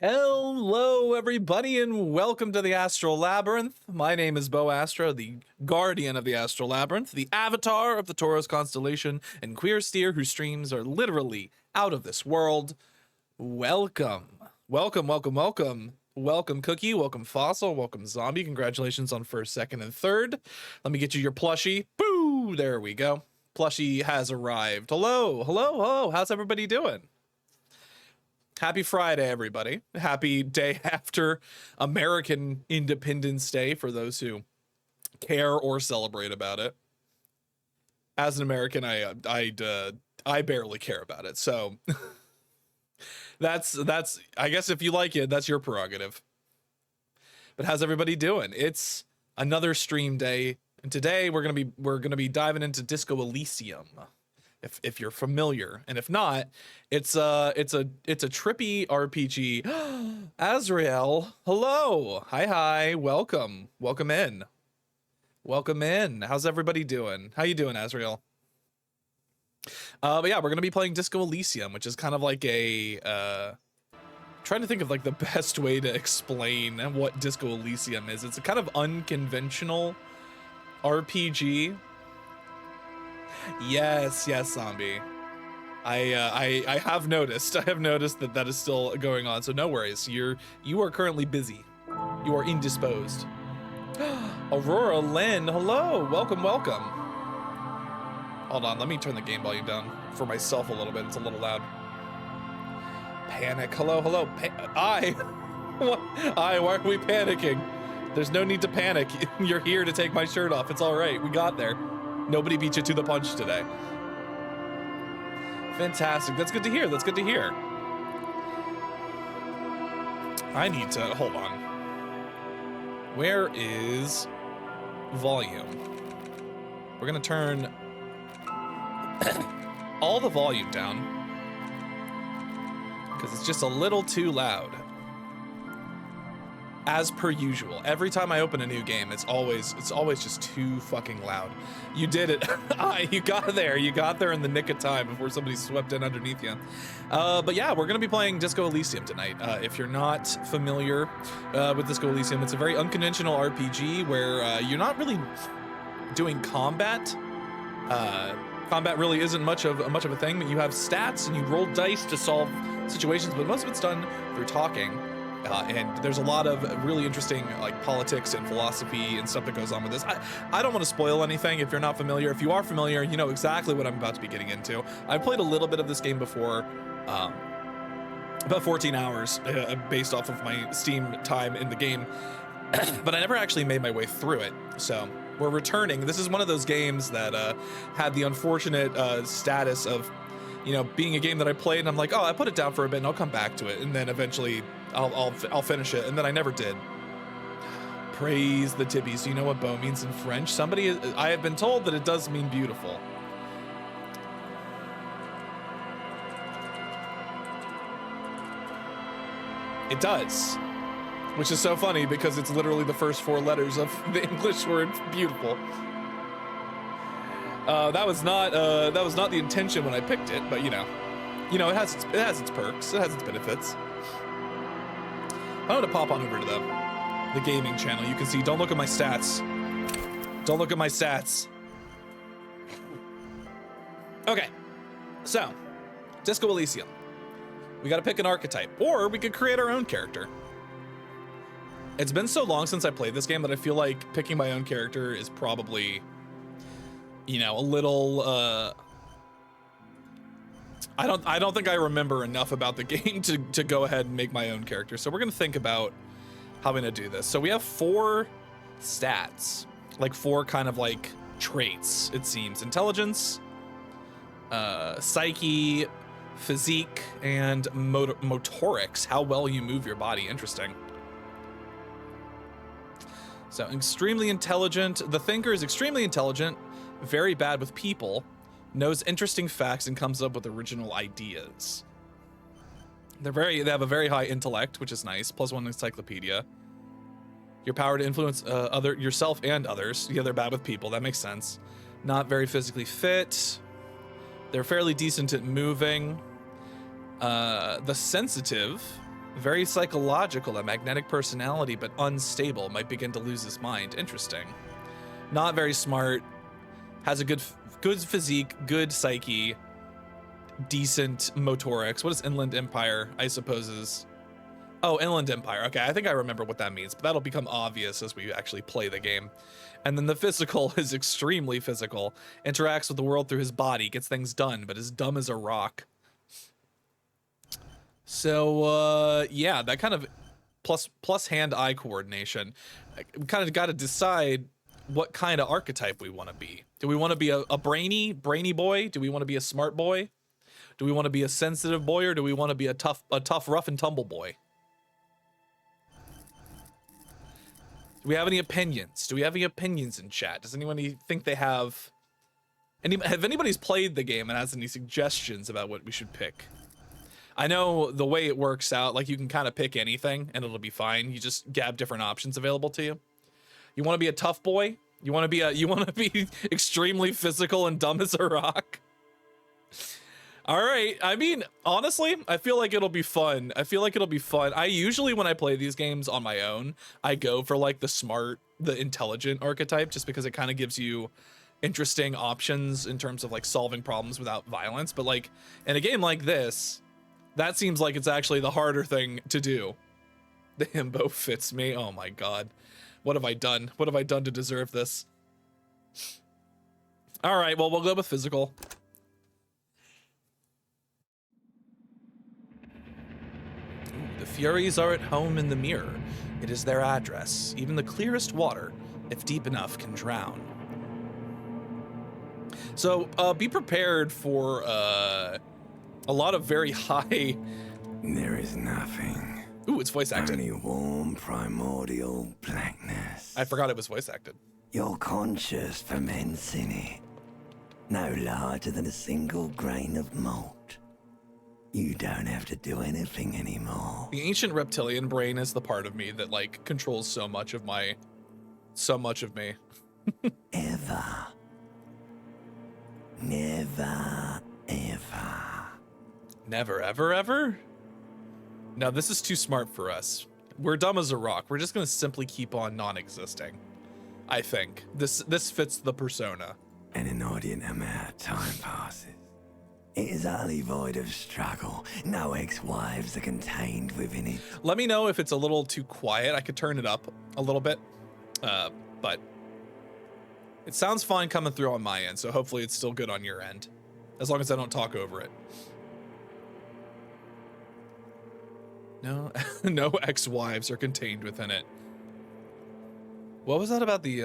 Hello, everybody, and welcome to the Astral Labyrinth. My name is Bo Astra, the guardian of the Astral Labyrinth, the avatar of the Taurus constellation, and queer steer whose streams are literally out of this world. Welcome. Welcome, welcome, welcome. Welcome, Cookie. Welcome, Fossil. Welcome, Zombie. Congratulations on first, second, and third. Let me get you your plushie. Boo! There we go. Plushie has arrived. Hello, hello, hello. How's everybody doing? Happy Friday, everybody. Happy day after American Independence Day for those who care or celebrate about it. As an American, I barely care about it. So that's I guess if you like it, that's your prerogative. But how's everybody doing? It's another stream day, and today we're gonna be diving into Disco Elysium. If you're familiar, and if not, it's a trippy RPG. Azrael, hello, hi, welcome in. How's everybody doing? How you doing, Azrael? But yeah, we're gonna be playing Disco Elysium, which is kind of like a trying to think of like the best way to explain what Disco Elysium is. It's a kind of unconventional RPG. Yes, Zombie. I have noticed. I have noticed that is still going on. So no worries. You are currently busy. You are indisposed. Aurora Lynn, hello. Welcome. Hold on. Let me turn the game volume down for myself a little bit. It's a little loud. Panic. Hello. What? Why are we panicking? There's no need to panic. You're here to take my shirt off. It's all right. We got there. Nobody beat you to the punch today. Fantastic. That's good to hear. I need to, hold on. Where is volume? We're gonna turn all the volume down because it's just a little too loud. As per usual, every time I open a new game, it's always just too fucking loud. You did it. You got there in the nick of time before somebody swept in underneath you. But yeah, we're gonna be playing Disco Elysium tonight. If you're not familiar with Disco Elysium, it's a very unconventional RPG where you're not really doing combat. Combat really isn't much of a thing, but you have stats and you roll dice to solve situations, but most of it's done through talking. And there's a lot of really interesting like politics and philosophy and stuff that goes on with this. I don't want to spoil anything if you're not familiar. If you are familiar, you know exactly what I'm about to be getting into. I played a little bit of this game before, about 14 hours based off of my Steam time in the game, but I never actually made my way through it. So we're returning. This is one of those games that had the unfortunate status of, you know, being a game that I played and I'm like, oh, I put it down for a bit and I'll come back to it, and then eventually I'll finish it, and then I never did. Praise the tibbies. Do you know what beau means in French? I have been told that it does mean beautiful. It does, which is so funny because it's literally the first 4 letters of the English word beautiful. That was not the intention when I picked it, but you know, it has its perks, it has its benefits. I'm gonna pop on over to the gaming channel. You can see, don't look at my stats. Don't look at my stats. Okay, so Disco Elysium. We gotta pick an archetype, or we could create our own character. It's been so long since I played this game that I feel like picking my own character is probably, you know, a little, I don't think I remember enough about the game to go ahead and make my own character. So we're gonna think about how I'm gonna do this. So we have 4 stats, like 4 kind of like traits, it seems. Intelligence, psyche, physique, and motorics, how well you move your body. Interesting. So extremely intelligent. The thinker is extremely intelligent, very bad with people, knows interesting facts, and comes up with original ideas. They have a very high intellect, which is nice. +1 encyclopedia. Your power to influence yourself and others. Yeah, they're bad with people. That makes sense. Not very physically fit. They're fairly decent at moving. The sensitive, Very psychological, a magnetic personality, but unstable, might begin to lose his mind. Interesting. Not very smart, has a good physique, good psyche, decent motorics. What is Inland Empire, I suppose is... Oh, Inland Empire. Okay, I think I remember what that means, but that'll become obvious as we actually play the game. And then the physical is extremely physical. Interacts with the world through his body, gets things done, but is dumb as a rock. So, yeah, that kind of plus hand-eye coordination. We kind of got to decide what kind of archetype we want to be. Do we want to be a brainy boy? Do we want to be a smart boy? Do we want to be a sensitive boy, or do we want to be a tough rough and tumble boy? Do we have any opinions? Do we have any opinions in chat? Does anybody think they have... Have anybody's played the game and has any suggestions about what we should pick? I know the way it works out, like you can kind of pick anything and it'll be fine. You just have different options available to you. You want to be a tough boy? You want to be extremely physical and dumb as a rock? All right. I mean, honestly, I feel like it'll be fun. I usually, when I play these games on my own, I go for like the smart, the intelligent archetype, just because it kind of gives you interesting options in terms of like solving problems without violence. But like in a game like this, that seems like it's actually the harder thing to do. The himbo fits me. Oh my God. What have I done? What have I done to deserve this? All right, well, we'll go with physical. Ooh, the Furies are at home in the mirror. It is their address. Even the clearest water, if deep enough, can drown. So be prepared for a lot of very high... There is nothing. Ooh, it's voice acted. Only warm primordial blackness. I forgot it was voice acted. Your conscious ferments in it. No larger than a single grain of malt. You don't have to do anything anymore. The ancient reptilian brain is the part of me that like controls so much of me. Ever. Never, ever. Never, ever, ever? No, this is too smart for us. We're dumb as a rock. We're just gonna simply keep on non-existing. I think. This fits the persona. An inordinate amount of time passes. It is utterly void of struggle. No ex-wives are contained within it. Let me know if it's a little too quiet. I could turn it up a little bit. But it sounds fine coming through on my end, so hopefully it's still good on your end. As long as I don't talk over it. No, no ex-wives are contained within it. What was that about the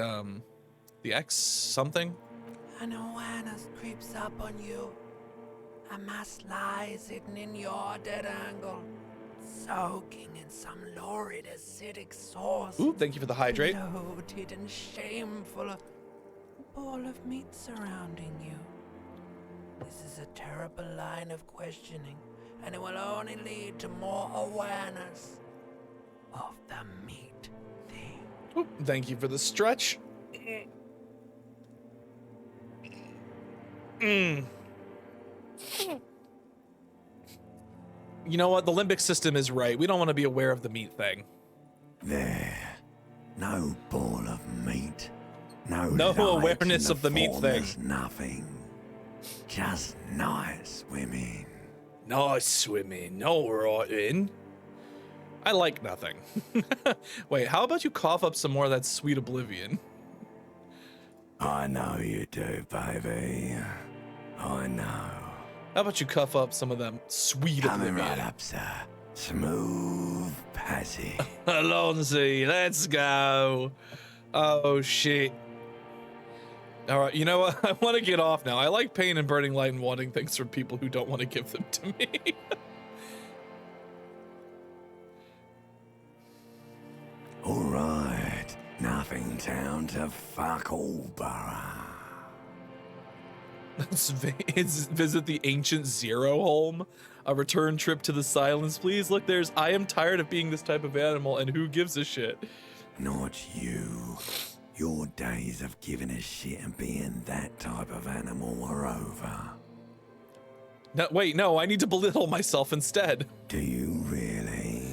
ex something? An awareness creeps up on you. A mass lies hidden in your dead angle, soaking in some lurid acidic source. Ooh, thank you for the hydrate. Bloated and shameful, a ball of meat surrounding you. This is a terrible line of questioning, and it will only lead to more awareness of the meat thing. Ooh, thank you for the stretch. You know what? The limbic system is right. We don't want to be aware of the meat thing. There. No ball of meat. No awareness of the meat thing. Nothing. Just nice swimming. Nice swimming. All right in. I like nothing. Wait, how about you cough up some more of that sweet oblivion? I know you do, baby. I know. How about you cough up some of them sweet Coming oblivion? right up, sir. Smooth passage. Alonzi, let's go. Oh, shit. All right, you know what? I want to get off now. I like pain and burning light and wanting things from people who don't want to give them to me. All right. Nothing down to fuck all, borough. Let's visit the ancient Zero home. A return trip to the silence, please. Look, there's I am tired of being this type of animal, and who gives a shit? Not you. Your days of giving a shit and being that type of animal are over. No, wait, no, I need to belittle myself instead. Do you really?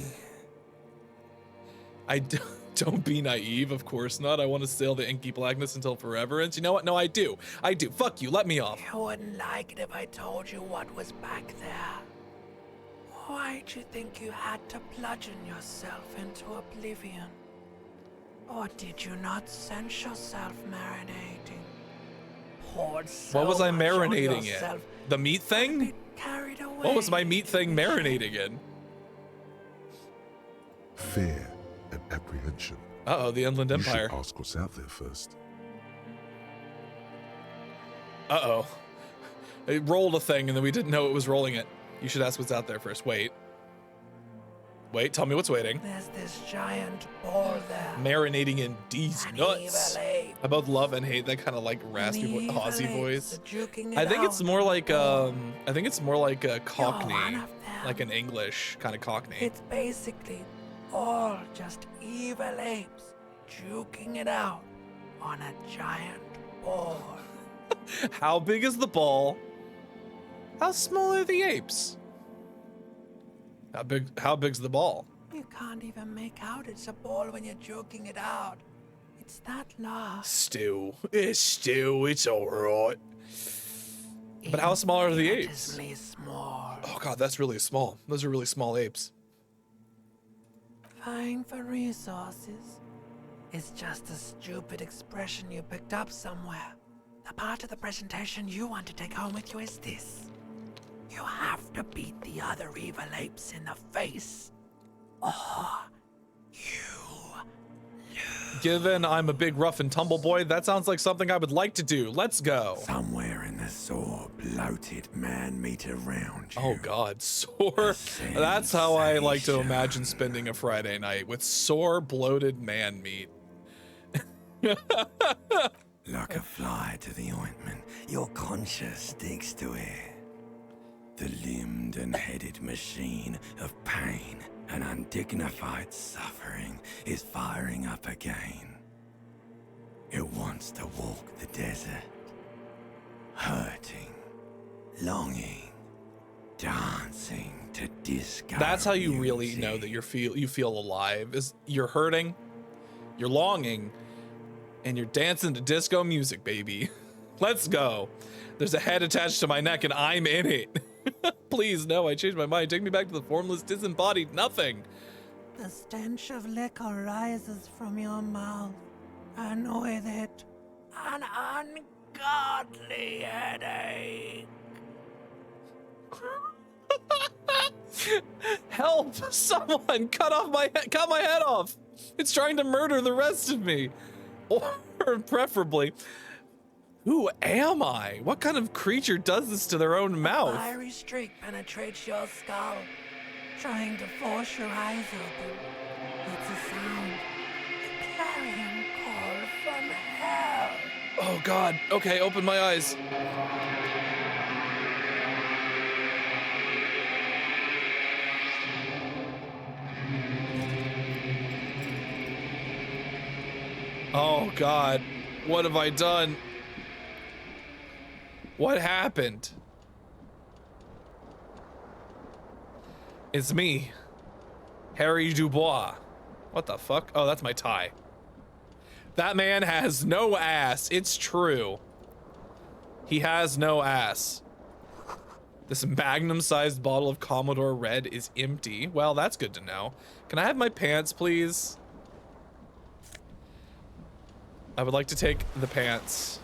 Don't be naive, of course not. I want to sail the inky blackness until forever ends. You know what? No, I do. Fuck you, let me off. You wouldn't like it if I told you what was back there. Why'd you think you had to bludgeon yourself into oblivion? Or did you not sense yourself marinating? Poured so What was I much on marinating in? yourself, The meat thing? be carried away What was my meat in thing the marinating in? Fear and apprehension. Uh-oh, the Inland You Empire. should ask what's out there first. Uh-oh. It rolled a thing and then we didn't know it was rolling it. You should ask what's out there first. Wait, tell me what's waiting. There's this giant ball there. Marinating in D's An nuts. evil ape. I both love and hate that kind of like raspy An evil Aussie ape's voice. juking it I think it's out more on like the ball. a Cockney, one of them. like an English kind of Cockney. It's basically all just evil apes juking it out on a giant ball. How big is the ball? How small are the apes? How big's the ball? You can't even make out it's a ball when you're juking it out. It's that large. Stew. It's alright. But how small are the apes? Infinitesimally small. Oh god, that's really small. Those are really small apes. Vying for resources is just a stupid expression you picked up somewhere. The part of the presentation you want to take home with you is this. You have to beat the other evil apes in the face, or you lose. Given I'm a big rough and tumble boy, that sounds like something I would like to do. Let's go. Somewhere in the sore, bloated man-meat around you. Oh god, sore. That's how I like to imagine spending a Friday night, with sore, bloated man meat. Like a fly to the ointment, your conscience sticks to it. The limbed and headed machine of pain and undignified suffering is firing up again. It wants to walk the desert, hurting, longing, dancing to disco. That's how you really music. know that you feel alive. Is you're hurting, you're longing, and you're dancing to disco music, baby. Let's go. There's a head attached to my neck and I'm in it. Please, no, I changed my mind. Take me back to the formless, disembodied nothing. The stench of liquor rises from your mouth, and with it, an ungodly headache. Help! Someone cut my head off. It's trying to murder the rest of me. Or preferably, who am I? What kind of creature does this to their own A mouth? fiery streak penetrates your skull, trying to force your eyes open. It's a sound, a clarion call from hell. Oh god. Okay, open my eyes. Oh god. What have I done? What happened? It's me, Harry Dubois. What the fuck? Oh, that's my tie. That man has no ass. It's true. He has no ass. This magnum-sized bottle of Commodore Red is empty. Well, that's good to know. Can I have my pants, please? I would like to take the pants.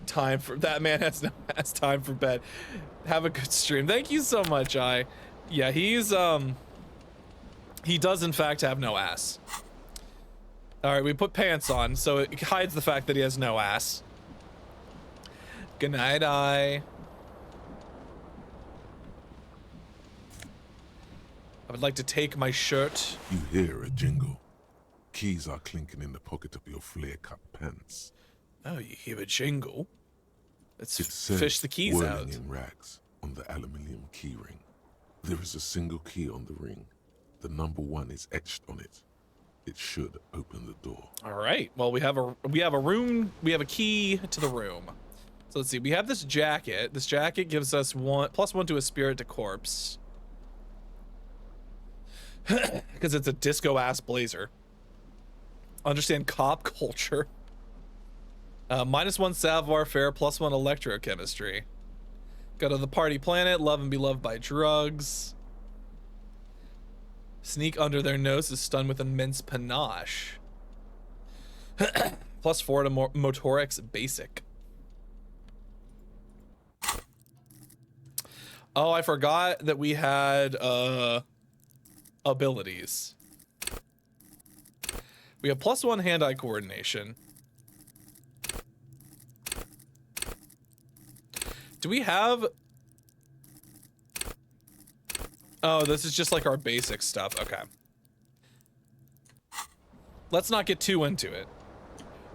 Time for that man has no ass. Time for bed. Have a good stream. Thank you so much, yeah, he's he does in fact have no ass. All right, we put pants on so it hides the fact that he has no ass. Good night, I would like to take my shirt. You hear a jingle. Keys are clinking in the pocket of your flare-cut pants. Oh, you hear a jingle? Let's It says fish the keys whirling out. in rags on the aluminium key ring. There is a single key on the ring. The number 1 is etched on it. It should open the door. All right. Well, we have a key to the room. So let's see. We have this jacket. This jacket gives us +1 to a spirit to corpse. Because it's a disco ass blazer. Understand cop culture. -1 savoir faire, +1 electrochemistry. Go to the party planet, love and be loved by drugs. Sneak under their noses, stunned with immense panache. +4 to motorics basic. Oh, I forgot that we had abilities. We have +1 hand-eye coordination. Do we have... Oh, this is just like our basic stuff. Okay. Let's not get too into it.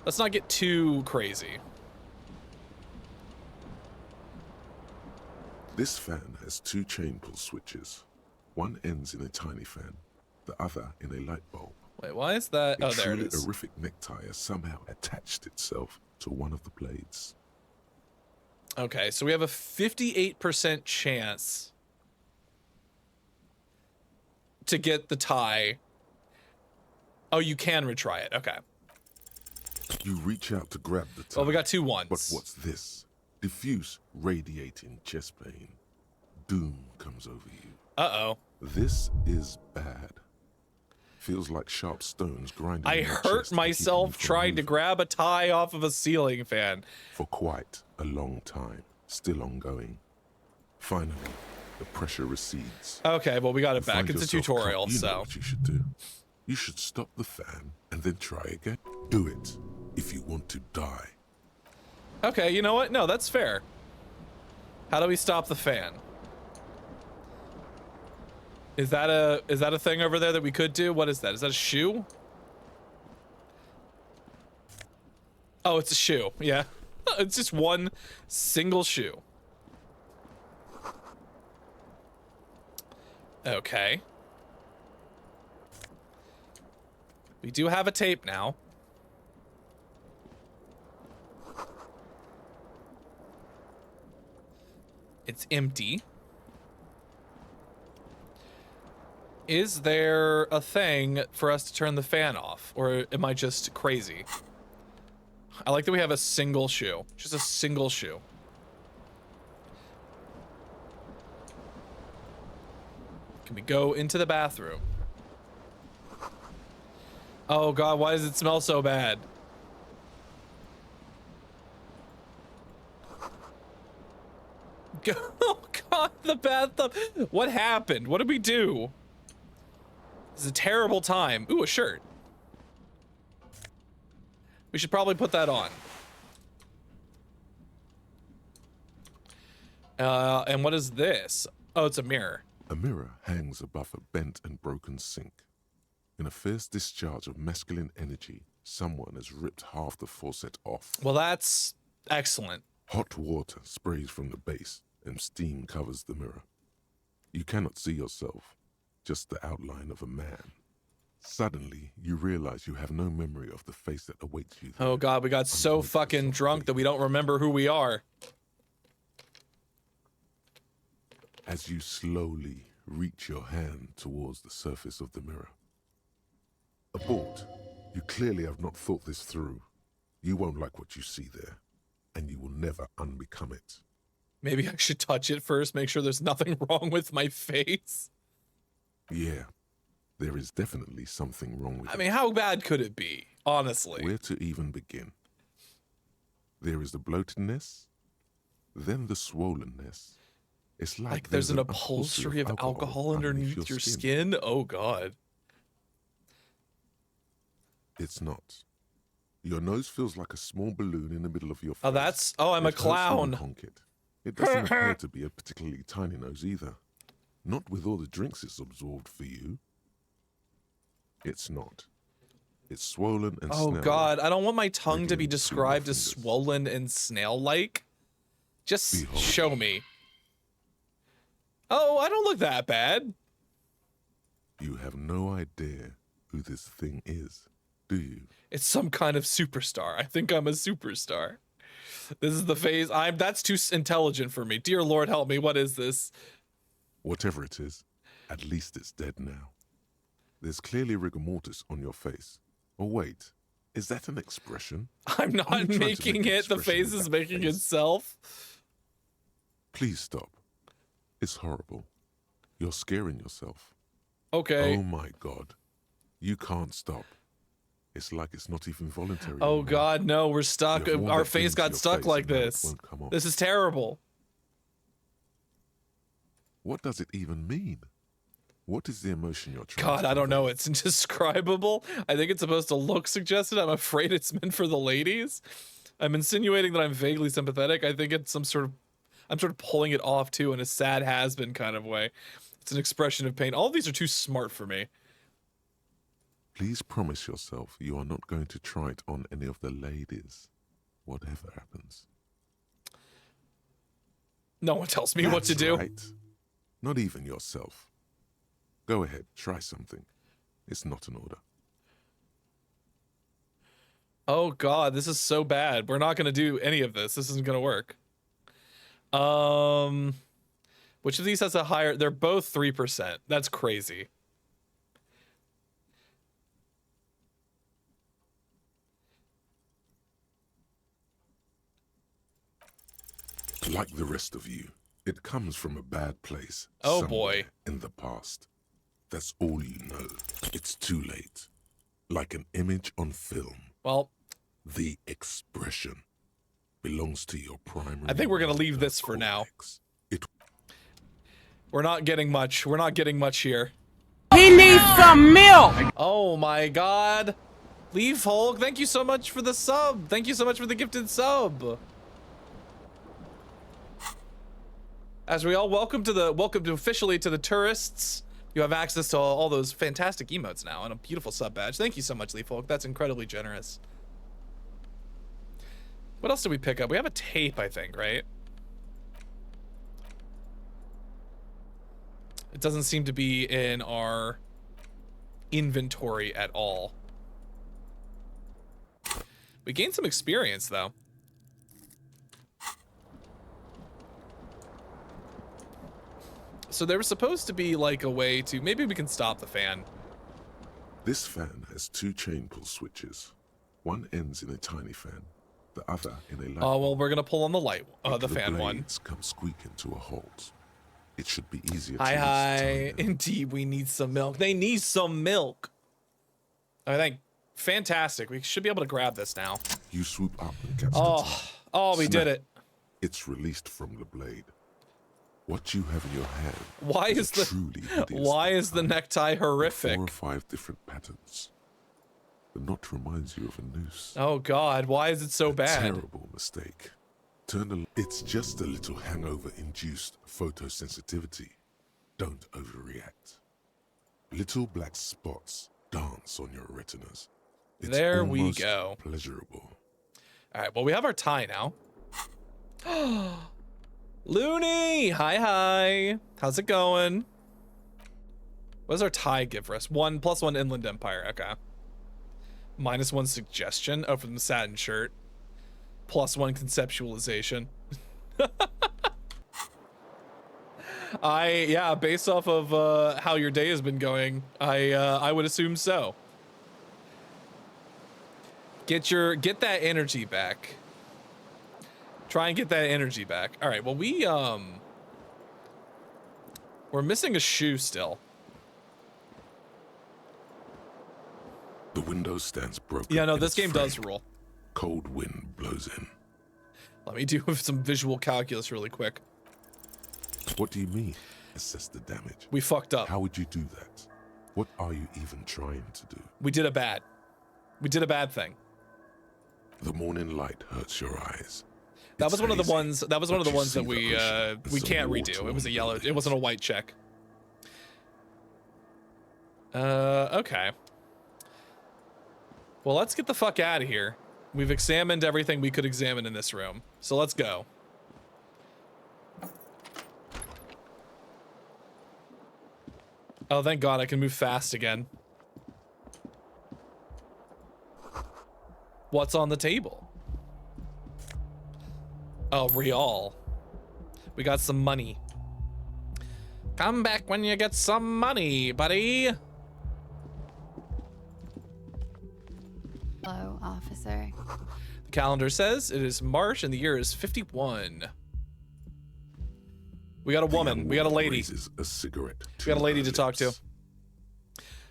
Let's not get too crazy. This fan has 2 chain pull switches. One ends in a tiny fan, the other in a light bulb. Wait, why is that? Oh, A there it truly is. horrific necktie has somehow attached itself to one of the blades. Okay, so we have a 58% chance to get the tie. Oh, you can retry it. Okay. You reach out to grab the tie. Well, we got 2 ones. But what's this? Diffuse, radiating chest pain. Doom comes over you. Uh-oh. This is bad. Feels like sharp stones grinding. I in your hurt chest and keeping myself you from trying to moving grab a tie off of a ceiling fan. for quite a long time. Still ongoing. Finally, the pressure recedes. Okay, well, we got it You back. find It's a yourself tutorial, you know so. what you should do. You should stop the fan and then try again. Do it if you want to die. Okay, you know what? No, that's fair. How do we stop the fan? Is that a thing over there that we could do? What is that? Is that a shoe? Oh, it's a shoe. Yeah. It's just one single shoe. Okay. We do have a tape now. It's empty. Is there a thing for us to turn the fan off? Or am I just crazy? I like that we have a single shoe. Just a single shoe. Can we go into the bathroom? Oh god, why does it smell so bad? Oh god, the bathtub. What happened? What did we do? This is a terrible time. Ooh, a shirt. We should probably put that on. And what is this? Oh, it's a mirror. A mirror hangs above a bent and broken sink. In a fierce discharge of masculine energy, someone has ripped half the faucet off. Well, that's excellent. Hot water sprays from the base, and steam covers the mirror. You cannot see yourself, just the outline of a man. Suddenly, you realize you have no memory of the face that awaits you there. Oh god, we got so fucking drunk that we don't remember who we are. As you slowly reach your hand towards the surface of the mirror. Abort. You clearly have not thought this through. You won't like what you see there, and you will never unbecome it. Maybe I should touch it first, make sure there's nothing wrong with my face. Yeah, there is definitely something wrong with I it. mean, how bad could it be? Honestly. Where to even begin? There is the bloatedness, then the swollenness. It's Like there's an upholstery of alcohol underneath your skin? Oh god. It's not. Your nose feels like a small balloon in the middle of your face. Oh, that's... Oh, I'm a It hurts when you clown. honk it. It doesn't appear to be a particularly tiny nose either. Not with all the drinks it's absorbed for you. It's not. It's swollen and Oh snail-like. god, I don't want my tongue to be Wriggling between described your as fingers. swollen and snail-like. Just Behold. show me. Oh, I don't look that bad. You have no idea who this thing is, do you? It's some kind of superstar. I think I'm a superstar. This is the phase. That's too intelligent for me. Dear Lord, help me. What is this? Whatever it is, at least it's dead now. There's clearly rigor mortis on your face. Or wait, is that an expression? I'm Are you not trying to making make an it. The expression face with is that making face? itself. Please stop. It's horrible. You're scaring yourself. Okay. Oh my god. You can't stop. It's like it's not even voluntary Oh anymore. god, no, we're stuck. You have worn Our that face into got your stuck face like and now it this. won't come off. This is terrible. What does it even mean? What is the emotion you're trying God, to I don't know. convey? It's indescribable. I think it's supposed to look suggested. I'm afraid it's meant for the ladies. I'm insinuating that I'm vaguely sympathetic. I think it's I'm sort of pulling it off too in a sad has-been kind of way. It's an expression of pain. All of these are too smart for me. Please promise yourself you are not going to try it on any of the ladies, whatever happens. No one tells me what to That's do. right. Not even yourself. Go ahead, try something. It's not an order. Oh god, this is so bad. We're not going to do any of this. This isn't going to work. Which of these has a higher? They're both 3%. That's crazy. Like the rest of you, it comes from a bad place. Oh, somewhere boy. In the past. That's all you know. It's too late. Like an image on film. Well, The expression belongs to your primary. I think we're gonna leave motor this for now. cortex. It we're not getting much. We're not getting much here. He needs some milk. Oh my god. Leaf Hulk, thank you so much for the sub. Thank you so much for the gifted sub. As we all welcome officially to the tourists. You have access to all those fantastic emotes now and a beautiful sub badge. Thank you so much, Leaf Hulk. That's incredibly generous. What else did we pick up? We have a tape, I think, right? It doesn't seem to be in our inventory at all. We gained some experience, though. So there was supposed to be like a way to, maybe we can stop the fan. This fan has two chain pull switches. One ends in a tiny fan, the other in a light. Oh, well, we're gonna pull on the light, the fan one. blades come squeaking to a halt. It should be easier Hi, to hi. use time. Indeed, we need some milk. They need some milk. I think, fantastic. We should be able to grab this now. You swoop up and catch the Oh, tip. oh, we did Snap. it. It's released from the blade. What you have in your hand. Why is is a the truly hideous why is the necktie horrific? 4 or 5 different patterns. The knot reminds you of a noose. Oh God, why is it so bad? Terrible mistake. It's just a little hangover-induced photosensitivity. Don't overreact. Little black spots dance on your retinas. It's There we almost go. Pleasurable. All right, well, we have our tie now. Looney, hi. How's it going? What does our tie give for us? 1 + 1 Inland Empire. Okay. -1 suggestion. Oh, from the satin shirt. +1 conceptualization. Yeah, based off of how your day has been going, I would assume so. Get that energy back. Try and get that energy back. All right, well, we're missing a shoe still. The window stands broken. Yeah, no, in this its game does frame. rule. Cold wind blows in. Let me do some visual calculus really quick. What do you mean? Assess the damage. We fucked up. How would you do that? What are you even trying to do? We did a bad thing. The morning light hurts your eyes. That It's was one of the hazy, ones. That was one of but the you ones that see the we ocean and we some can't water redo. It was a on the yellow. It ledge. wasn't a white check. Okay. Well, let's get the fuck out of here. We've examined everything we could examine in this room, so let's go. Oh, thank God, I can move fast again. What's on the table? Oh, Real. We got some money. Come back when you get some money, buddy. officer? The calendar says it is March and the year is 51. We got a woman. We got a lady. Raises a cigarette. We got a lady to talk to. lips.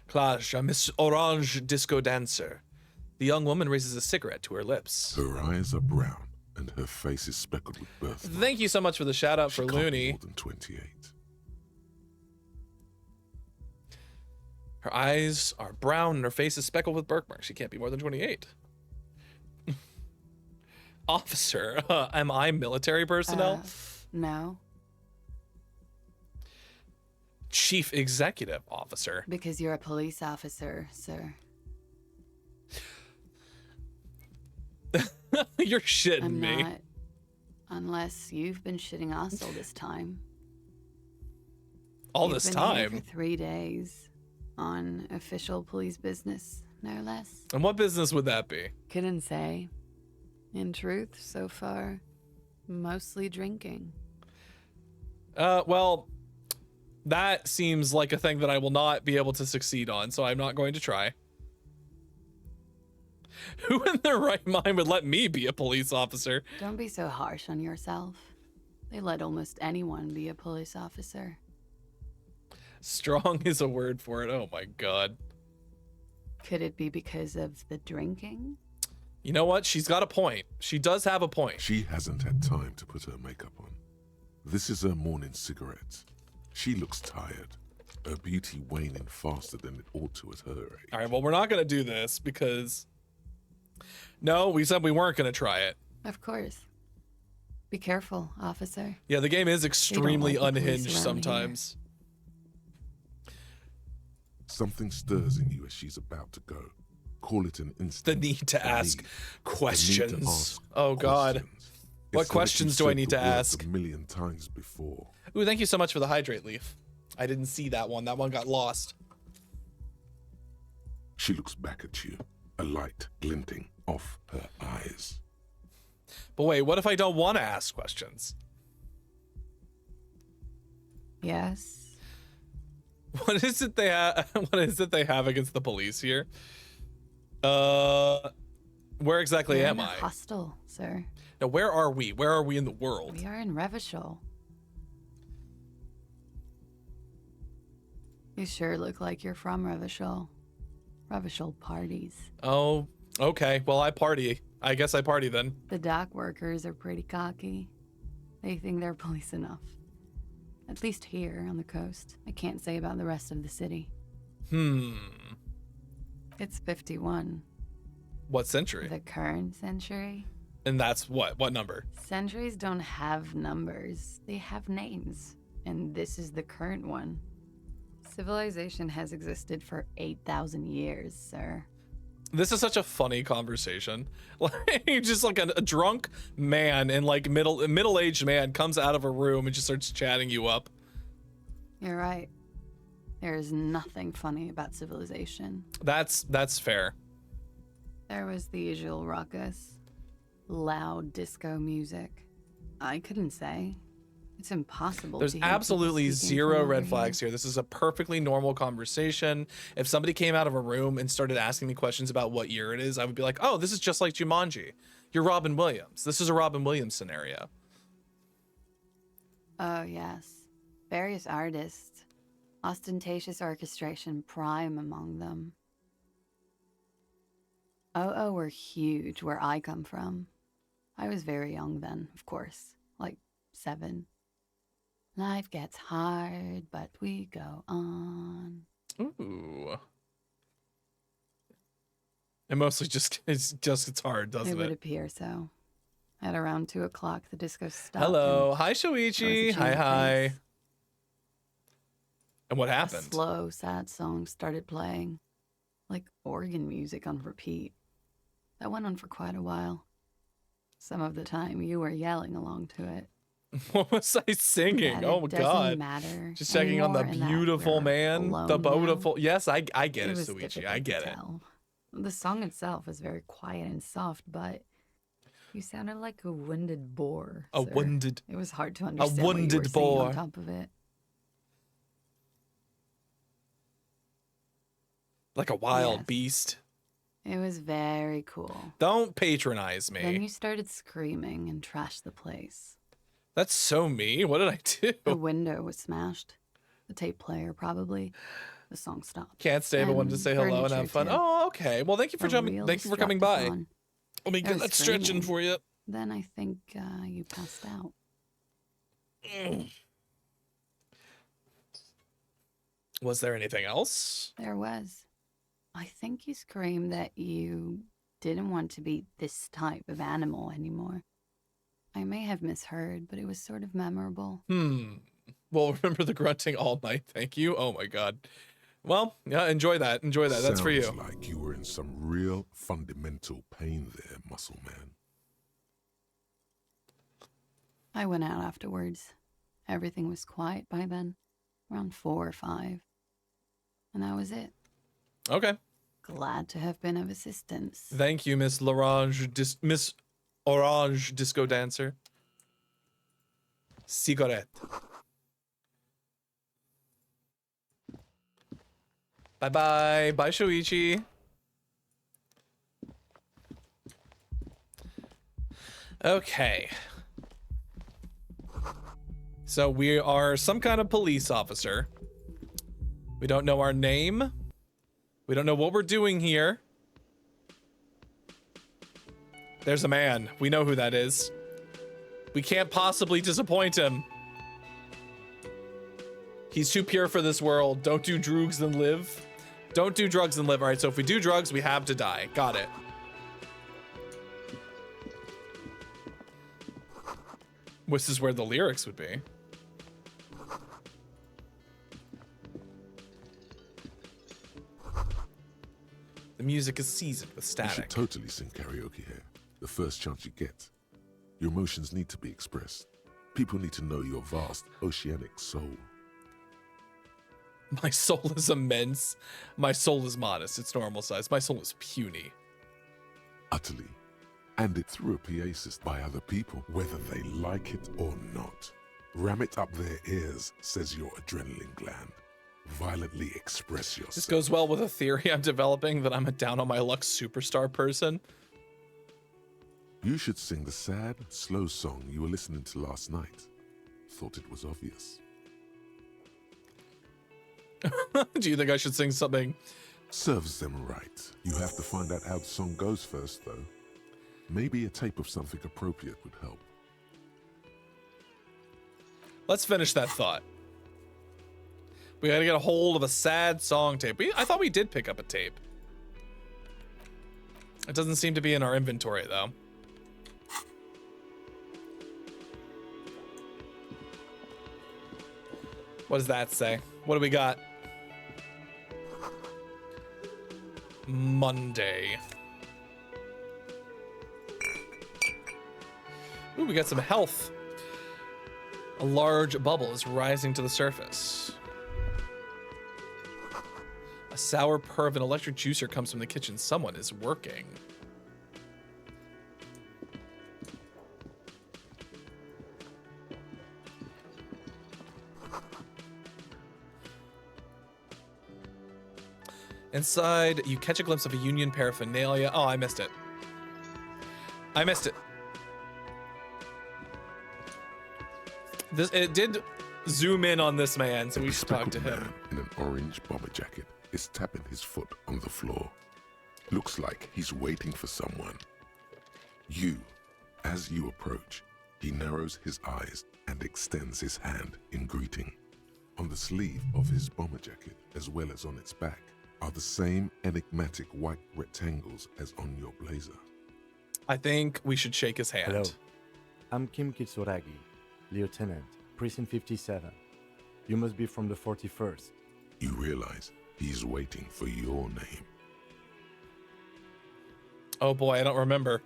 Clash, a Miss Orange disco dancer. The young woman raises a cigarette to her lips. Her eyes are brown and her face is speckled with birthmarks. Thank you so much for the shout out She for can't be Looney. more than 28. Her eyes are brown and her face is speckled with birthmarks. She can't be more than 28. Officer, am I military personnel? No, Chief executive officer. because you're a police officer, sir. You're shitting I'm me. not. Unless you've been shitting us all this time. All You've this been here time. for 3 days on official police business, no less. And what business would that be? Couldn't say. In truth, so far, mostly drinking. Well, that seems like a thing that I will not be able to succeed on, so I'm not going to try. Who in their right mind would let me be a police officer? Don't be so harsh on yourself. They let almost anyone be a police officer. Strong is a word for it. Oh my god. Could it be because of the drinking? You know what? She's got a point. She does have a point. She hasn't had time to put her makeup on. This is her morning cigarette. She looks tired. Her beauty waning faster than it ought to at her age. All right, well, we're not going to do this because... No, we said we weren't going to try it. Of course. Be careful, officer. Yeah, the game is extremely like the police unhinged around sometimes. Something stirs in you as she's about to go. Call it an The instinct. need to a ask need. The need questions. to ask Oh, God. questions. What It's like questions you've do I said need the to words ask? A million times before. Ooh, thank you so much for the hydrate leaf. I didn't see that one. That one got lost. She looks back at you, a light glinting off her eyes. But wait, what if I don't want to ask questions? Yes. What is it they have? What is it they have against the police here? Where exactly You're am in a I? hostel, sir. Now, where are we? Where are we in the world? We are in Revachol. You sure look like you're from Revachol. Revachol parties. Oh, okay. Well, I party. I guess I party then. The dock workers are pretty cocky. They think they're police enough. At least here on the coast. I can't say about the rest of the city. It's 51. What century? The current century? And that's what? What number? Centuries don't have numbers. They have names. And this is the current one. Civilization has existed for 8,000 years, sir. This is such a funny conversation. Like, just like a drunk man and like middle-aged man comes out of a room and just starts chatting you up. You're right. There is nothing funny about civilization. That's fair. There was the usual ruckus. Loud disco music. I couldn't say. It's impossible There's to hear people absolutely speaking zero from red over flags here. This is a perfectly normal conversation. If somebody came out of a room and started asking me questions about what year it is, I would be like, oh, this is just like Jumanji. You're Robin Williams. This is a Robin Williams scenario. Oh, yes. Various artists. Ostentatious orchestration prime among them. Oh, were huge where I come from. I was very young then, of course. Like 7. Life gets hard, but we go on. Ooh. It mostly just it's hard, It doesn't would it? appear so. At around 2 o'clock, the disco stopped. Hello. and Hi, there Shoichi. was a Hi, change of hi. pace. And what A happened? slow, sad song started playing, like organ music on repeat. That went on for quite a while. Some of the time, you were yelling along to it. What was I singing? That Oh, it doesn't God. matter Just checking on the anymore and that beautiful we're man. The alone now. beautiful. Yes, I get it, was Suichi. difficult I to get it. tell. The song itself is very quiet and soft, but you sounded like a wounded boar. A sir. wounded. It was hard to understand what you wounded were saying boar. on top of it. Like a wild Yes. beast. It was very cool. Don't patronize Then me. you started screaming and trashed the place. That's so me. What did I The do? window was smashed. The tape player, probably. The song stopped. Can't stay, but wanted to And say hello and furniture, have fun. too. Oh, okay. Well, thank you for A jumping. real Thank you for coming by. Destructicon. Let me I get was that stretching screaming. for you. Then I think you passed out. Was there anything else? There was. I think you screamed that you didn't want to be this type of animal anymore. I may have misheard, but it was sort of memorable. Well, remember the grunting all night. Thank you. Oh my god. Well, yeah, enjoy that. Enjoy that. That's for you. Sounds like you were in some real fundamental pain there, muscle man. I went out afterwards. Everything was quiet by then, around 4 or 5. And that was it. Okay. Glad to have been of assistance. Thank you, Miss Miss Orange Disco Dancer. Cigarette. Bye-bye. Bye, Shoichi. Okay. So we are some kind of police officer. We don't know our name. We don't know what we're doing here. There's a man. We know who that is. We can't possibly disappoint him. He's too pure for this world. Don't do drugs and live. Don't do drugs and live. All right, so if we do drugs, we have to die. Got it. This is where the lyrics would be. The music is seasoned with You static. should totally sing karaoke here, the first chance you get. Your emotions need to be expressed. People need to know your vast, oceanic soul. My soul is immense. My soul is modest. It's normal size. My soul is puny. Utterly. And it through a PA system by other people, whether they like it or not. Ram it up their ears, says your adrenaline gland. Violently express yourself. This goes well with a theory I'm developing that I'm a down on my luck superstar person. You should sing the sad, slow song you were listening to last night. Thought it was obvious. Do you think I should sing something? Serves them right. You have to find out how the song goes first, though. Maybe a tape of something appropriate would help. Let's finish that thought. We gotta get a hold of a sad song tape. I thought we did pick up a tape. It doesn't seem to be in our inventory, though. What does that say? What do we got? Monday. Ooh, we got some health. A large bubble is rising to the surface. A sour purr of an electric juicer comes from the kitchen. Someone is working. Inside, you catch a glimpse of a union paraphernalia. Oh, I missed it. I missed it. It did zoom in on this man, so we should talk to him. Man in an orange bomber jacket is tapping his foot on the floor. Looks like he's waiting for someone. As you approach, he narrows his eyes and extends his hand in greeting. On the sleeve of his bomber jacket, as well as on its back, are the same enigmatic white rectangles as on your blazer. I think we should shake his hand. Hello, I'm Kim Kitsuragi, Lieutenant, Precinct 57. You must be from the 41st. You realize he's waiting for your name. Oh boy, I don't remember.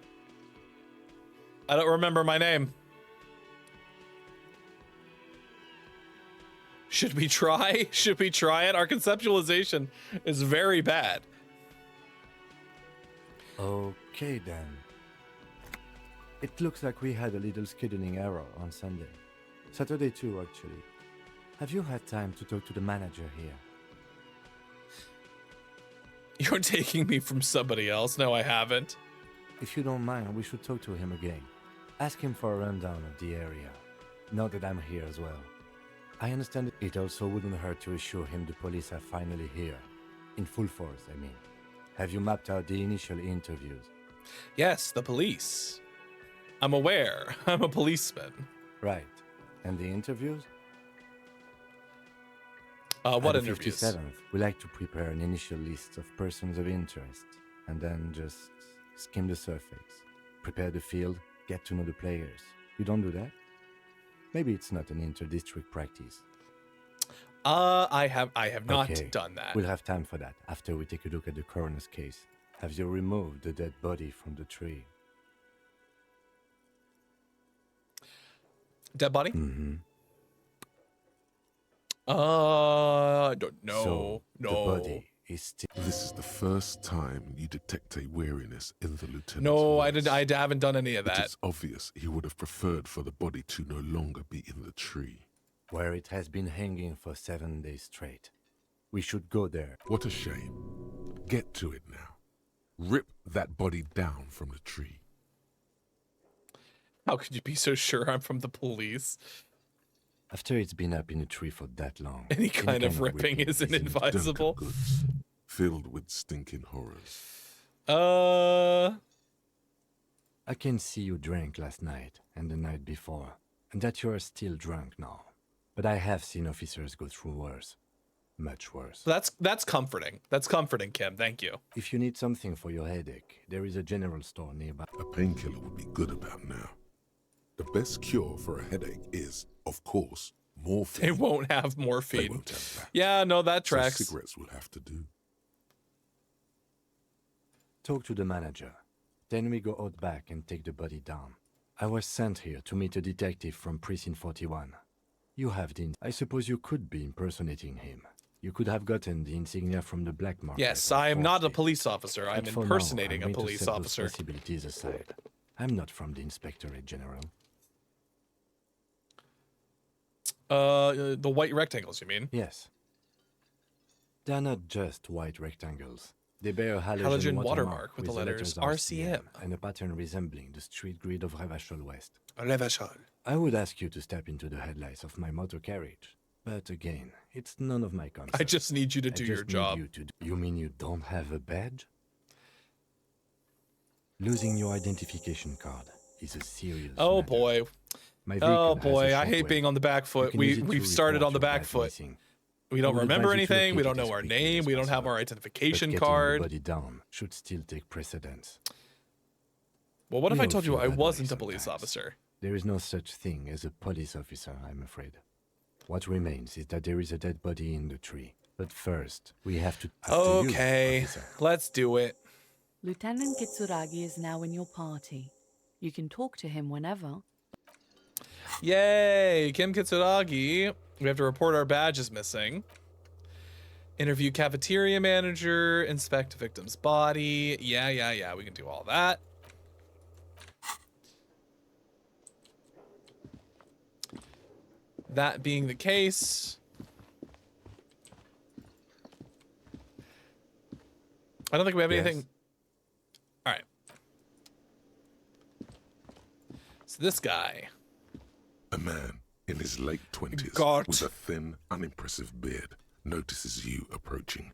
I don't remember my name. Should we try? Should we try it? Our conceptualization is very bad. Okay then. It looks like we had a little scheduling error on Sunday. Saturday too, actually. Have you had time to talk to the manager here? You're taking me from somebody else. No, I haven't. If you don't mind, we should talk to him again. Ask him for a rundown of the area. Now that I'm here as well. I understand it also wouldn't hurt to assure him the police are finally here. In full force, I mean. Have you mapped out the initial interviews? Yes, the police. I'm aware. I'm a policeman. Right. And the interviews? What At the interviews? 57th, we like to prepare an initial list of persons of interest, and then just skim the surface. Prepare the field, get to know the players. You don't do that? Maybe it's not an inter-district practice. I have not Okay, done that. We'll have time for that after we take a look at the coroner's case. Have you removed the dead body from the tree? Dead body? Mm-hmm. I don't know. So, no. the body is still... This is the first time you detect a weariness in the lieutenant's No, voice. I haven't done any of It that. is obvious he would have preferred for the body to no longer be in the tree. where it has been hanging for 7 days straight. We should go there. What a shame. Get to it now. Rip that body down from the tree. How could you be so sure I'm from the police? After it's been up in a tree for that long. Any kind of ripping ripping isn't isn't advisable. Duncan goods, filled with stinking horrors. I can see you drank last night and the night before, and that you are still drunk now. But I have seen officers go through worse. Much worse. That's comforting. That's comforting, Kim. Thank you. If you need something for your headache, there is a general store nearby. A painkiller would be good about now. The best cure for a headache is, of course, morphine. They won't have They morphine. won't have that. Yeah, no, that So tracks. cigarettes will have to do. Talk to the manager. Then we go out back and take the body down. I was sent here to meet a detective from Precinct 41. You have the... I suppose you could be impersonating him. You could have gotten the insignia from the black market. Yes, or I am not a forged it. police officer. I'm But for now, impersonating I'm a going to police set those officer. possibilities aside. I'm not from the Inspectorate General. The white rectangles, you mean? Yes. They're not just white rectangles. They bear a halogen, Halogen watermark watermark with the letters RCM. and a pattern resembling the street grid of Revachol West. Revachol. I would ask you to step into the headlights of my motor carriage, but again, it's none of my concern. I just need you to I do just your need job. You mean you don't have a badge? Losing your identification card is a serious Oh matter. boy. My Oh vehicle has boy, a I hate shockwave. being on the back You foot. can use it to We've started report on the your back badge foot. missing. We don't I would remember advise you to anything. We locate don't it know as our quickly name. as We don't have possible. our But identification getting card. the body down should still take precedence. Well, what if We I all told you feel I that way wasn't a police sometimes. officer? There is no such thing as a police officer, I'm afraid. What remains is that there is a dead body in the tree. But first, we have to... After you, Okay, officer. let's do it. Lieutenant Kitsuragi is now in your party. You can talk to him whenever. Yay, Kim Kitsuragi. We have to report our badge is missing. Interview cafeteria manager, inspect victim's body. Yeah, we can do all that. That being the case, I don't think we have Yes. anything. All right. So this guy. A man in his late 20s God. with a thin, unimpressive beard notices you approaching.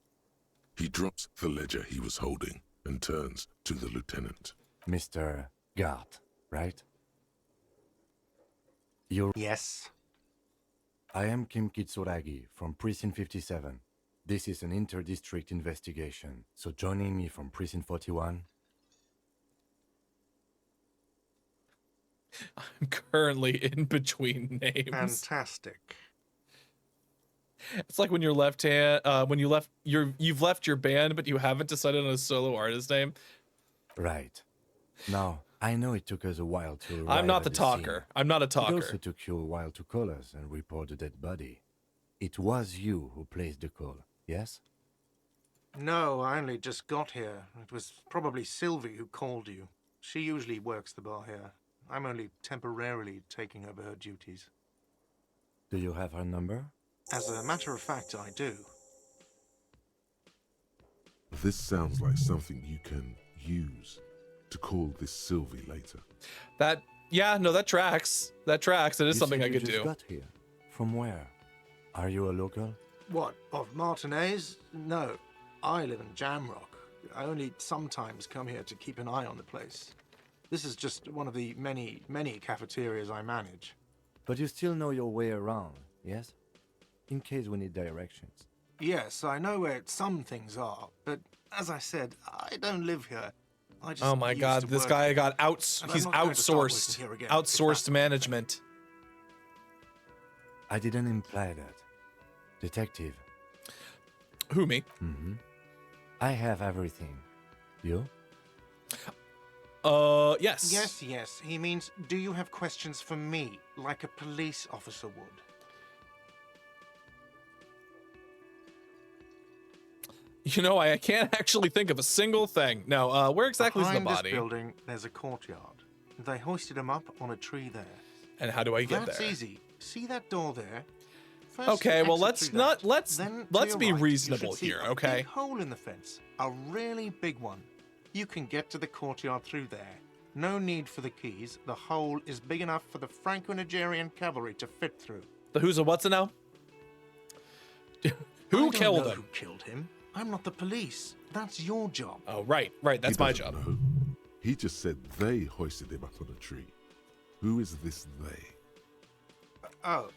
He drops the ledger he was holding and turns to the lieutenant. Mr. Gart, right? You're... Yes. I am Kim Kitsuragi from Precinct 57. This is an inter-district investigation, so joining me from Precinct 41... I'm currently in between names. Fantastic. It's like when you're left hand, when you've left your band, but you haven't decided on a solo artist name. Right. Now, I know it took us a while to arrive I'm not at the the talker. scene. I'm not a It talker. also took you a while to call us and report the dead body. It was you who placed the call, yes? No, I only just got here. It was probably Sylvie who called you. She usually works the bar here. I'm only temporarily taking over her duties. Do you have her number? As a matter of fact, I do. This sounds like something you can use to call this Sylvie later. That, yeah, no, that tracks. That tracks. It is You something said I you could just do. got here. From where? Are you a local? What, of Martinez? No, I live in Jamrock. I only sometimes come here to keep an eye on the place. This is just one of the many, many cafeterias I manage. But you still know your way around, yes? In case we need directions. Yes, I know where some things are, but as I said, I don't live here. I just Oh my used god, to this work guy here. got And I'm he's not going to start working outsourced. here again, if that's Outsourced the management. I didn't imply that. Detective. Who, me? Mm-hmm. I have everything. You? Yes. Yes, yes. He means, do you have questions for me, like a police officer would? You know, I can't actually think of a single thing. No, where exactly is the Behind body? this building, there's a courtyard. They hoisted him up on a tree there. And how do I get That's there? easy. See that door there? First Okay, you well, exit let's through not- that. let's- Then let's to be your right, you reasonable should see here, a okay? big hole in the fence, a really big one. You can get to the courtyard through there. No need for the keys. The hole is big enough for the Franco-Nigerian cavalry to fit through. The who's a what's a now? I Who don't killed know him? Who killed him? I'm not the police. That's your job. Oh, right, that's He my doesn't job. know. He just said they hoisted him up on a tree. Who is this they? Oh,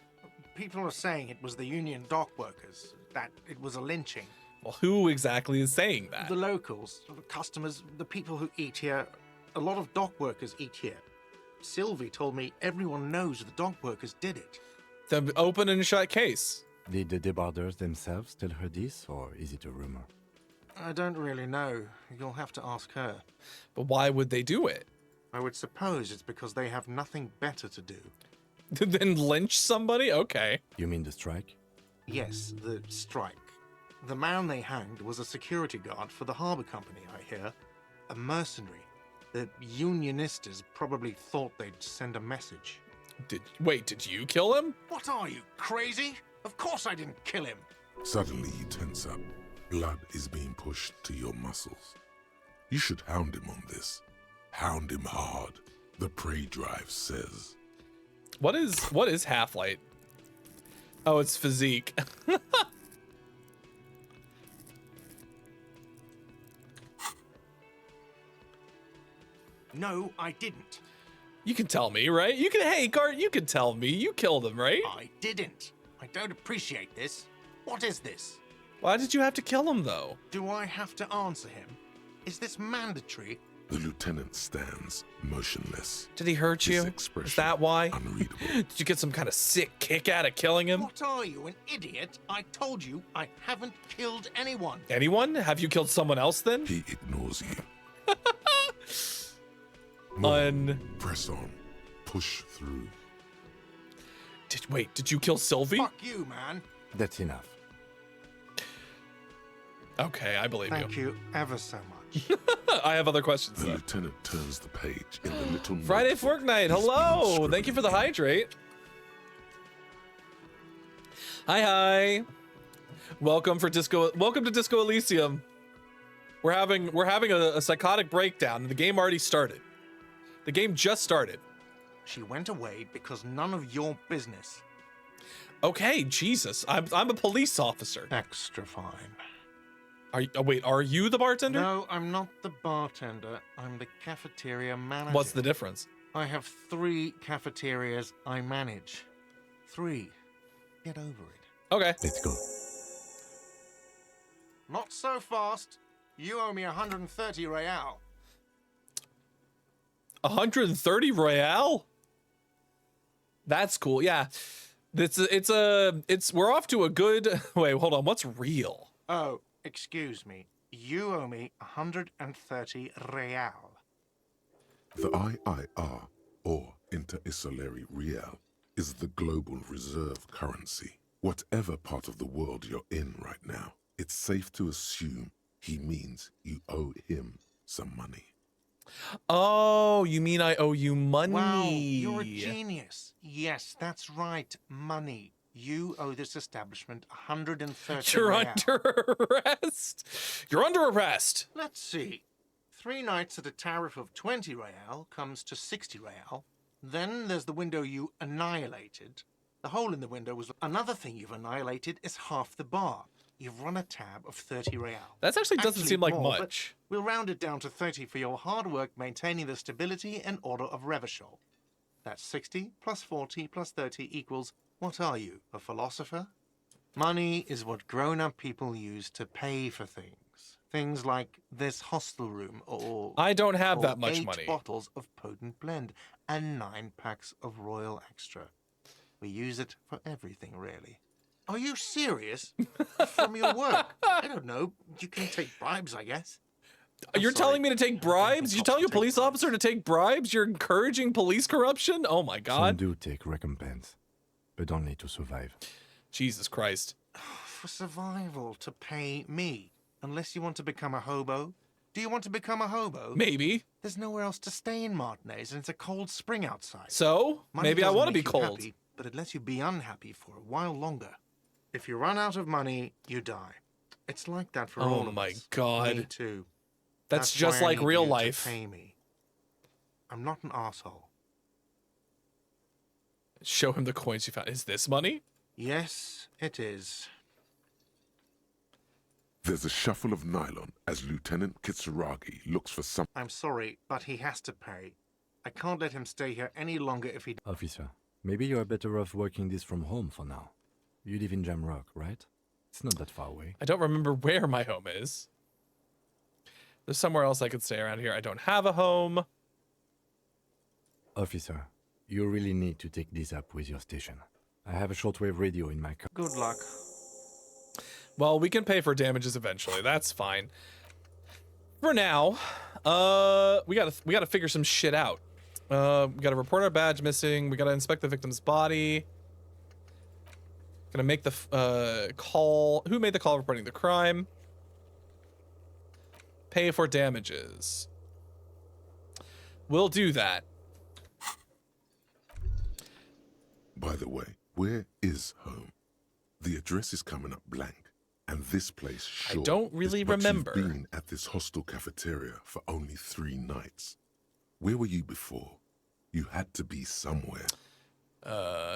people are saying it was the union dock workers, that it was a lynching. Well, who exactly is saying that? The locals, the customers, the people who eat here. A lot of dock workers eat here. Sylvie told me everyone knows the dock workers did it. The open and shut case. Did the debarders themselves tell her this, or is it a rumor? I don't really know. You'll have to ask her. But why would they do it? I would suppose it's because they have nothing better to do. Then lynch somebody? Okay. You mean the strike? Yes, the strike. The man they hanged was a security guard for the harbor company, I hear. A mercenary. The unionistas probably thought they'd send a message. Did you kill him? What are you, crazy? Of course I didn't kill him. Suddenly you tense up. Blood is being pushed to your muscles. You should hound him on this. Hound him hard. The prey drive says. What is Half-Light? Oh, it's physique. No, I didn't. You can tell me, right? Hey, Gart, you can tell me. You killed him, right? I didn't. I don't appreciate this. What is this? Why did you have to kill him, though? Do I have to answer him? Is this mandatory? The lieutenant stands motionless. Did he hurt His you? expression Is that why? unreadable. Did you get some kind of sick kick out of killing him? What are you, an idiot? I told you I haven't killed anyone. Anyone? Have you killed someone else then? He ignores you. More. Press on. Push through. Did you kill Sylvie? Fuck you, man. That's enough. Okay, I believe Thank you ever so much. I have other questions. The Though. lieutenant turns the page in the little Friday notebook Fortnite. he's Hello. been Thank you for the scribbling in. hydrate. Hi. Welcome to Disco Elysium. We're having a psychotic breakdown, and the game already started. The game just started. She went away because none of your business. Okay, Jesus. I'm a police officer. Extra fine. Are you the bartender? No, I'm not the bartender. I'm the cafeteria manager. What's the difference? I have 3 cafeterias I manage. 3. Get over it. Okay. Let's go. Not so fast. You owe me 130 real. 130 Royale? That's cool. Yeah. We're off to a good wait, hold on. What's real? Oh, excuse me. You owe me 130 real. The IIR, or Inter-Isolary Real, is the global reserve currency. Whatever part of the world you're in right now, it's safe to assume he means you owe him some money. Oh, you mean I owe you money? Wow, you're a genius. Yes, that's right. Money. You owe this establishment 130 You're real. under arrest. You're under arrest. Let's see. 3 nights at a tariff of 20 real comes to 60 real. Then there's the window you annihilated. The hole in the window was another thing you've annihilated is half the bar. You've run a tab of 30 real. That actually doesn't seem like more, but much. We'll round it down to 30 for your hard work maintaining the stability and order of Revachol. That's 60 plus 40 plus 30 equals, what are you, a philosopher? Money is what grown-up people use to pay for things. Things like this hostel room or... I don't have or that much 8 money. bottles of potent blend and 9 packs of Royal Extra. We use it for everything, really. Are you serious? From your work? I don't know. You can take bribes, I guess. You're telling me to take bribes? You're telling a police officer to take bribes? You're encouraging police corruption? Oh my Some god. do take recompense, but only to survive. Jesus Christ. For survival, to pay me. Unless you want to become a hobo. Do you want to become a hobo? Maybe. There's nowhere else to stay in Martinez, and it's a cold spring outside. So, Money maybe I doesn't want to be make you cold. happy, but it lets you be unhappy for a while longer. If you run out of money, you die. It's like that for all Oh of my us. god. Me too. That's why just I like need real you to life. Pay me. I'm not an asshole. Show him the coins you found. Is this money? Yes, it is. There's a shuffle of nylon as Lieutenant Kitsuragi looks for some. I'm sorry, but he has to pay. I can't let him stay here any longer if he... Officer, maybe you are better off working this from home for now. You live in Jamrock, right? It's not that far away. I don't remember where my home is. There's somewhere else I could stay around here. I don't have a home. Officer, you really need to take this up with your station. I have a shortwave radio in my car. Good luck. Well, we can pay for damages eventually. That's fine. For now, we gotta figure some shit out. We gotta report our badge missing. We gotta inspect the victim's body. Gonna make the call. Who made the call reporting the crime? Pay for damages. We'll do that. By the way, where is home? The address is coming up blank, and this place sure don't really is, but remember. You've been at this hostel cafeteria for only 3 nights. Where were you before? You had to be somewhere.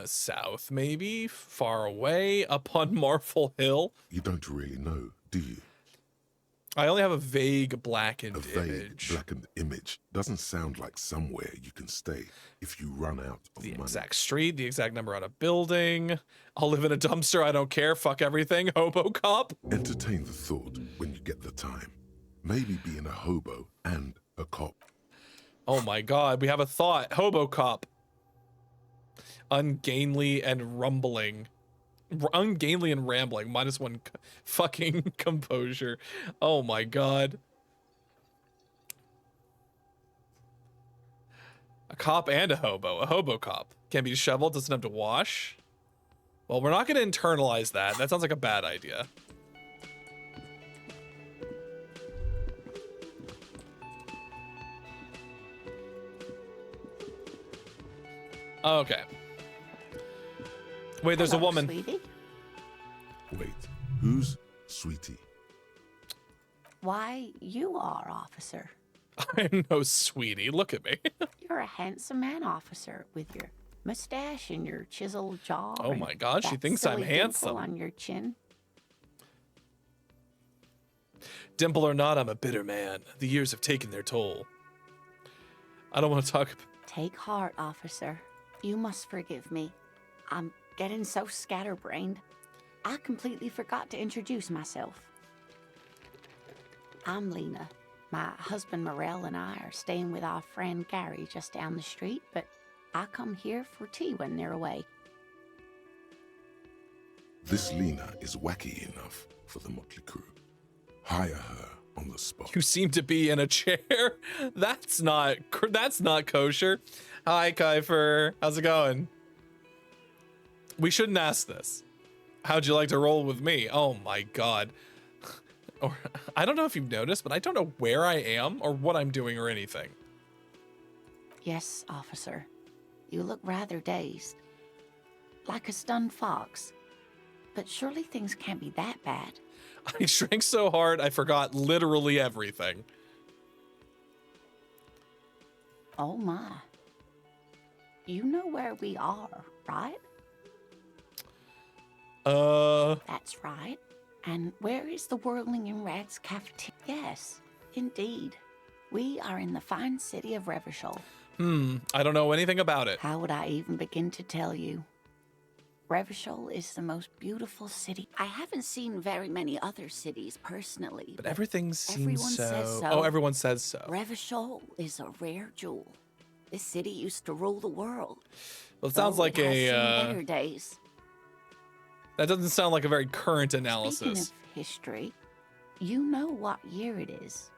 South maybe? Far away? Up on Marful Hill? You don't really know, do you? I only have a vague blackened A vague, image. blackened image doesn't sound like somewhere you can stay if you run out of The money. exact street, the exact number on a building. I'll live in a dumpster, I don't care, fuck everything, hobo cop. Entertain the thought when you get the time. Maybe being a hobo and a cop. Oh my god, we have a thought, hobo cop. Ungainly and rumbling. Ungainly and rambling, -1 fucking composure. Oh my god. A cop and a hobo cop. Can't be disheveled, doesn't have to wash. Well, we're not going to internalize that. That sounds like a bad idea. Okay. Wait, there's a Hello, woman. Sweetie. Wait, who's Sweetie? Why, you are, officer. I'm no sweetie. Look at me. You're a handsome man, officer, with your mustache and your chiseled jaw. Oh and my God, she that thinks I'm silly dimple handsome. on your chin. Dimple or not, I'm a bitter man. The years have taken their toll. I don't want to talk about... Take heart, officer. You must forgive me. I'm getting so scatterbrained. I completely forgot to introduce myself. I'm Lena. My husband Morel and I are staying with our friend Gary just down the street, but I come here for tea when they're away. This Lena is wacky enough for the motley crew. Hire her on the spot. You seem to be in a chair. That's not kosher. Hi, Kiefer. How's it going? We shouldn't ask this. How'd you like to roll with me? Oh my God. Or I don't know if you've noticed, but I don't know where I am or what I'm doing or anything. Yes, officer. You look rather dazed. like a stunned fox. But surely things can't be that bad. I drank so hard, I forgot literally everything. Oh my. You know where we are, right? That's right. And where is the Whirling in Rags cafeteria? Yes, indeed. We are in the fine city of Revachol. I don't know anything about it. How would I even begin to tell you? Revachol is the most beautiful city. I haven't seen very many other cities personally. But everything seems everyone so... says so. Oh, everyone says so. Revachol is a rare jewel. This city used to rule the world. Well, it sounds like it has seen a... better days. That doesn't sound like a very current analysis. Speaking of history, you know what year it is,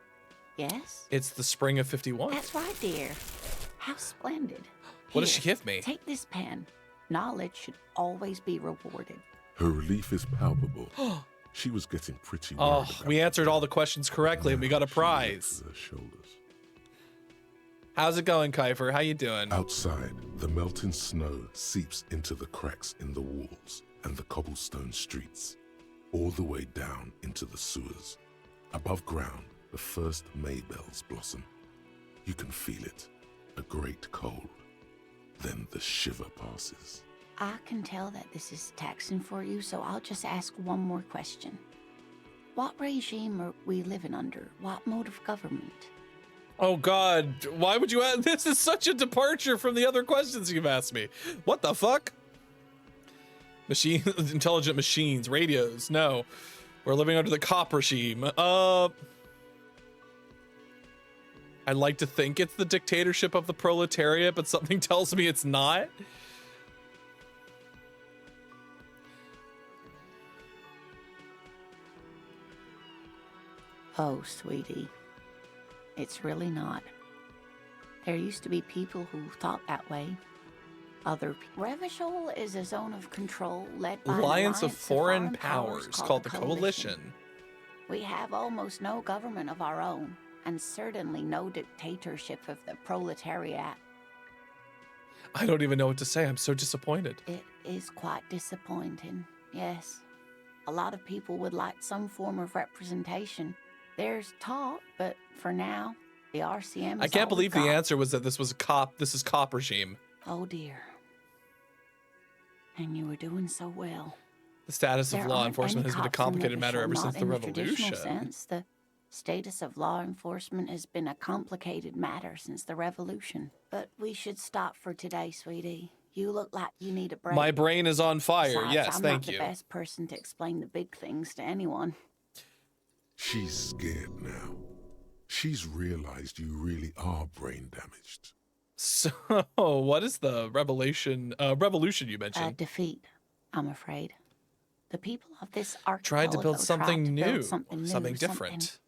yes? It's the spring of 51. That's right, dear. How splendid. What does Here, she give me? Take this pen. Knowledge should always be rewarded. Her relief is palpable. She was getting pretty worried Oh, about we it. answered all the questions correctly and we got a She prize. lifted her shoulders. How's it going, Kiefer? How you doing? Outside, the melting snow seeps into the cracks in the walls and the cobblestone streets, all the way down into the sewers. Above ground, the first maybells blossom. You can feel it, a great cold. Then the shiver passes. I can tell that this is taxing for you, so I'll just ask one more question. What regime are we living under? What mode of government? Oh God, why would you ask? This is such a departure from the other questions you've asked me. What the fuck? Intelligent machines, radios, no. We're living under the cop regime. I'd like to think it's the dictatorship of the proletariat, but something tells me it's not. Oh, sweetie. It's really not. There used to be people who thought that way. Other people. Revachol is a zone of control led by an Alliance of Foreign Powers called the Coalition. We have almost no government of our own, and certainly no dictatorship of the proletariat. I don't even know what to say. I'm so disappointed. It is quite disappointing, yes. A lot of people would like some form of representation. There's talk, but for now, the RCM is I can't all believe we've the got. answer was that this was this is cop regime. Oh dear. And you were doing so well. The status of There law aren't enforcement any has been a cops in complicated matter Revachol, ever since not the in traditional revolution. sense. The status of law enforcement has been a complicated matter since the revolution. But we should stop for today, sweetie. You look like you need a break. My brain is on fire. Besides, Yes, I'm thank not you. the best person to explain the big things to anyone. She's scared now. She's realized you really are brain damaged. So, what is the revolution you A mentioned? defeat, I'm afraid. The people of this Tried to build archipelago something tried to new, build something new, something different.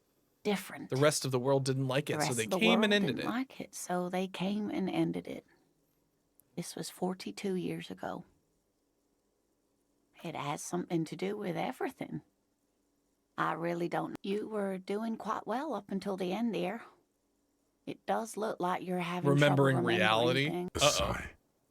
Different. The rest of the world didn't like The it, rest so they of the came world and ended didn't it. like it, so they came and ended it. This was 42 years ago. It has something to do with everything. I really don't. You were doing quite well up until the end there. It does look like you're having Remembering trouble reality? things. A sigh.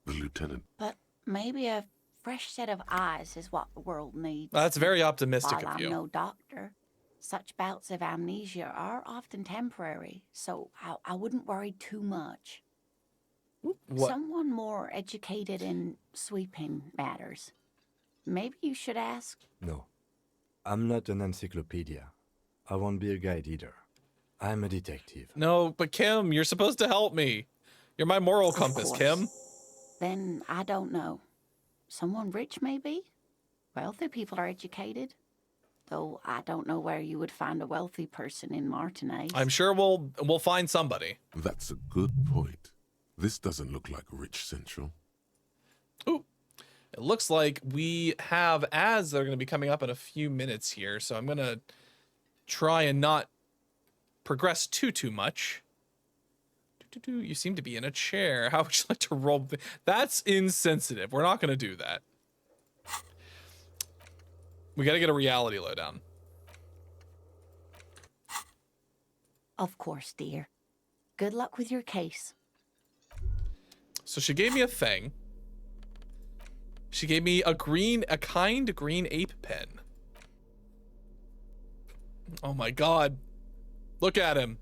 The lieutenant. But maybe a fresh set of eyes is what the world needs. That's very optimistic While of I'm you. no doctor, such bouts of amnesia are often temporary, so I wouldn't worry too much. What? Someone more educated in sweeping matters. Maybe you should ask. No, I'm not an encyclopedia. I won't be a guide either. I'm a detective. No, but Kim, you're supposed to help me. You're my moral Of compass, course. Kim. Then I don't know. Someone rich, maybe? Wealthy people are educated. Though I don't know where you would find a wealthy person in Martinez. I'm sure we'll find somebody. That's a good point. This doesn't look like Rich Central. Ooh. It looks like we have ads that are going to be coming up in a few minutes here, so I'm going to try and not progress too much. You seem to be in a chair. How would you like to roll? That's insensitive. We're not going to do that. We got to get a reality lowdown. Of course, dear. Good luck with your case. So she gave me a thing. She gave me a kind green ape pen. Oh my god. Look at him.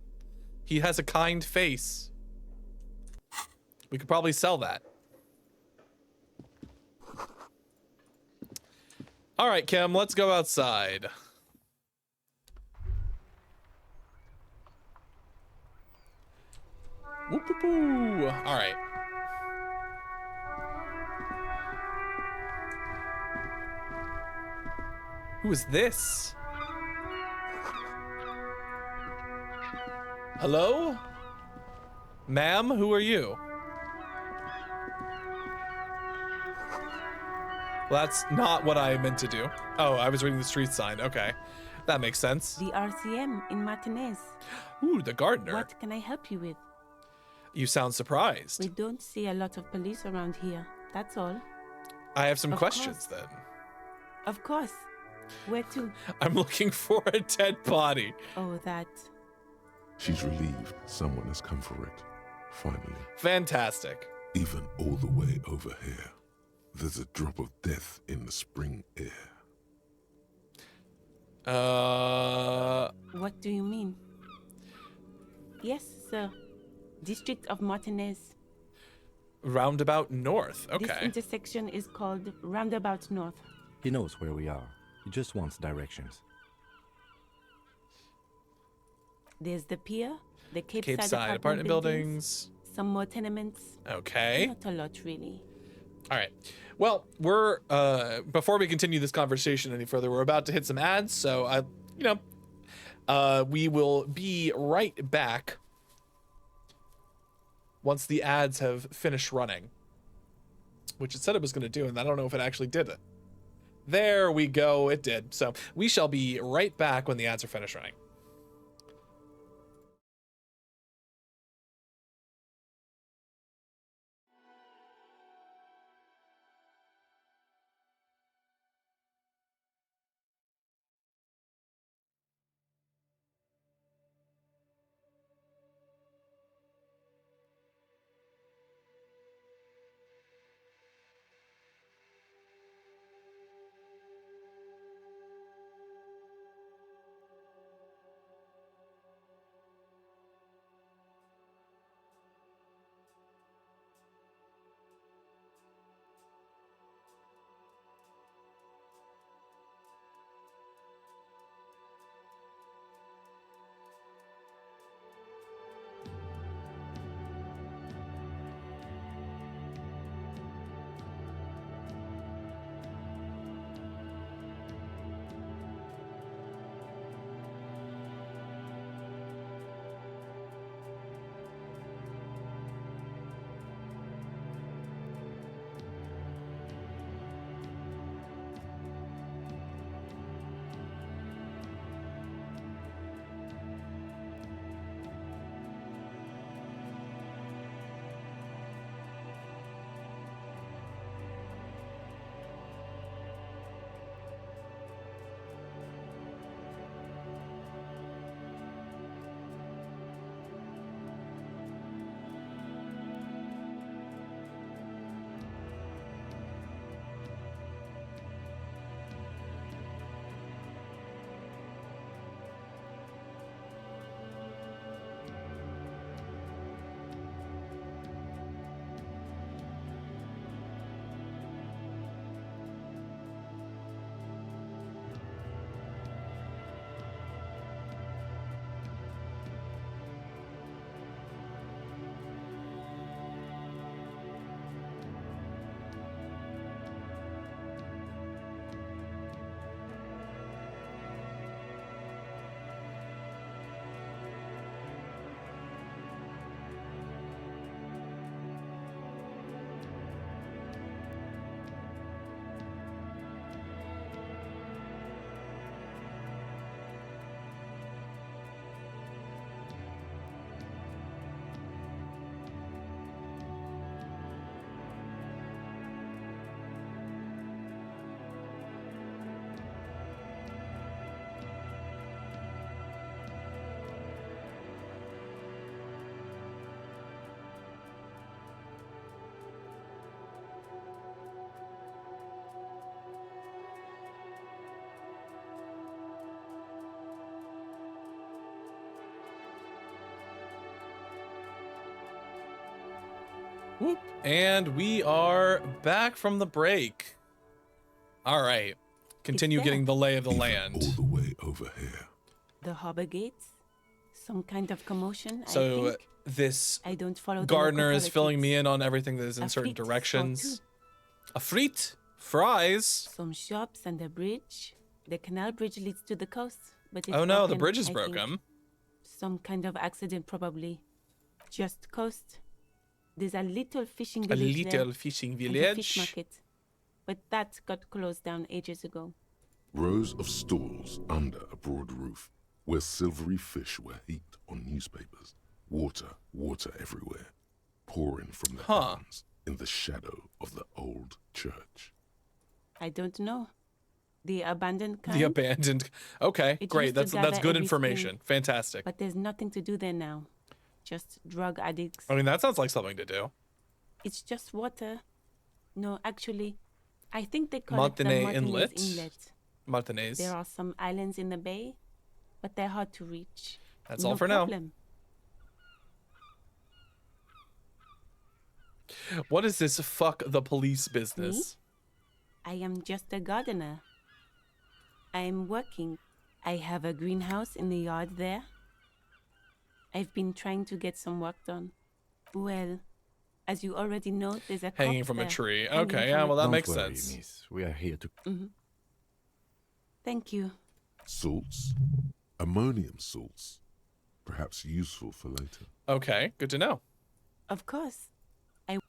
He has a kind face. We could probably sell that. All right, Kim, let's go outside. Whoop, whoop, whoop. All right. Who is this? Hello? Ma'am, who are you? Well, that's not what I meant to do. Oh, I was reading the street sign. Okay. That makes sense. The RCM in Martinez. Ooh, the gardener. What can I help you with? You sound surprised. We don't see a lot of police around here. That's all. I have some Of questions course. then. Of course. Where to? I'm looking for a dead body. Oh, that. She's relieved someone has come for it. Finally. Fantastic. Even all the way over here. There's a drop of death in the spring air. What do you mean? Yes, sir. District of Martinez. Roundabout North. This Okay. intersection is called Roundabout North. He knows where we are. He just wants directions. There's the pier, the Cape, Cape Side apartment buildings. some more tenements. Okay. Not a lot, really. All right. Well, we're before we continue this conversation any further, we're about to hit some ads, so we will be right back once the ads have finished running, which it said it was going to do, and I don't know if it actually did it. There we go. It did. So we shall be right back when the ads are finished running. Whoop. And we are back from the break. All right. Continue there. getting the lay of the Even land. all the way over here. The harbor gates? Some kind of commotion, I So think. this I don't follow the Gardner local is filling me politics. in on everything that is in A certain frit saw directions. too. A frit? Fries? Some shops and a bridge. The canal bridge leads to the coast, but it's Oh no, the broken, bridge is I think. broken. Some kind of accident, probably. Just coast. There's a little fishing A village little there, fishing and a fish village. market. But that got closed down ages ago. Rows of stalls under a broad roof, where silvery fish were heaped on newspapers. Water, water everywhere, pouring from the heavens in the shadow of the old church. I don't know. The abandoned kind? The abandoned. Okay, It great. used to That's gather good every information. spring. Fantastic. But there's nothing to do there now. Just drug addicts. I mean, that sounds like something to do. It's just water. No, actually, I think they call Martinez it the Martinez Inlet? Inlet. Martinez. There are some islands in the bay, but they're hard to reach. That's No all for problem. now. What is this fuck the police business? I am just a gardener. I am working. I have a greenhouse in the yard there. I've been trying to get some work done. Well, as you already know, there's a Hanging corpse from a there. tree. Hanging Okay, from yeah, a well, that Don't makes worry, sense. miss. We are here to... Thank you. Salts? Ammonium salts. Perhaps useful for later. Okay, good to know. Of course.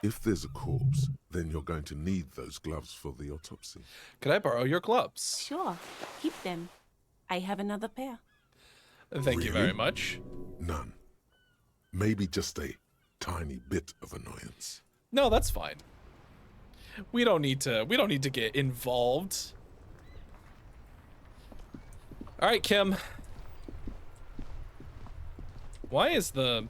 If there's a corpse, then you're going to need those gloves for the autopsy. Could I borrow your gloves? Sure. Keep them. I have another pair. Thank you very Really? much. None. Maybe just a tiny bit of annoyance. No, that's fine. We don't need to get involved. All right, Kim. Why is the...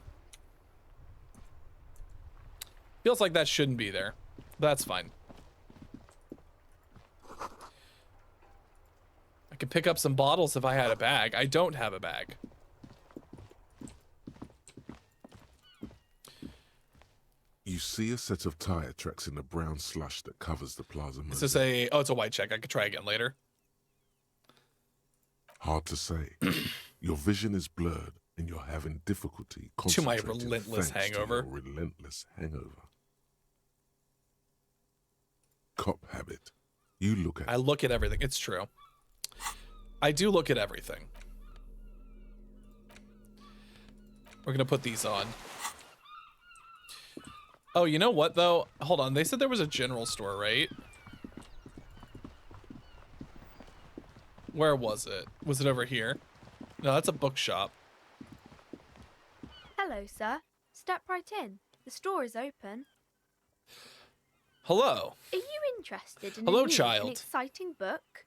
Feels like that shouldn't be there. That's fine. I could pick up some bottles if I had a bag. I don't have a bag. You see a set of tire tracks in the brown slush that covers the plaza. Is this a... Oh, it's a white check. I could try again later. Hard to say. Your vision is blurred, and you're having difficulty To my concentrating. relentless thanks to hangover. your relentless hangover. Cop habit. You look at I look at everything. It's true. I do look at everything. We're gonna put these on. Oh, you know what though? Hold on. They said there was a general store, right? Where was it? Was it over here? No, that's a bookshop. Hello, sir. Step right in. The store is open. Hello. Are you interested in Hello, a new child. and exciting book?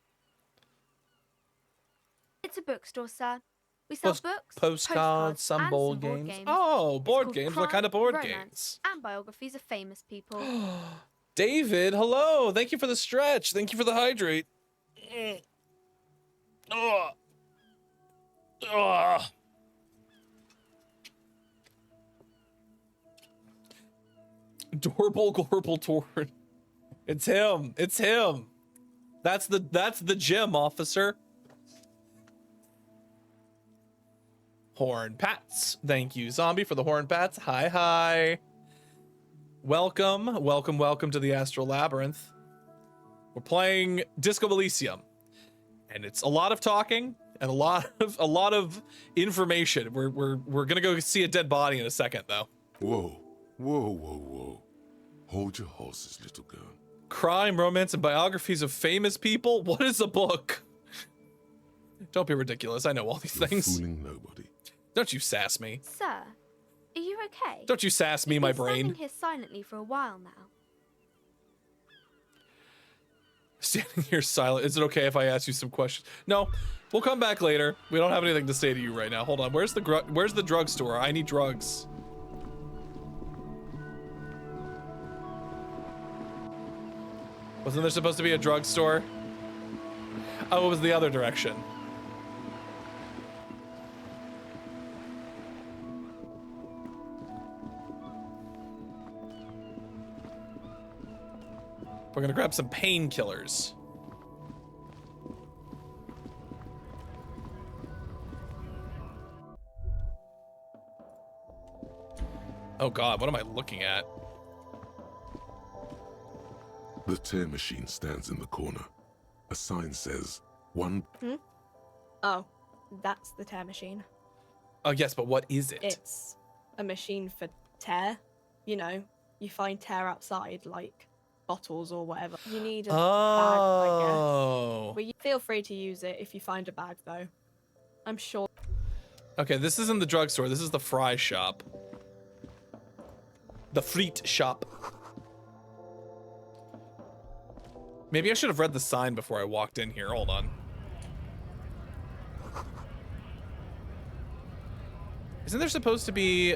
It's a bookstore, sir. We sell books, Postcards, some and board games. Oh, It's board called games. What crime, kind of board romance, games? And biographies of famous people. David, hello. Thank you for the stretch. Thank you for the hydrate. Ugh. Ugh. Dorble Gorble Torn. It's him. It's him. That's the gym, officer. Horn Pats. Thank you, Zombie, for the Horn Pats. Hi, hi. Welcome, welcome, welcome to the Astral Labyrinth. We're playing Disco Elysium, and it's a lot of talking and a lot of information. We're gonna go see a dead body in a second, though. Whoa, whoa, whoa, whoa. Hold your horses, little girl. Crime, romance, and biographies of famous people. What is a book? Don't be ridiculous. I know all these You're things. fooling nobody. Don't you sass me. Sir, are you okay? Don't you sass me, my You've been brain. standing here silently for a while now. Standing here silent. Is it okay if I ask you some questions? No, we'll come back later. We don't have anything to say to you right now. Hold on. Where's the drugstore? I need drugs. Wasn't there supposed to be a drugstore? Oh, it was the other direction. We're gonna grab some painkillers. Oh god, what am I looking at? The tear machine stands in the corner. A sign says, one... Oh, that's the tear machine. Oh yes, but what is it? It's a machine for tear. You know, you find tear outside, like bottles or whatever. You need a bag, I guess. Well, you feel free to use it if you find a bag, though. I'm sure. Okay, this isn't the drugstore. This is the fry shop. The friet shop. Maybe I should have read the sign before I walked in here. Hold on. Isn't there supposed to be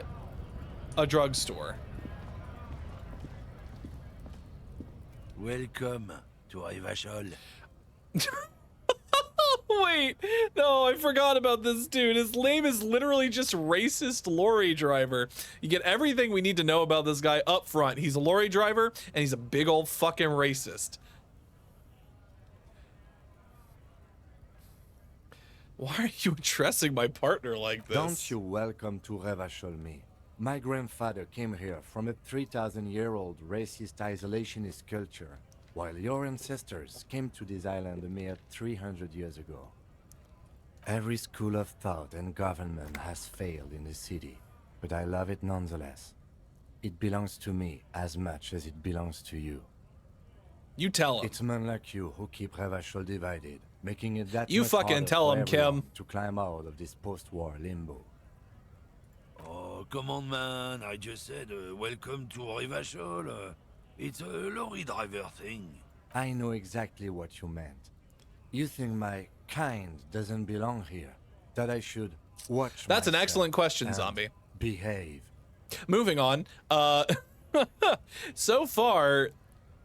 a drugstore? Welcome to Rivachol. Wait, no, I forgot about this dude. His name is literally just racist lorry driver. You get everything we need to know about this guy up front. He's a lorry driver, and he's a big old fucking racist. Why are you addressing my partner like this? Don't you welcome to Revachol me. My grandfather came here from a 3,000-year-old racist isolationist culture, while your ancestors came to this island a mere 300 years ago. Every school of thought and government has failed in the city, but I love it nonetheless. It belongs to me as much as it belongs to you. You tell him. It's men like you who keep Revachol divided, making it that You much fucking harder tell for him, Kim. everyone to climb out of this post-war limbo. Oh, come on, man. I just said, welcome to Rivachol. It's a lorry driver thing. I know exactly what you meant. You think my kind doesn't belong here, that I should watch That's an myself excellent question, and Zombie. Behave. Moving on. So far,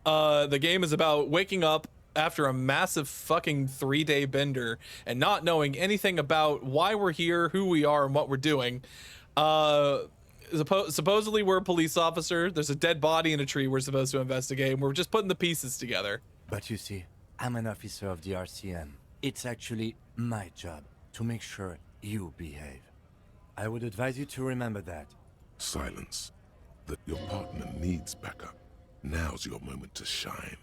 the game is about waking up after a massive fucking 3-day bender and not knowing anything about why we're here, who we are, and what we're doing. Supposedly we're a police officer. There's a dead body in a tree we're supposed to investigate. We're just putting the pieces together. But you see, I'm an officer of the RCM. It's actually my job to make sure you behave. I would advise you to remember that. Silence. That your partner needs backup. Now's your moment to shine.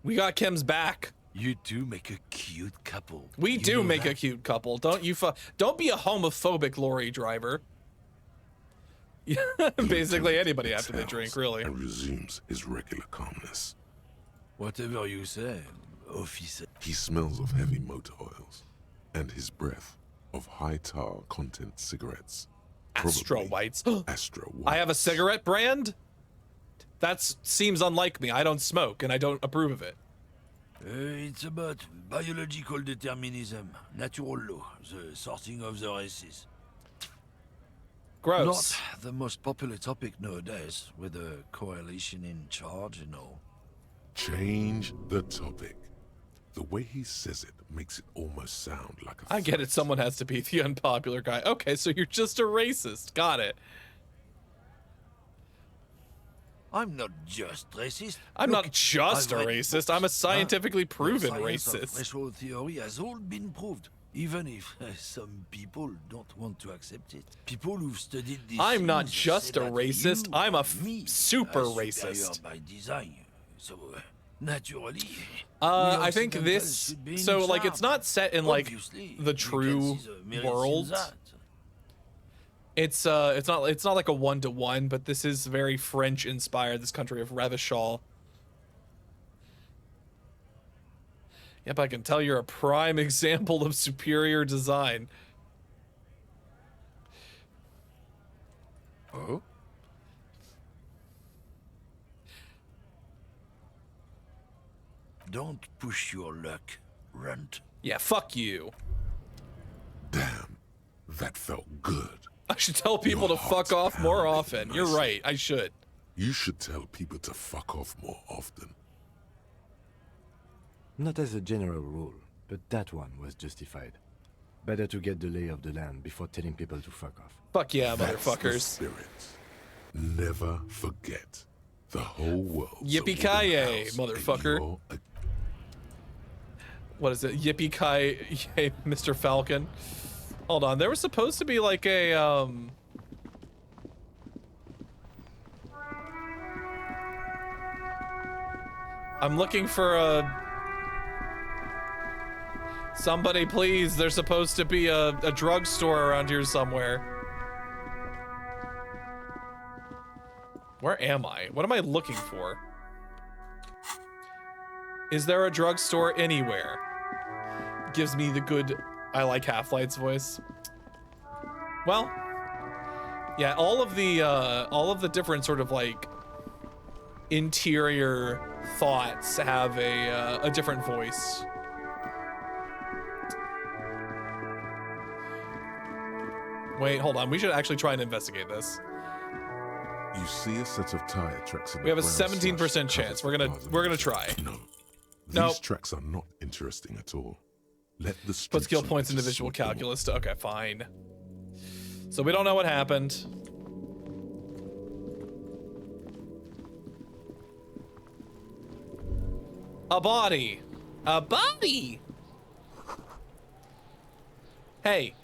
We got Kim's back. You two make a cute couple. We You do know make that? a cute couple. Don't you don't be a homophobic lorry driver. Basically anybody after they drink, really. And resumes his regular calmness. Whatever you say, officer. He smells of heavy motor oils, and his breath of high tar content cigarettes. Astro Probably Whites. Astro Whites. I have a cigarette brand? That seems unlike me. I don't smoke, and I don't approve of it. It's about biological determinism, natural law, the sorting of the races. Gross. Not the most popular topic nowadays, with the coalition in charge and all. Change the topic. The way he says it makes it almost sound like a I get it. Someone has to be the unpopular guy. Okay, so you're just a racist. Got it. I'm not just racist. I'm Look, not just a I've read racist. books, I'm a scientifically The proven science of racist. threshold theory has all been proved, even if some people don't want to accept it. People who've studied this. I'm not things just say a that racist. you I'm a and me super are superior racist. by design. So naturally. I think this. So like, it's not set in like the true world. It's not like a 1-to-1, but this is very French inspired. This country of Revachol. Yep, I can tell you're a prime example of superior design. Oh. Don't push your luck, runt. Yeah, fuck you. Damn, that felt good. I should tell people Your to heart's fuck off more pounding often. You're nicely. right, I should. You should tell people to fuck off more often. Not as a general rule, but that one was justified. Better to get the lay of the land before telling people to fuck off. Fuck yeah, That's the motherfuckers. spirit. Never forget. The whole world. Yippee-ki-yay, motherfucker. What is it? Yippee-ki-yay, Mr. Falcon. Hold on, there was supposed to be like a, I'm looking for a... Somebody please, there's supposed to be a drugstore around here somewhere. Where am I? What am I looking for? Is there a drugstore anywhere? Gives me the good, I like Half-Light's voice. Well, yeah, all of the different sort of like interior thoughts have a different voice. Wait, hold on. We should actually try and investigate this. You see a set of tire tracks in We have a the ground 17% chance. We're gonna try. No. Nope. These tracks are not interesting at all. Let the Put streets skill and points into edges visual sort them out. calculus. Okay, fine. So we don't know what happened. A body. A body. Hey.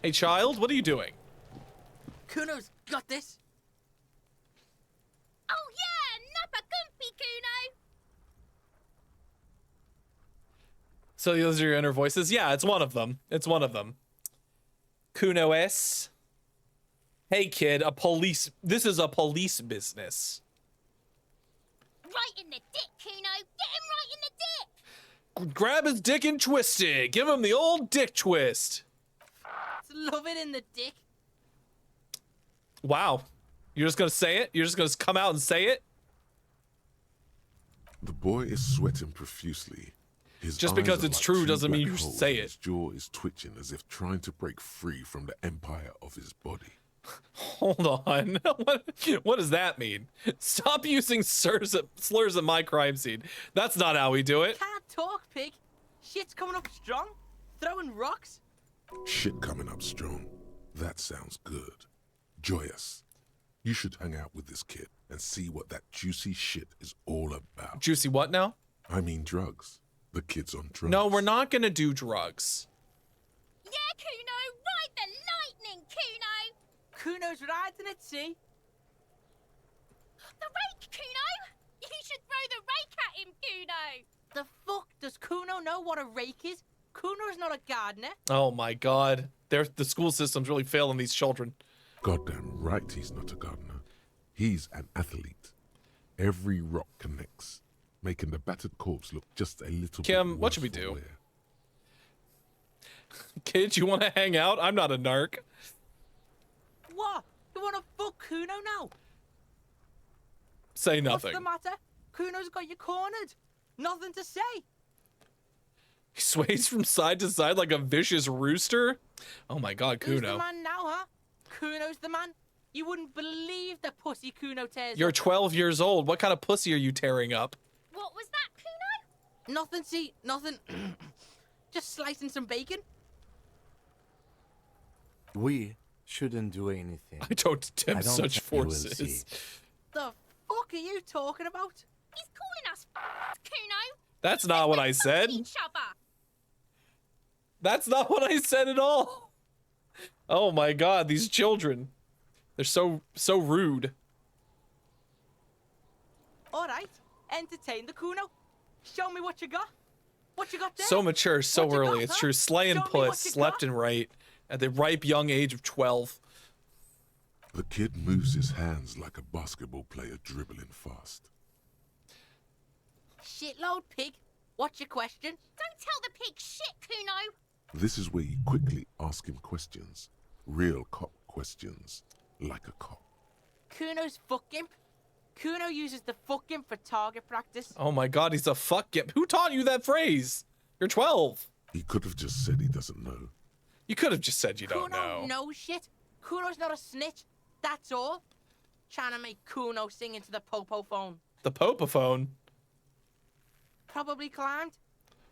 Hey, child, what are you doing? Kuno's got this. Oh yeah, Nappa Gumpy Kuno. So those are your inner voices? Yeah, it's one of them. It's one of them. Kuno S. Hey kid, this is a police business. Right in the dick, Kuno. Get him right in the dick. Grab his dick and twist it. Give him the old dick twist. Love it in the dick. Wow. You're just gonna say it? You're just gonna come out and say it? The boy is sweating profusely. His Just eyes because are it's like true two doesn't mean black you should holes, say and it. His jaw is twitching as if trying to break free from the empire of his body. Hold on. What does that mean? Stop using slurs at my crime scene. That's not how we do it. Can't talk, pig. Shit's coming up strong. Throwing rocks. Shit coming up strong. That sounds good. Joyous. You should hang out with this kid and see what that juicy shit is all about. Juicy what now? I mean drugs. The kid's on drugs. No, we're not gonna do drugs. Yeah, Kuno. Ride the lightning, Kuno. Kuno's riding it, see? The rake, Kuno. You should throw the rake at him, Kuno. The fuck does Kuno know what a rake is? Kuno's not a gardener. Oh my god. The school system's really failing these children. Goddamn right he's not a gardener. He's an athlete. Every rock connects, making the battered corpse look just a little Kim, bit what should we worse for do? wear. Kid, you wanna hang out? I'm not a narc. What? You wanna fuck Kuno now? Say nothing. What's the matter? Kuno's got you cornered. Nothing to say. He sways from side to side like a vicious rooster. Oh my god, Who's the Kuno. man now, huh? Kuno's the man. You wouldn't believe the pussy Kuno tears You're up. 12 years old. What kind of pussy are you tearing up? What was that, Kuno? Nothing, see, nothing. Just slicing some bacon. We shouldn't do anything. I don't tempt don't such think you will forces. see. The fuck are you talking about? He's calling us Kuno. That's not what I said. Each other. That's not what I said at all. Oh my god, these children. They're so rude. All right, entertain the Kuno. Show me what you got. What you got there? So mature, so What you early. got, It's huh? true. Slaying Show me what puss, you left got. and right, at the ripe young age of 12. The kid moves his hands like a basketball player dribbling fast. Shitload pig. What's your question? Don't tell the pig shit, Kuno. This is where you quickly ask him questions. Real cop questions. Like a cop. Kuno's fuck imp. Kuno uses the fuck imp for target practice. Oh my god, he's a fuck gimp. Who taught you that phrase? You're 12. He could have just said he doesn't know. You could have just said you don't Kuno know. knows shit. Kuno's not a snitch. That's all. Trying to make Kuno sing into the popo phone. The Popophone. Probably climbed.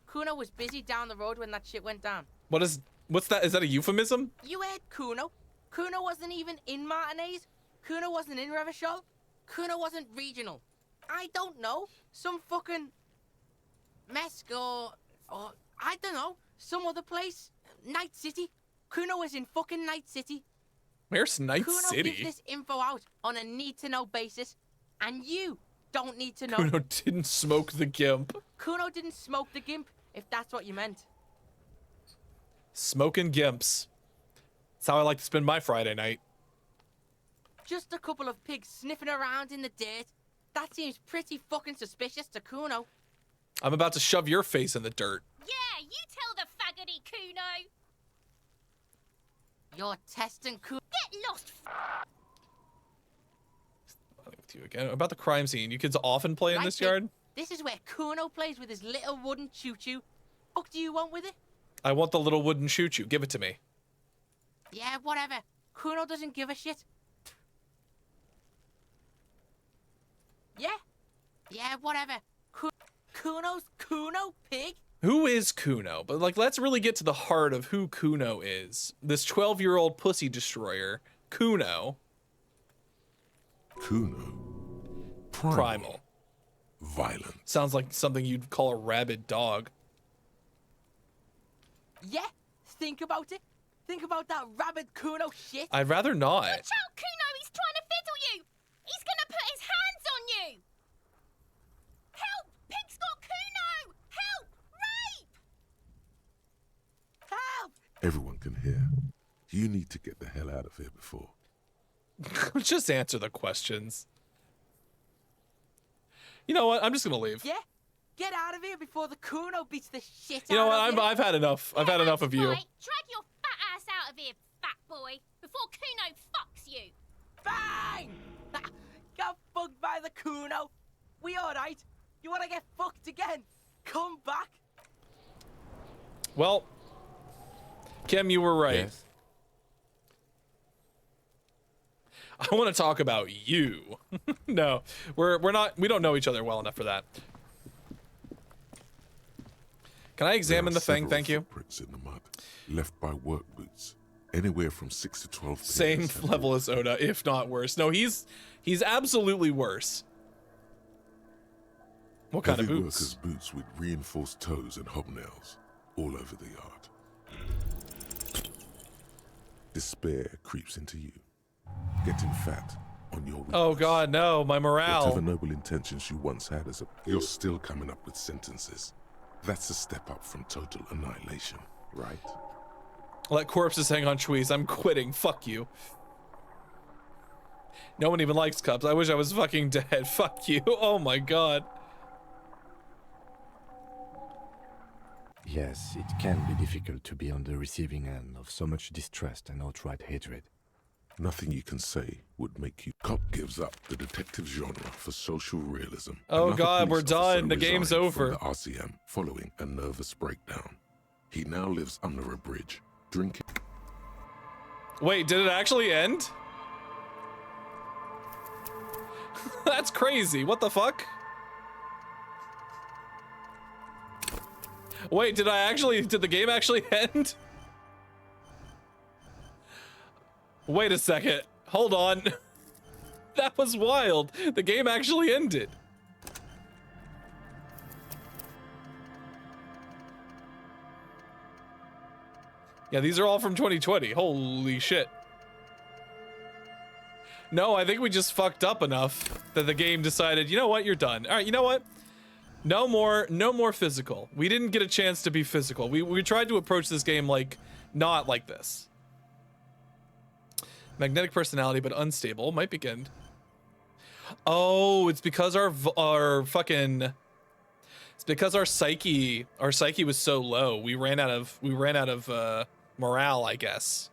Kuno was busy down the road when that shit went down. What's that? Is that a euphemism? You heard Kuno. Kuno wasn't even in Martinez. Kuno wasn't in Revachol. Kuno wasn't regional. I don't know. Some fucking Mesk or I don't know. Some other place. Night City. Kuno is in fucking Night City. Where's Night Kuno City? gives this info out on a need-to-know basis, and you don't need to know. Kuno didn't smoke the gimp. Kuno didn't smoke the gimp, if that's what you meant. Smoking gimps. That's how I like to spend my Friday night. Just a couple of pigs sniffing around in the dirt. That seems pretty fucking suspicious to Kuno. I'm about to shove your face in the dirt. Yeah, you tell the faggoty Kuno. You're testing Kuno. Get lost. With you again about the crime scene. You kids often play in Right, this pig. yard? This is where Kuno plays with his little wooden choo-choo. What do you want with it? I want the little wooden choo-choo. Give it to me. Yeah, whatever. Kuno doesn't give a shit. Yeah, whatever. Kuno's Kuno, pig? Who is Kuno? But like, let's really get to the heart of who Kuno is. This 12-year-old pussy destroyer, Kuno. Kuno. Primal. Violent. Sounds like something you'd call a rabid dog. Yeah, think about it. Think about that rabid Kuno shit. I'd rather not. Watch out, Kuno, he's trying to fiddle you. He's gonna put his hands on you. Help! Pig's got Kuno! Help! Rape! Help! Everyone can hear. You need to get the hell out of here before. Just answer the questions. You know what? I'm just gonna leave. Yeah, get out of here before the Kuno beats the shit You know out what? of you. I've had enough. I've had enough of you. Right, drag your fat ass out of here, fat boy, before Kuno fucks you. Bang! Got fucked by the Kuno. We alright? You wanna get fucked again? Come back. Well, Kim, you were right. Yes. I want to talk about you. No, we're not. We don't know each other well enough for that. Can I examine the thing? Thank you. Footprints in the mud, left by work boots, anywhere from 6 to 12. Same level as Oda, if not worse. No, he's absolutely worse. What kind of Heavy boots? workers' boots with reinforced toes and hobnails, all over the yard. Despair creeps into you, getting fat on your weakness. Oh God, no! My morale. Whatever noble intentions you once had as a, you're still coming up with sentences. That's a step up from total annihilation, right? Let corpses hang on trees. I'm quitting. Fuck you. No one even likes Cubs. I wish I was fucking dead. Fuck you. Oh my God. Yes, it can be difficult to be on the receiving end of so much distrust and outright hatred. Nothing you can say would make you. Cop gives up the detective genre for social realism. Oh Another God, we're police officer done. The game's resigned from over. the RCM following a nervous breakdown. He now lives under a bridge, drinking. Wait, did it actually end? That's crazy. What the fuck? Wait, did the game actually end? Wait a second. Hold on. That was wild. The game actually ended. Yeah, these are all from 2020. Holy shit. No, I think we just fucked up enough that the game decided, you know what, you're done. All right, you know what? No more physical. We didn't get a chance to be physical. We tried to approach this game like, not like this. Magnetic personality, but unstable. Might begin. Oh, it's because our fucking... It's because our psyche was so low. We ran out of morale, I guess.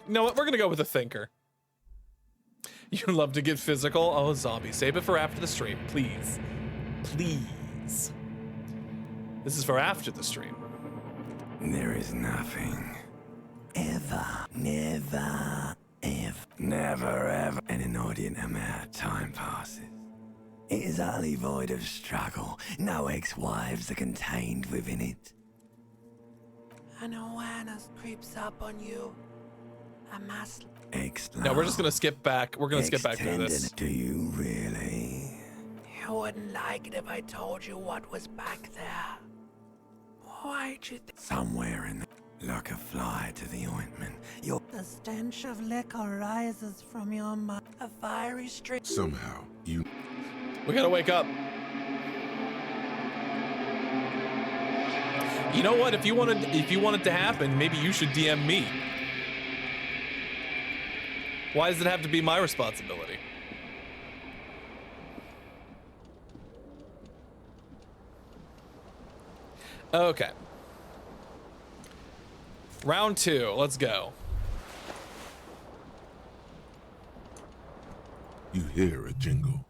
You know what? We're gonna go with a thinker. You love to get physical? Oh, zombie. Save it for after the stream, please. Please. This is for after the stream. There is nothing. Ever. Never. Ever. Never ever. An inordinate amount of time passes. It is utterly void of struggle. No ex-wives are contained within it. An awareness creeps up on you. A mass. No, we're just gonna skip back. We're gonna skip back through this. Do you really? You wouldn't like it if I told you what was back there. Why'd you think? Somewhere in the... Like a fly to the ointment. The stench of liquor rises from your mouth. A fiery stream. Somehow, you... We gotta wake up. You know what? If you want it to happen, maybe you should DM me. Why does it have to be my responsibility? Okay. Round 2, let's go. You hear a jingle.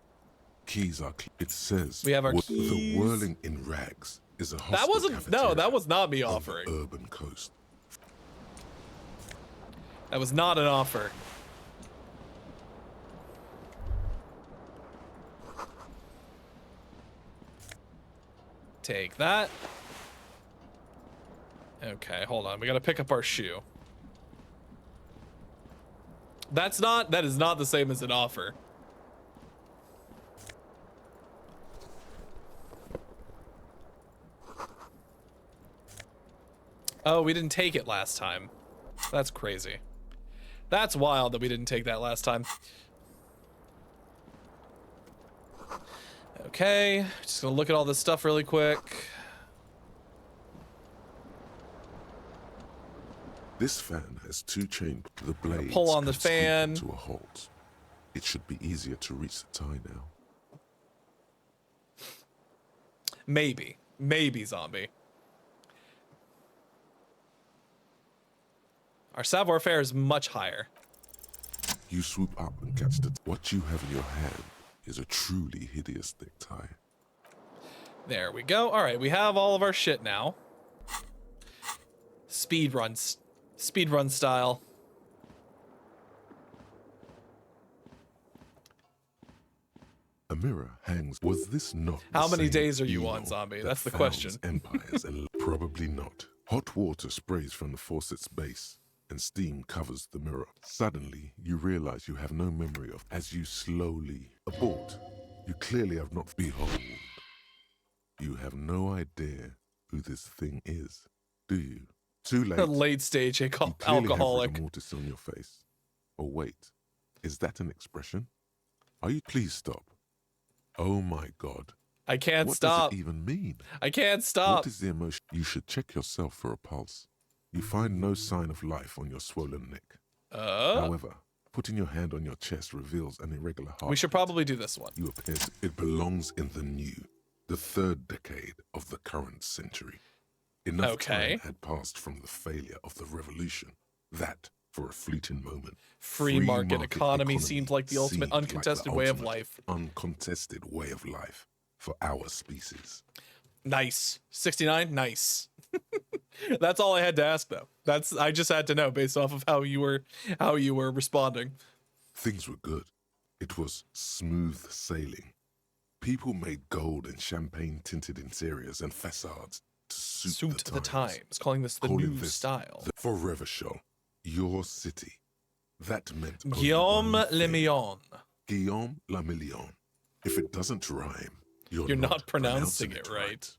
Keys are... It says... We have our The keys. whirling in rags is a hostile That wasn't... No, cafeteria that was not me on the offering. urban coast. That was not an offer. Take that. Okay, hold on. We gotta pick up our shoe. That is not the same as an offer. Oh, we didn't take it last time. That's crazy. That's wild that we didn't take that last time. Okay, just gonna look at all this stuff really quick. This fan has 2 chain. The blades pull on the can scoop fan. to a halt. It should be easier to reach the tie now. Maybe. Maybe, zombie. Our savoir-faire is much higher. You swoop up and catch the... What you have in your hand is a truly hideous thick tie. There we go. All right, we have all of our shit now. Speed run style. A mirror hangs. Was this not... How the many same days are you evil on, zombie? that That's the founds question. Empires and probably not. Hot water sprays from the faucet's base, and steam covers the mirror. Suddenly, you realize you have no memory of... As you slowly abort, you clearly have not... Behold. You have no idea who this thing is, do you? Too late. A late stage You clearly have alcoholic. rigor mortis on your face. Oh wait, is that an expression? Are you... Please stop. Oh my God. I can't What stop. does it even mean? I can't stop. What is the emotion? You should check yourself for a pulse. You find no sign of life on your swollen neck. However, putting your hand on your chest reveals an irregular heart. We should probably do this one. You appear to... It belongs in the new, the 3rd decade of the current century. Enough time had passed from the failure of the revolution that, for a fleeting moment, Free market economy seemed like the ultimate uncontested way of life. Uncontested way of life for our species. Nice. 69, nice. That's all I had to ask though. I just had to know based off of how you were responding. Things were good. It was smooth sailing. People made gold and champagne tinted interiors and facades to suit the times. Calling this the Calling new this style. For Revachol, your city. That meant only Guillaume one thing. Le Million. Guillaume Le Million. If it doesn't rhyme, you're not pronouncing it right.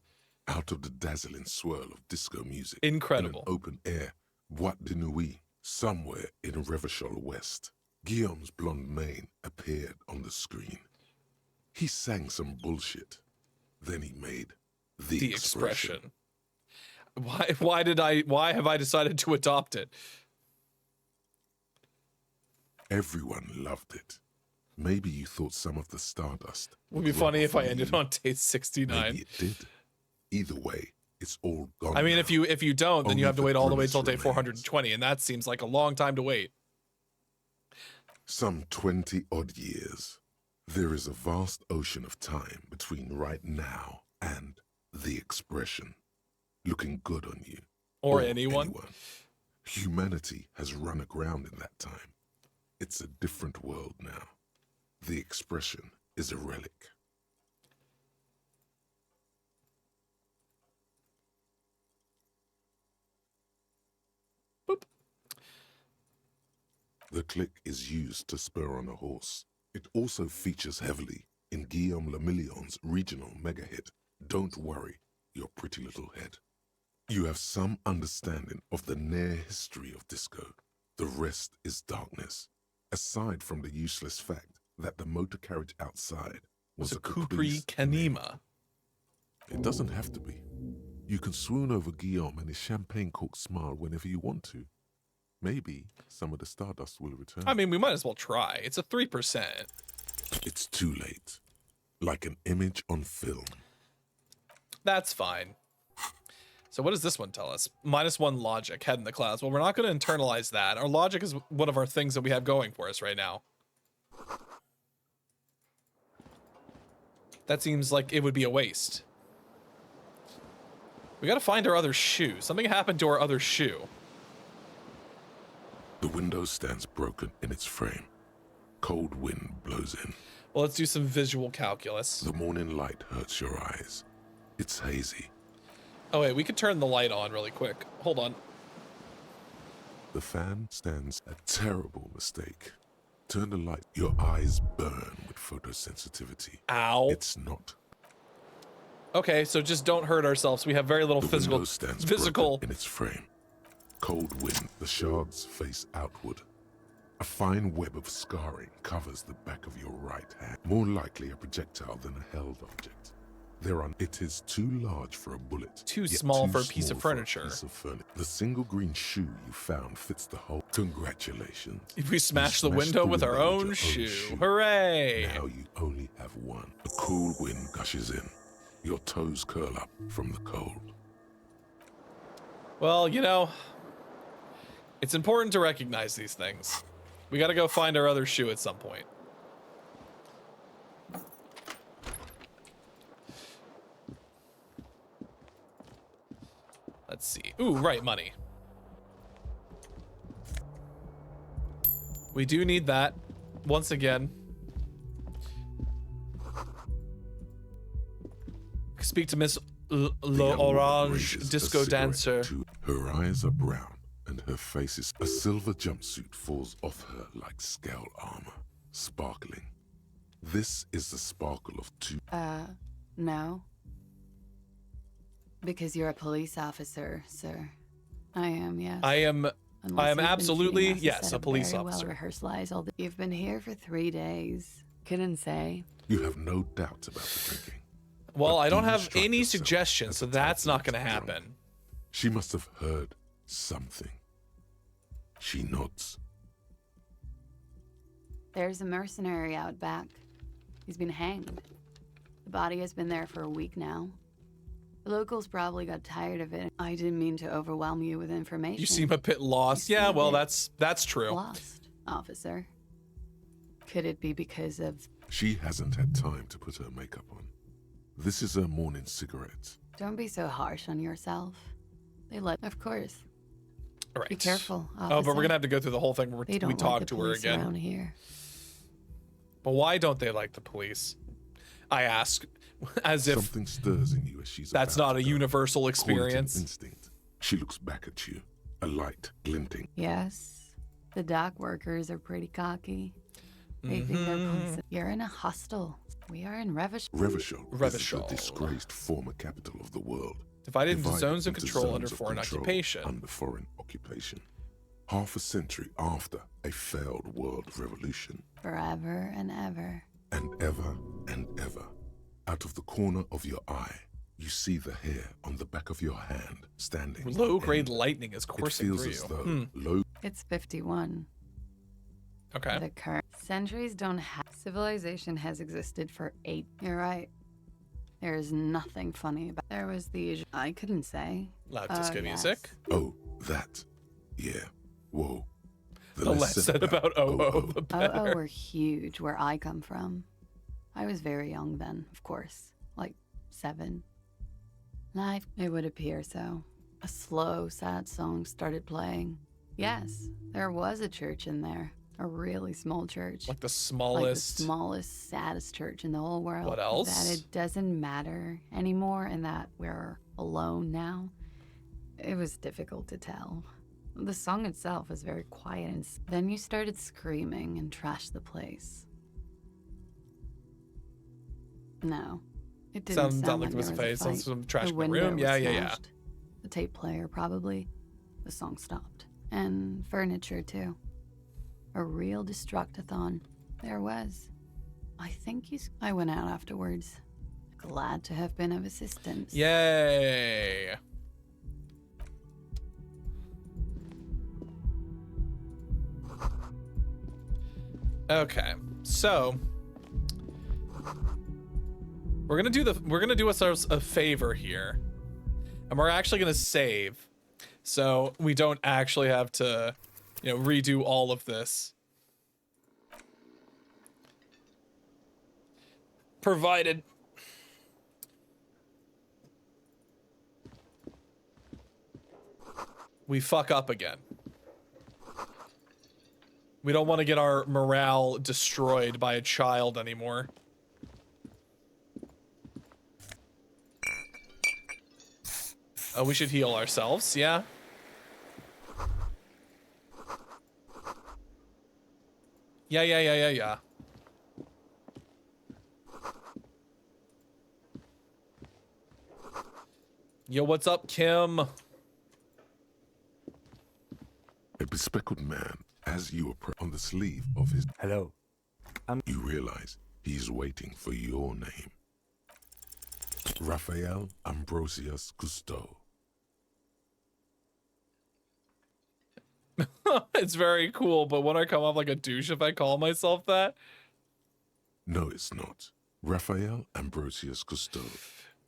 Out of the dazzling swirl of disco music. Incredible. In an open air, Boîte de Nuit, somewhere in Revachol West, Guillaume's blonde mane appeared on the screen. He sang some bullshit. Then he made the expression. Why have I decided to adopt it? Everyone loved it. Maybe you thought some of the stardust Would be funny if I ended on day 69. Maybe it did. Either way, it's all gone. I mean, now. if you don't, then Only you have to the wait all the way grimace till day remains. 420, and that seems like a long time to wait. Some 20 odd years. There is a vast ocean of time between right now and the expression. Looking good on you. Or anyone. Humanity has run aground in that time. It's a different world now. The expression is a relic. The click is used to spur on a horse. It also features heavily in Guillaume Lemillion's regional mega hit, Don't Worry, Your Pretty Little Head. You have some understanding of the near history of disco. The rest is darkness, aside from the useless fact that the motor carriage outside was a Capri Canema. It doesn't have to be. You can swoon over Guillaume and his champagne-corked smile whenever you want to. Maybe some of the stardust will return. I mean, we might as well try. It's a 3%. It's too late. Like an image on film. That's fine. So what does this one tell us? -1 logic, head in the clouds. Well, we're not going to internalize that. Our logic is one of our things that we have going for us right now. That seems like it would be a waste. We got to find our other shoe. Something happened to our other shoe. The window stands broken in its frame. Cold wind blows in. Well, let's do some visual calculus. The morning light hurts your eyes. It's hazy. Oh, wait, we could turn the light on really quick. Hold on. The fan stands a terrible mistake. Turn the light. Your eyes burn with photosensitivity. Ow. It's not. Okay, so just don't hurt ourselves. We have very little The physical. window stands broken in its frame. Cold wind. The shards face outward. A fine web of scarring covers the back of your right hand. More likely a projectile than a held object. It is too large for a bullet. Too small for a piece of furniture. The single green shoe you found fits the hole. Congratulations. If we smash the window with our own shoe. Hooray! Now you only have one. A cool wind gushes in. Your toes curl up from the cold. Well, you know, it's important to recognize these things. We got to go find our other shoe at some point. Let's see. Ooh, right, money. We do need that. Once again. Speak to Miss L'Orange Disco Dancer. Her eyes are brown, and her face is... A silver jumpsuit falls off her like scale armor, sparkling. This is the sparkle of two... No. Because you're a police officer, sir. I am, yes. I am absolutely, yes, a police very officer. Well-rehearsed lies. You've been here for 3 days. Couldn't say. You have no doubt about the drinking. Well, I don't have any suggestions, so that's not going to happen. She must have heard something. She nods. There's a mercenary out back. He's been hanged. The body has been there for a week now. The locals probably got tired of it. I didn't mean to overwhelm you with information. You seem a bit lost. Yeah, well, that's true. Lost, officer. Could it be because of... She hasn't had time to put her makeup on. This is her morning cigarette. Don't be so harsh on yourself. They let... Of course. All right. Be careful, officer. Oh, but we're going to have to go through the whole thing where we talk to her again. Around here. But why don't they like the police? I ask, as if... Something stirs in you as she's That's not a universal experience. Instinct. She looks back at you, a light glinting. Yes. The dock workers are pretty cocky. They think they're police. You're in a hostel. We are in Revachol. Revachol is the disgraced former capital of the world. Divided into zones of control under foreign occupation. Under foreign occupation. Half a century after a failed world revolution. Forever and ever. And ever and ever. Out of the corner of your eye, you see the hair on the back of your hand standing. Low-grade lightning is coursing through you. It's 51. Okay. The current centuries don't have... Civilization has existed for 8... You're right. There is nothing funny about... There was the usual... I couldn't say. Loud disco music. Oh, that. Yeah. Whoa. The less said about oh, the better. Were huge where I come from. I was very young then, of course. Like 7. Life, it would appear so. A slow, sad song started playing. Yes, there was a church in there. A really small church. Like the smallest... Like the smallest, saddest church in the whole world. What else? That it doesn't matter anymore and that we're alone now. It was difficult to tell. The song itself is very quiet, and then you started screaming and trashed the place. No, it didn't sound like there was a there fight. Sounds some trash The in the window room. was Yeah. smashed. The tape player, probably. The song stopped. And furniture, too. A real destructathon. There was. I think I went out afterwards. Glad to have been of assistance. Yay. Okay, so we're gonna do ourselves a favor here, and we're actually gonna save, so we don't actually have to, redo all of this. Provided we fuck up again. We don't want to get our morale destroyed by a child anymore. Oh, we should heal ourselves, yeah? Yeah. Yo, what's up, Kim? A bespectacled man, as you approach on the sleeve of his... Hello. You realize he's waiting for your name. Raphael Ambrosius Cousteau. It's very cool, but won't I come off like a douche if I call myself that? No, it's not. Raphael Ambrosius Cousteau.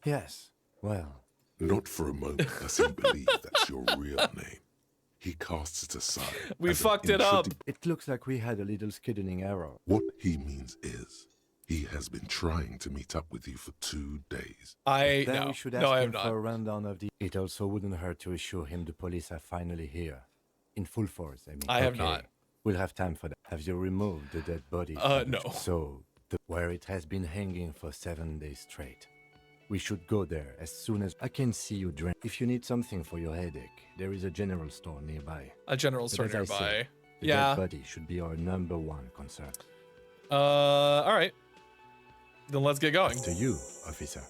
Yes, well... Not for a moment does he believe that's your real name. He casts it aside. We fucked it up. It looks like we had a little skidding error. What he means is, he has been trying to meet up with you for 2 days. Then we should ask I him have for not. a rundown of the... It also wouldn't hurt to assure him the police are finally here. In full force, I mean. I have not. We'll have time for that. Have you removed the dead body? No. So, where it has been hanging for 7 days straight. We should go there as soon as I can see you drink. If you need something for your headache, there is a general store nearby. A general But store as I nearby. said, the Yeah. dead body should be our #1 concern. All right. Then let's get going. To you, officer.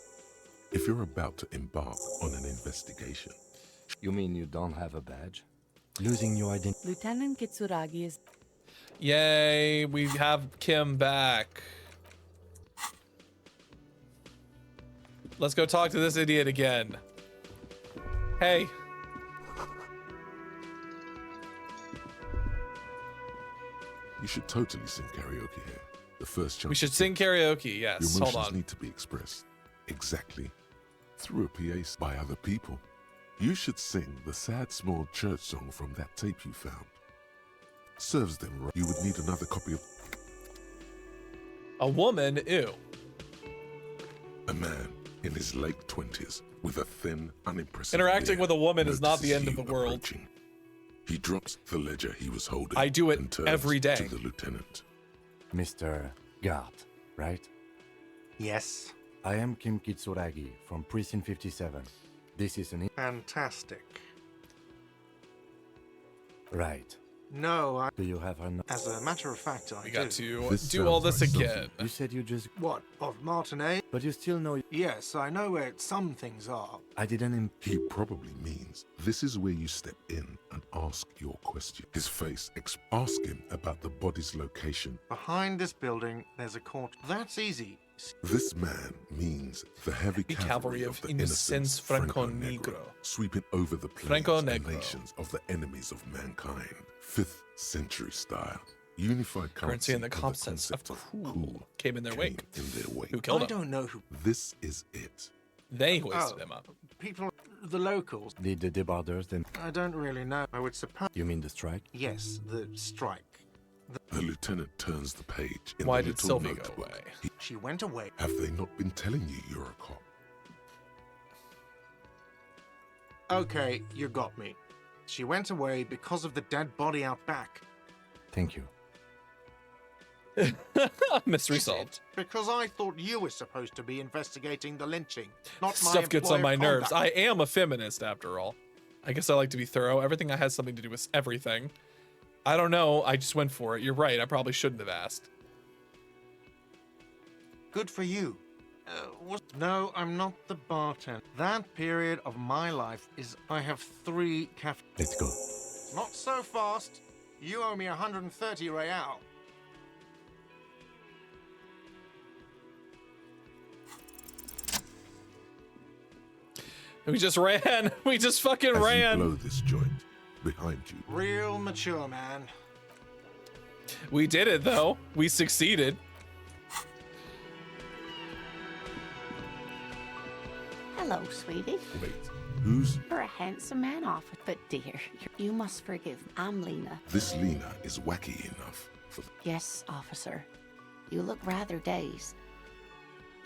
If you're about to embark on an investigation... You mean you don't have a badge? Losing your identity? Lieutenant Kitsuragi is... Yay, we have Kim back. Let's go talk to this idiot again. Hey. You should totally sing karaoke here. The first chance... We should sing karaoke, yes. Your Hold emotions on. need to be expressed exactly through a PA by other people. You should sing the sad small church song from that tape you found. Serves them right. You would need another copy of... A woman? Ew. A man in his late 20s with a thin, unimpressive Interacting beard with a woman is not the notices end of you the world. approaching. He drops the ledger he was holding. I do it and turns every day. to the lieutenant. Mr. Gart, right? Yes. I am Kim Kitsuragi from Precinct 57. This is an... Fantastic. Right. No, Do you have her... as a matter of fact, I We got do. to This do all sounds this like again. You said you just... What, of Martinet? But you still know... Yes, I know where some things are. I didn't... He probably means this is where you step in and ask your question. His face, ask him about the body's location. Behind this building, there's a court. That's easy. This man means the heavy The cavalry cavalry of of the Innocence innocents Franco Franco-Negro, Negro. sweeping over the plains Franco and Negro. nations of the enemies of mankind. 5th century style. Unified Currency and the and concepts of concept cool came in their wake. in their wake. Who killed I him? don't know who. This is it. They hoisted Oh. him up. People, the locals. Did the debarders then... I don't really know. I would suppose. You mean the strike? Yes, the strike. The lieutenant turns the page in Why the did little Sylvie go notebook. away? She went away. Have they not been telling you you're a cop? Okay, you got me. She went away because of the dead body out back. Thank you. Mystery Is solved. it? Because I thought you were supposed to be investigating the lynching, not my Stuff gets on employer my nerves. conduct. I am a feminist after all. I guess I like to be thorough. Everything has something to do with everything. I don't know. I just went for it. You're right. I probably shouldn't have asked. Good for you. No, I'm not the bartender. That period of my life is I have 3 cafes. Let's go. Not so fast. You owe me 130 real. We just ran. We just fucking As ran. you blow this joint behind you. Real mature, man. We did it, though. We succeeded. Hello, sweetie. Wait, who's... You're a handsome man, but dear, you must forgive me. I'm Lena. This Lena is wacky enough for... Yes, officer. You look rather dazed.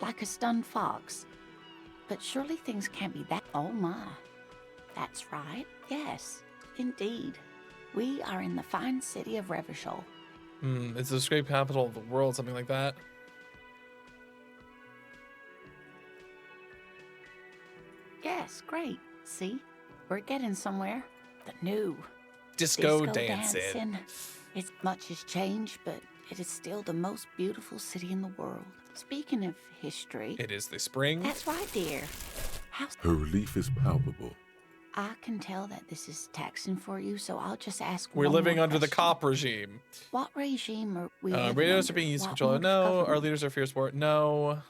Like a stunned fox. But surely things can't be that... Oh my. That's right. Yes, indeed. We are in the fine city of Revachol. It's the scrape capital of the world, something like that. Yes, great. See? We're getting somewhere. The new Disco dancing. It's much has changed, but it is still the most beautiful city in the world. Speaking of history... It is the spring. That's right, dear. Her relief is palpable. I can tell that this is taxing for you, so I'll just ask We're one living more under the question. cop regime. What regime are we living Radios are under? being used to What control it. mode of No. Our government? leaders are fierce for it. No.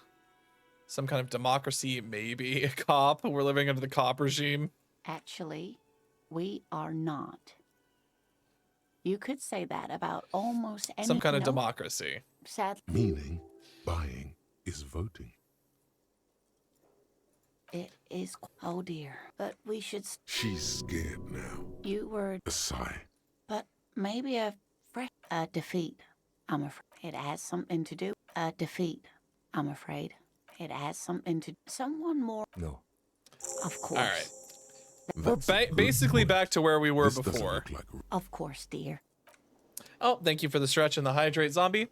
Some kind of democracy, maybe. A cop. We're living under the cop regime. Actually, we are not. You could say that about almost any... Some kind of no, democracy. Sadly, Meaning, buying is voting. it is... Oh dear. But we should... She's scared now. You were... A sigh. But maybe a fresh... A defeat, I'm afraid. It has something to do... A defeat, I'm afraid. It has something to... Someone more... No. Of course. All right. We're basically back to where we were This doesn't before. look like a... Of course, dear. Oh, thank you for the stretch and the hydrate, zombie.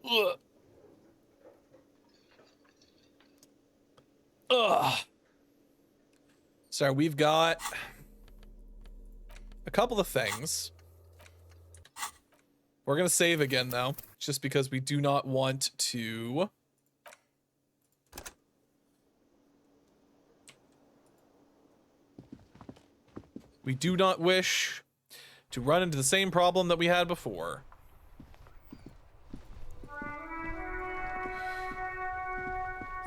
Ugh. Ugh. So we've got a couple of things. We're gonna save again though, just because we do not want to. We do not wish to run into the same problem that we had before.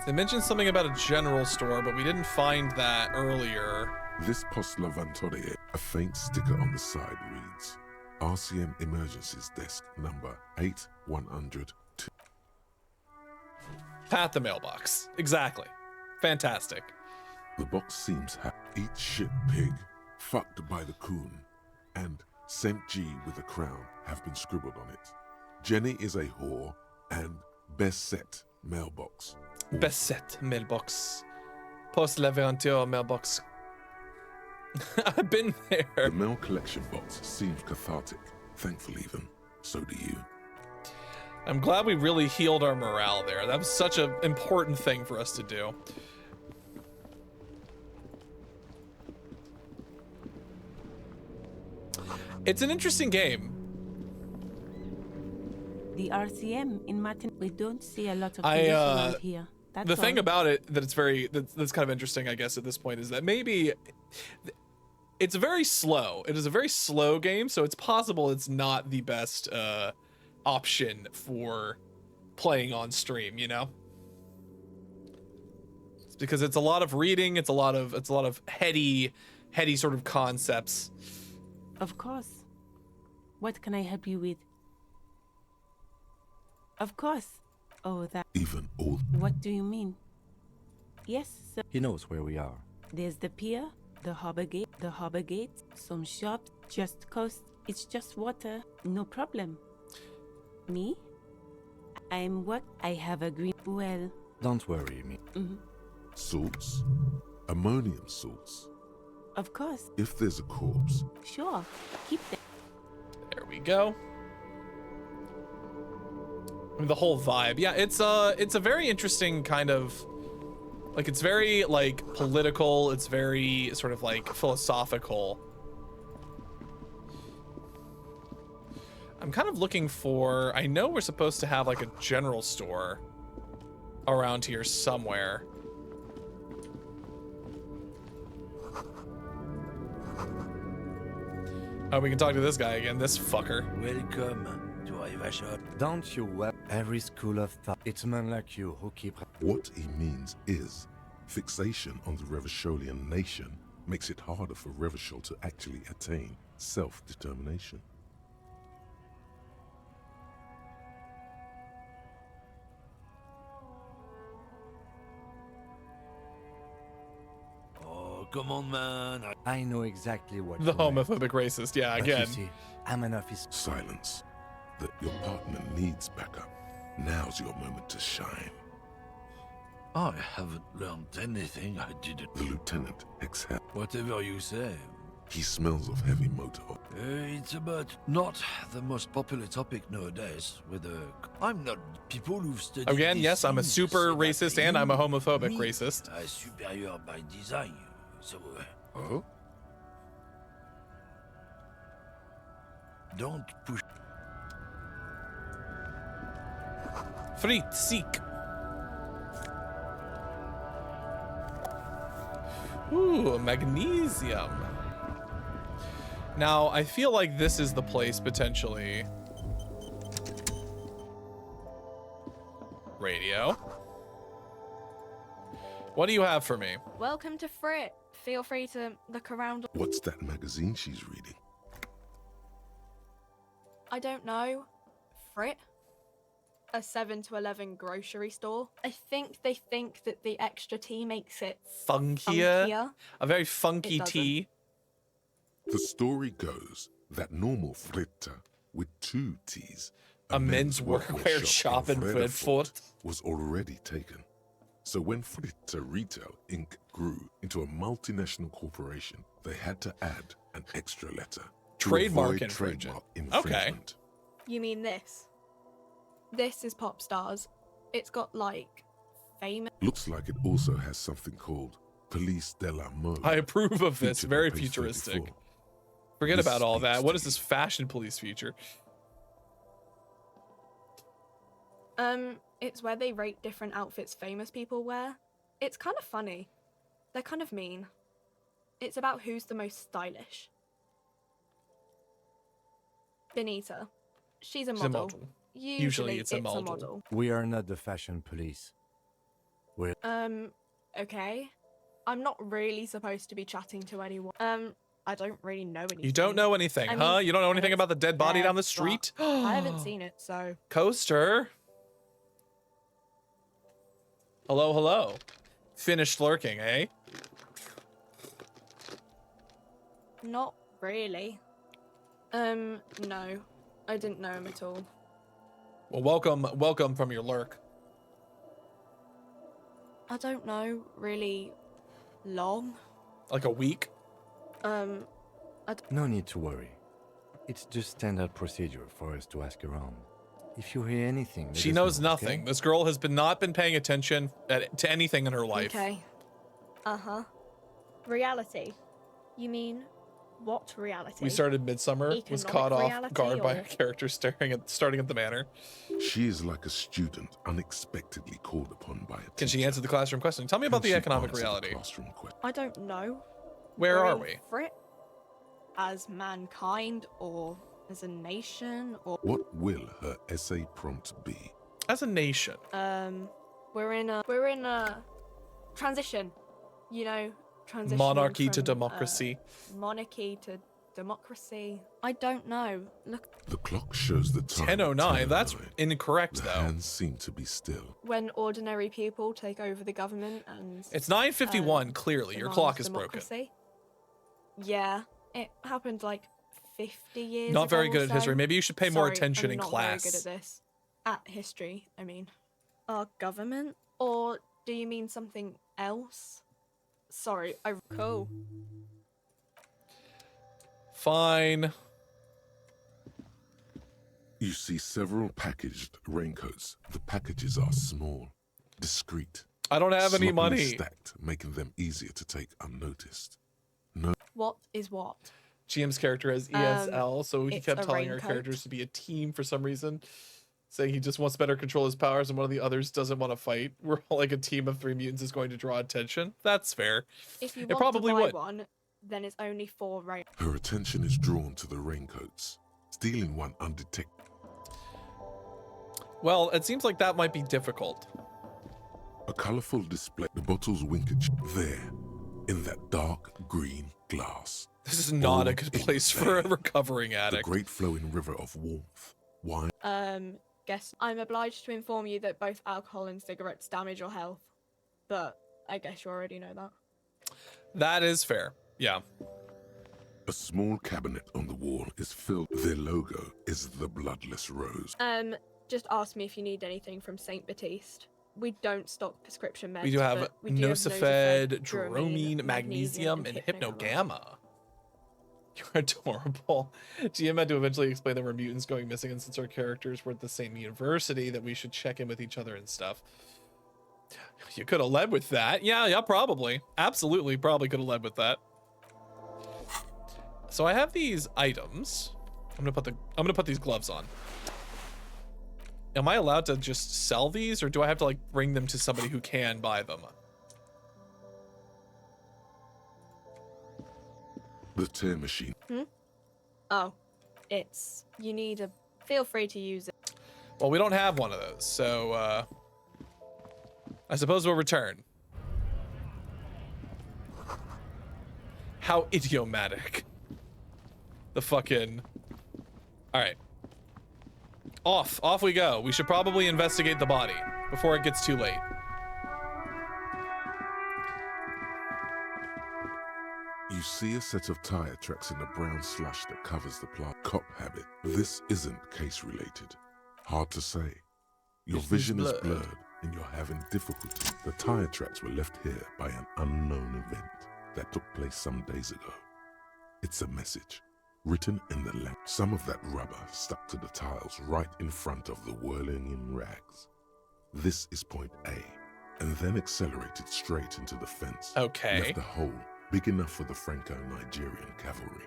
They mentioned something about a general store, but we didn't find that earlier. This Post Lavatorie, a faint sticker on the side reads, RCM Emergencies Desk number 8102. Pat the mailbox. Exactly. Fantastic. The box seems eat shit pig, fucked by the coon, and Saint G with a crown have been scribbled on it. Jenny is a whore, and best set mailbox. Best set mailbox. Post Levanteur mailbox. I've been there. The mail collection box seems cathartic. Thankful even. So do you. I'm glad we really healed our morale there. That was such an important thing for us to do. It's an interesting game. The RCM in Martin, we don't see a lot of I, police around here. That's the thing all. about it that it's that's kind of interesting, I guess, at this point is that maybe it's very slow. It is a very slow game, so it's possible it's not the best option for playing on stream, you know? It's because it's a lot of reading, it's a lot of heady sort of concepts. Of course. What can I help you with? Of course. Oh, that. Even old. What do you mean? Yes, sir. He knows where we are. There's the pier, the harbor gate, some shops, just coast. It's just water, no problem. Me? I'm what? I have a green. Well. Don't worry, me. Salts? Ammonium salts? Of course. If there's a corpse. Sure. Keep them. There we go. I mean, the whole vibe. Yeah, it's a very interesting kind of Like, it's very, like, political. It's very sort of, like, philosophical. I'm kind of looking for... I know we're supposed to have, like, a general store around here somewhere. Oh, we can talk to this guy again. This fucker. Welcome to Rivashot. Don't you wear every school of thought? It's men like you who keep... What he means is, fixation on the Revacholian nation makes it harder for Revachol to actually attain self-determination. Oh, come on, man. I know exactly what The you meant. homophobic racist. Yeah, But you again. see, I'm an officer. Silence. That your partner needs backup. Now's your moment to shine. I haven't learned anything. I didn't. The lieutenant exhaled. Whatever you say. He smells of heavy motor oil. It's about not the most popular topic nowadays. I'm not people who've studied. Again, these yes, I'm a things super say that racist and I'm a you, homophobic me, racist. are superior by design. So. Oh? Don't push. Frit, seek. Ooh, magnesium. Now, I feel like this is the place, potentially. Radio. What do you have for me? Welcome to Frit. Feel free to look around. What's that magazine she's reading? I don't know. Frit? A 7 to 11 grocery store. I think they think that the extra tea makes it Funkier. A very funky It doesn't. tea. The story goes that normal Fritta with 2 T's, A men's workwear shop in Frankfurt, was already taken. So when Fritta Retail Inc. grew into a multinational corporation, they had to add an extra letter. to Trademark avoid infringement. trademark Okay. infringement. You mean this? This is Pop Stars. It's got like famous. Looks like it also has something called Police de la Mode. I approve of this. featured Very on page futuristic. 34. Forget This about all speaks that. to What is you. this fashion police feature? It's where they rate different outfits famous people wear. It's kind of funny. They're kind of mean. It's about who's the most stylish. Benita. She's a She's a model. model. Usually it's a model. We are not the fashion police. We're... Okay. I'm not really supposed to be chatting to anyone. I don't really know anything. You don't know anything, I huh? mean, You don't know anything it's about the dead body there, down the but street? I haven't seen it, so. Coaster. Hello, hello. Finished lurking, eh? Not really. No. I didn't know him at all. Well, welcome from your lurk. I don't know really long. Like a week? No need to worry. It's just standard procedure for us to ask around. If you hear anything, let She us knows know, nothing. okay? This girl has not been paying attention to anything in her life. Okay. Uh-huh. Reality. You mean what reality? We started Midsummer, was Economic caught off reality guard by or- a character starting at the manor. She is like a student unexpectedly called upon by a teacher. Can she answer the classroom question? Tell me about Can the she economic answer the reality. classroom question? I don't know. Where We're are in we? Frit? As mankind or as a nation or What will her essay prompt be? As a nation. we're in a transition. You know, transition Monarchy to from, democracy. monarchy to democracy. I don't know. Look, The clock shows the time. 10:09. That's 10:09. incorrect, The though. hands seem to be still. when ordinary people take over the government and It's 9:51. Clearly, your demand clock is broken. democracy. Yeah, it happened like 50 years Not very ago good or at history. so. Maybe you should pay more Sorry, attention I'm in not class. Very good at this. At history, I mean. Our government? Or do you mean something else? Sorry, cool. Fine. You see several packaged raincoats. The packages are small, discreet. I don't have any sloppily money. stacked, making them easier to take unnoticed. No. What is what? GM's character has ESL, so he it's kept a telling our raincoat. characters to be a team for some reason, saying he just wants better control his powers and one of the others doesn't want to fight. We're all like a team of 3 mutants is going to draw attention. That's fair. If you It want probably to buy would. one, then it's only 4 rain. Her attention is drawn to the raincoats. Stealing one undetected. Well, it seems like that might be difficult. A colorful display. The bottles wink at you. There, in that dark green glass. This is not a All good in place for a there. recovering The addict. great flowing river of warmth, wine. Guess I'm obliged to inform you that both alcohol and cigarettes damage your health. But I guess you already know that. That is fair. Yeah. A small cabinet on the wall is filled. Their logo is the bloodless rose. Just ask me if you need anything from Saint Baptiste. We don't stock prescription meds. We do have but we do have Nosifed, Dromine, Dromine, Magnesium, and Hypnogamma. You're adorable. GM had to eventually explain that we're mutants going missing, and since our characters were at the same university, that we should check in with each other and stuff. You could have led with that. Yeah, probably. Absolutely, probably could have led with that. So I have these items. I'm gonna put these gloves on. Am I allowed to just sell these, or do I have to like bring them to somebody who can buy them? The tear machine. Oh, you need a. Feel free to use it. Well, we don't have one of those, so I suppose we'll return. How idiomatic. The fucking. All right. Off we go. We should probably investigate the body before it gets too late. You see a set of tire tracks in the brown slush that covers the plant. Cop habit. This isn't case related. Hard to say. Your This is vision is blurred. blurred and you're having difficulty. The tire tracks were left here by an unknown event that took place some days ago. It's a message written in the language. Some of that rubber stuck to the tiles right in front of the whirling in rags. This is point A, and then accelerated straight into the fence. Okay. Left a hole big enough for the Franco-Nigerian cavalry,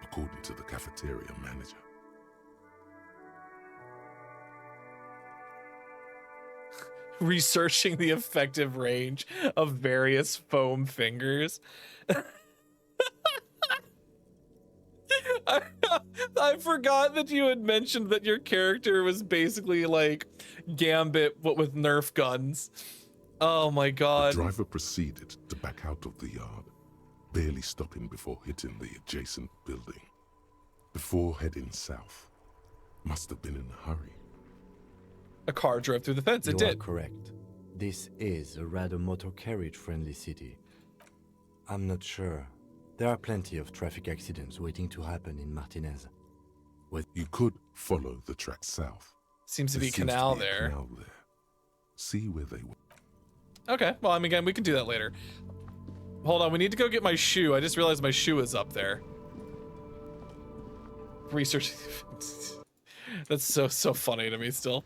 according to the cafeteria manager. Researching the effective range of various foam fingers. I forgot that you had mentioned that your character was basically like Gambit, but with Nerf guns. Oh my god. The driver proceeded to back out of the yard, barely stopping before hitting the adjacent building. Before heading south. Must have been in a hurry. A car drove through the fence. It You are did. correct. This is a rather motor carriage friendly city. I'm not sure. There are plenty of traffic accidents waiting to happen in Martinez. You could follow the track south. Seems to There be canal there. canal there. See where they went. Okay, well, I mean, again, we can do that later. Hold on, we need to go get my shoe. I just realized my shoe is up there. Research. That's so funny to me still.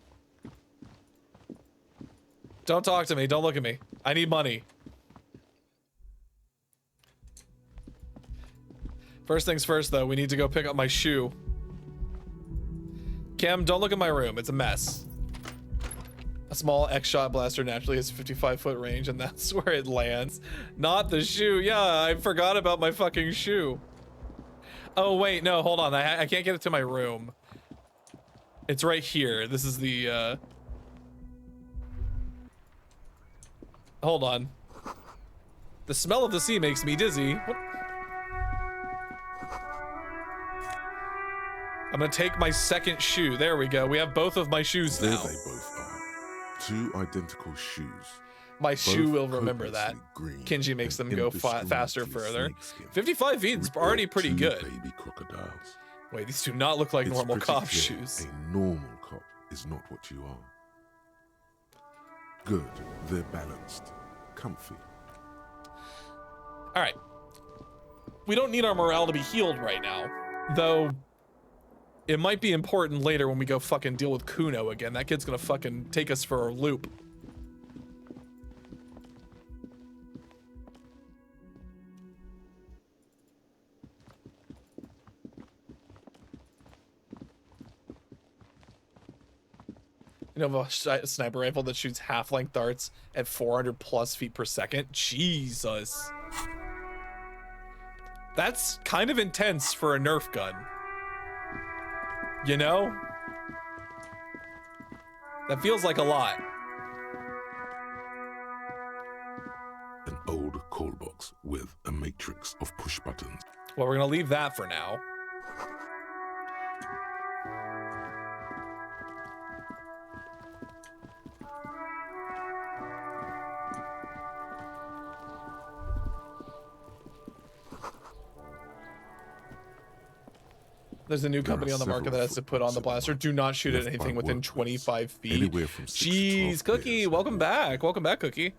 Don't talk to me. Don't look at me. I need money. First things first, though, we need to go pick up my shoe. Cam, don't look at my room. It's a mess. A small X-shot blaster naturally has 55-foot range, and that's where it lands. Not the shoe. Yeah, I forgot about my fucking shoe. Oh, wait, no, hold on. I can't get it to my room. It's right here. This is the, Hold on. The smell of the sea makes me dizzy. What? I'm gonna take my second shoe. There we go. We have both of my shoes There now. they both are. Two identical shoes. My shoe Both will remember that. hopelessly green Kenji makes and them go faster indiscriminately further. snakeskin. 55 feet is already pretty Two good. baby crocodiles. Wait, these do not look like It's normal pretty cop clear shoes. A normal cop is not what you are. Good. They're balanced. Comfy. All right. We don't need our morale to be healed right now, though. It might be important later when we go fucking deal with Kuno again. That kid's gonna fucking take us for a loop. You have a sniper rifle that shoots half-length darts at 400 plus feet per second. Jesus. That's kind of intense for a Nerf gun. You know? That feels like a lot. An old call box with a matrix of push buttons. Well, we're gonna leave that for now. There's a new company on the market that has to put on the blaster. Do not shoot at anything within 25 feet. Anywhere from 6 to 12 Jeez, Cookie, players. welcome back. Welcome back, Cookie.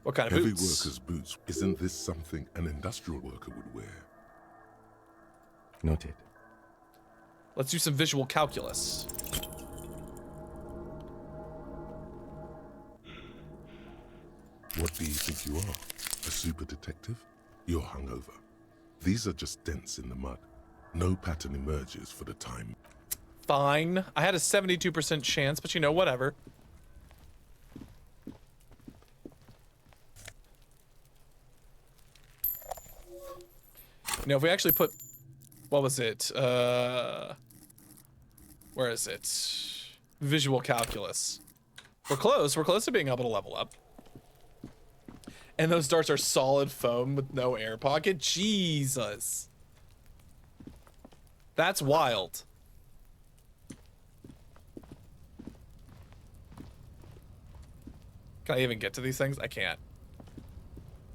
What kind of Heavy boots? workers' boots. Isn't this something an industrial worker would wear? Noted. Let's do some visual calculus. What do you think you are? A super detective? You're hungover. These are just dents in the mud. No pattern emerges for the time. Fine. I had a 72% chance, but you know, whatever. You know, if we actually put... What was it? Where is it? Visual calculus. We're close. We're close to being able to level up. And those darts are solid foam with no air pocket. Jesus. That's wild. Can I even get to these things? I can't.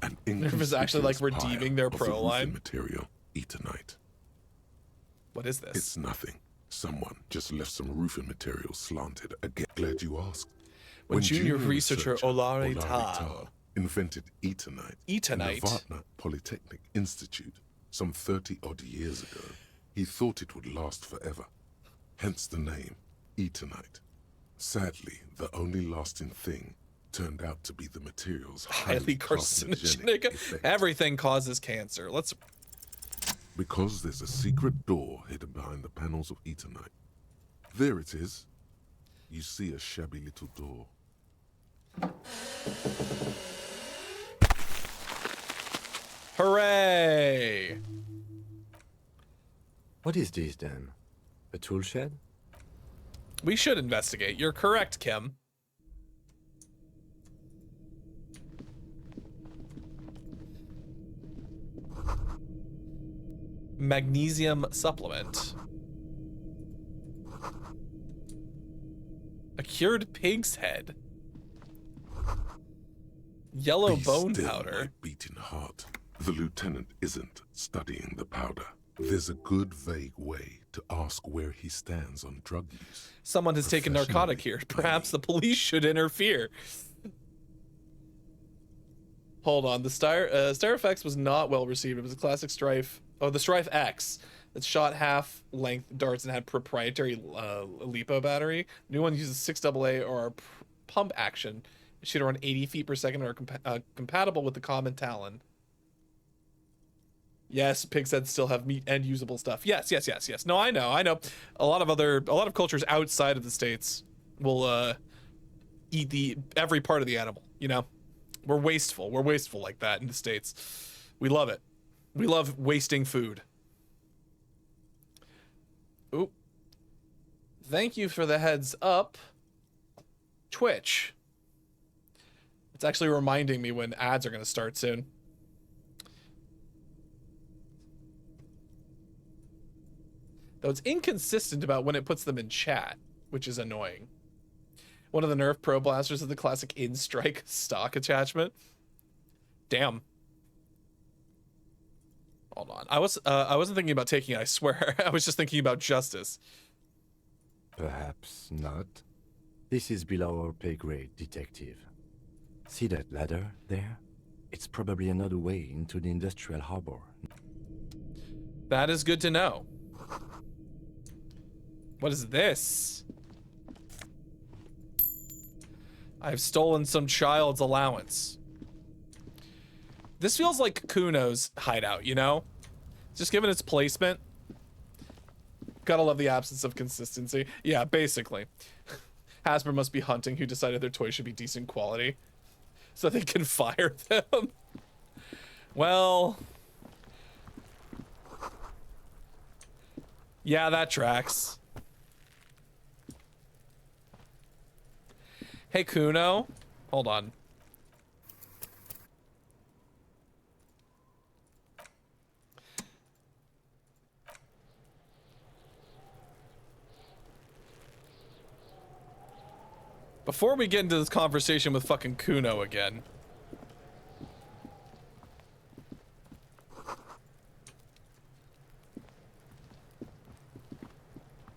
An Nerf is actually like inconspicuous redeeming pile their of the pro roofing line. material. Eternite. What is this? It's nothing. Someone just left some roofing material slanted again. Glad you asked. When junior researcher Olari Tal Tal invented Eternite in the Eternite? Vartna Polytechnic Institute some 30-odd years ago, he thought it would last forever. Hence the name, Eternite. Sadly, the only lasting thing turned out to be the material's highly carcinogenic. effect. Everything causes cancer. Let's... Because there's a secret door hidden behind the panels of Eternite. There it is. You see a shabby little door. Hooray! What is this then? A tool shed? We should investigate. You're correct, Kim. Magnesium supplement. A cured pig's head. Yellow Be bone still, powder. my beating heart. The lieutenant isn't studying the powder. There's a good vague way to ask where he stands on drug use. Someone has taken narcotic here. Perhaps the police should interfere. Hold on. The Styrofax was not well received. It was a classic Strife. Oh, the Strife X that shot half-length darts and had proprietary LiPo battery. New one uses 6AA or pump action. It shoot around 80 feet per second or compatible with the common Talon. Yes, pig's heads still have meat and usable stuff. Yes. No, I know. A lot of cultures outside of the States will eat every part of the animal, you know? We're wasteful. We're wasteful like that in the States. We love it. We love wasting food. Oop. Thank you for the heads up. Twitch. It's actually reminding me when ads are going to start soon. Though it's inconsistent about when it puts them in chat, which is annoying. One of the Nerf Pro Blasters is the classic in-strike stock attachment. Damn. Hold on. I wasn't thinking about taking it, I swear. I was just thinking about justice. Perhaps not. This is below our pay grade, detective. See that ladder there? It's probably another way into the industrial harbor. That is good to know. What is this? I've stolen some child's allowance. This feels like Kuno's hideout, you know? Just given its placement. Gotta love the absence of consistency. Yeah, basically. Hasbro must be hunting who decided their toys should be decent quality so they can fire them. Well, yeah, that tracks. Hey, Kuno. Hold on. Before we get into this conversation with fucking Kuno again.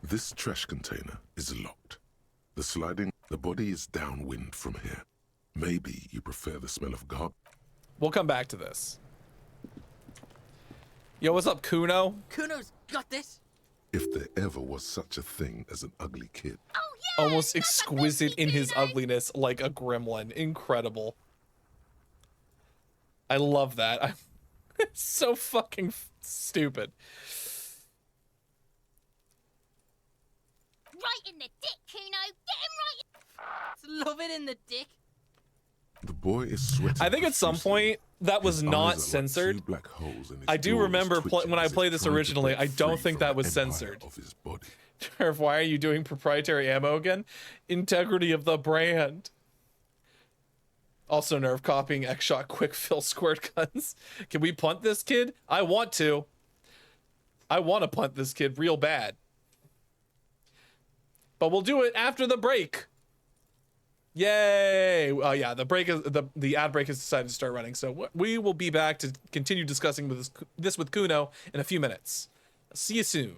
This trash container is locked. The body is downwind from here. Maybe you prefer the smell of garbage. We'll come back to this. Yo, what's up, Kuno? Kuno's got this. If there ever was such a thing as an ugly kid. Oh, yeah! Almost exquisite in his ugliness, like a gremlin. Incredible. I love that. It's so fucking stupid. Right in the dick, Kuno! Get him right Love it in the dick. The boy is sweating. I think at some point that was His not eyes are like censored. two black holes and his I do jaw is remember twitching when I as if played this trying to originally, break I don't free think from that was the empire censored. of his body. Sheriff, why are you doing proprietary ammo again? Integrity of the brand. Also nerve copying X-Shot quick fill squirt guns. Can we punt this kid? I want to. I want to punt this kid real bad. But we'll do it after the break. Yay! Oh yeah, the break is the ad break has decided to start running, so we will be back to continue discussing with this with Kuno in a few minutes. See you soon.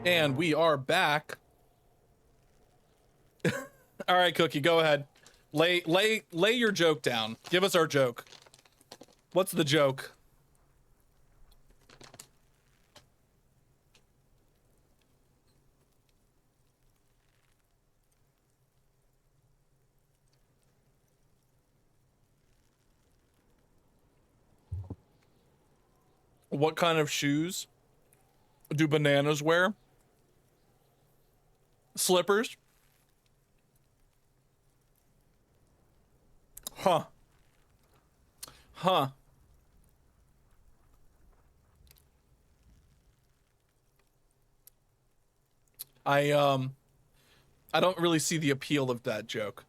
And we are back. All right, Cookie, go ahead. Lay your joke down. Give us our joke. What's the joke? What kind of shoes do bananas wear? Slippers? Huh. Huh. I don't really see the appeal of that joke.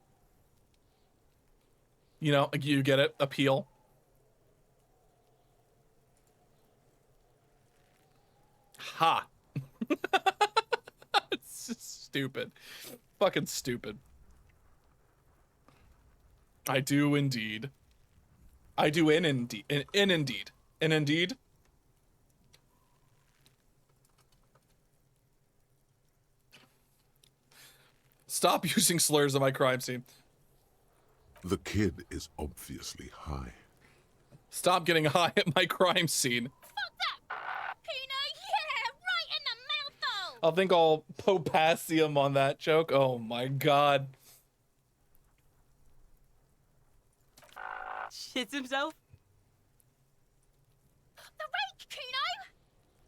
You know, you get it? Appeal. Ha. It's just stupid. Fucking stupid. I do indeed. I do indeed. Indeed. Stop using slurs on my crime scene. The kid is obviously high. Stop getting high at my crime scene. I think I'll potassium on that joke. Oh my god. Shits himself. The rake, Kuno!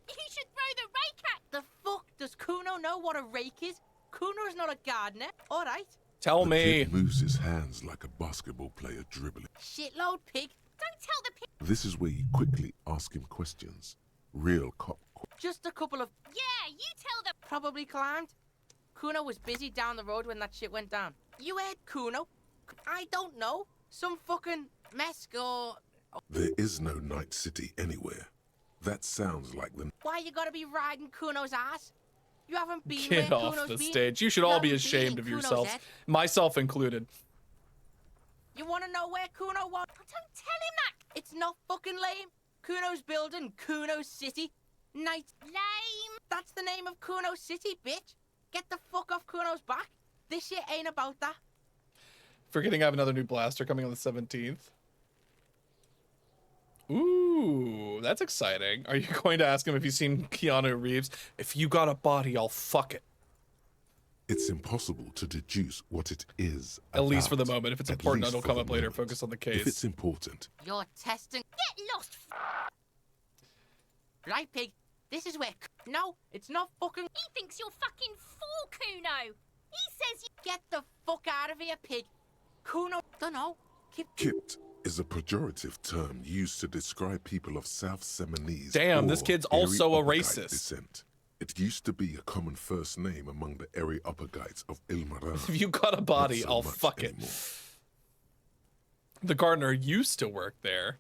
You should throw the rake at... The fuck? Does Kuno know what a rake is? Kuno is not a gardener. All right. Tell the me. Kid moves his hands like a basketball player dribbling. Shitload pig. Don't tell the pig. This is where you quickly ask him questions. Real cop. Just a couple of... Yeah, you tell them. Probably climbed. Kuno was busy down the road when that shit went down. You heard Kuno? I don't know. Some fucking mess or... There is no Night City anywhere. That sounds like the... Why you gotta be riding Kuno's ass? You haven't been Get where off Kuno's the been. stage. You should all be ashamed of Kuno's yourselves. head. Myself included. You wanna know where Kuno was? Don't tell him that. It's not fucking lame. Kuno's building Kuno's city. Night. Lame. That's the name of Kuno's city, bitch. Get the fuck off Kuno's back. This shit ain't about that. Forgetting I have another new blaster coming on the 17th. Ooh, that's exciting. Are you going to ask him if he's seen Keanu Reeves? If you got a body, I'll fuck it. It's impossible to deduce what it is. At least for the about. moment. If it's At important, least it'll for come the up later. moment. Focus on the case. If it's important. You're testing. Get lost. Right, pig. This is where... No, it's not fucking... He thinks you're fucking fool, Kuno. He says you... Get the fuck out of here, pig. Kuno... Dunno. Kipt is a pejorative term used to describe people of South Seminese. Damn, this or kid's also a Erie-Uppergite racist. Descent. It used to be a common first name among the Erie-Uppergites of Ilmaran. If you got a body, Not so I'll much fuck it. anymore. The gardener used to work there.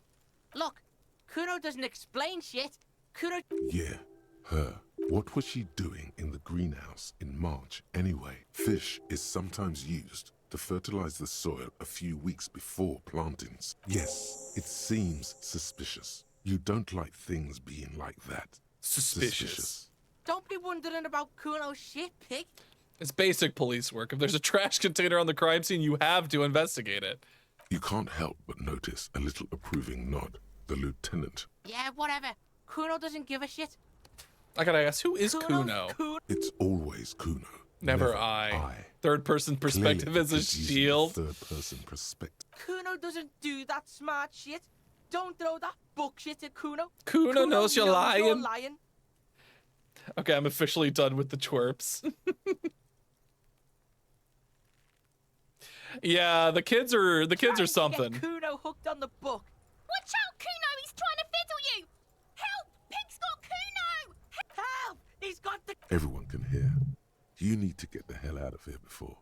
Look, Kuno doesn't explain shit. Kuno... Yeah, her. What was she doing in the greenhouse in March anyway? Fish is sometimes used to fertilize the soil a few weeks before plantings. Yes, it seems suspicious. You don't like things being like that. Suspicious. Don't be wondering about Kuno's shit, pig. It's basic police work. If there's a trash container on the crime scene, you have to investigate it. You can't help but notice a little approving nod. The lieutenant. Yeah, whatever. Kuno doesn't give a shit. I gotta ask, who is Kuno's Kuno? It's always Kuno. Never I. Third person perspective Clearly, as a it's using shield. Third person perspective. Kuno doesn't do that smart shit. Don't throw that bullshit at Kuno. Kuno knows you're lying. You're lying. Okay, I'm officially done with the twerps. Yeah, the kids are something. Get Kuno hooked on the book. Watch out, Kuno. He's trying to fiddle you. Help. Pig's got Kuno. Help! He's got the... Everyone can hear. You need to get the hell out of here before.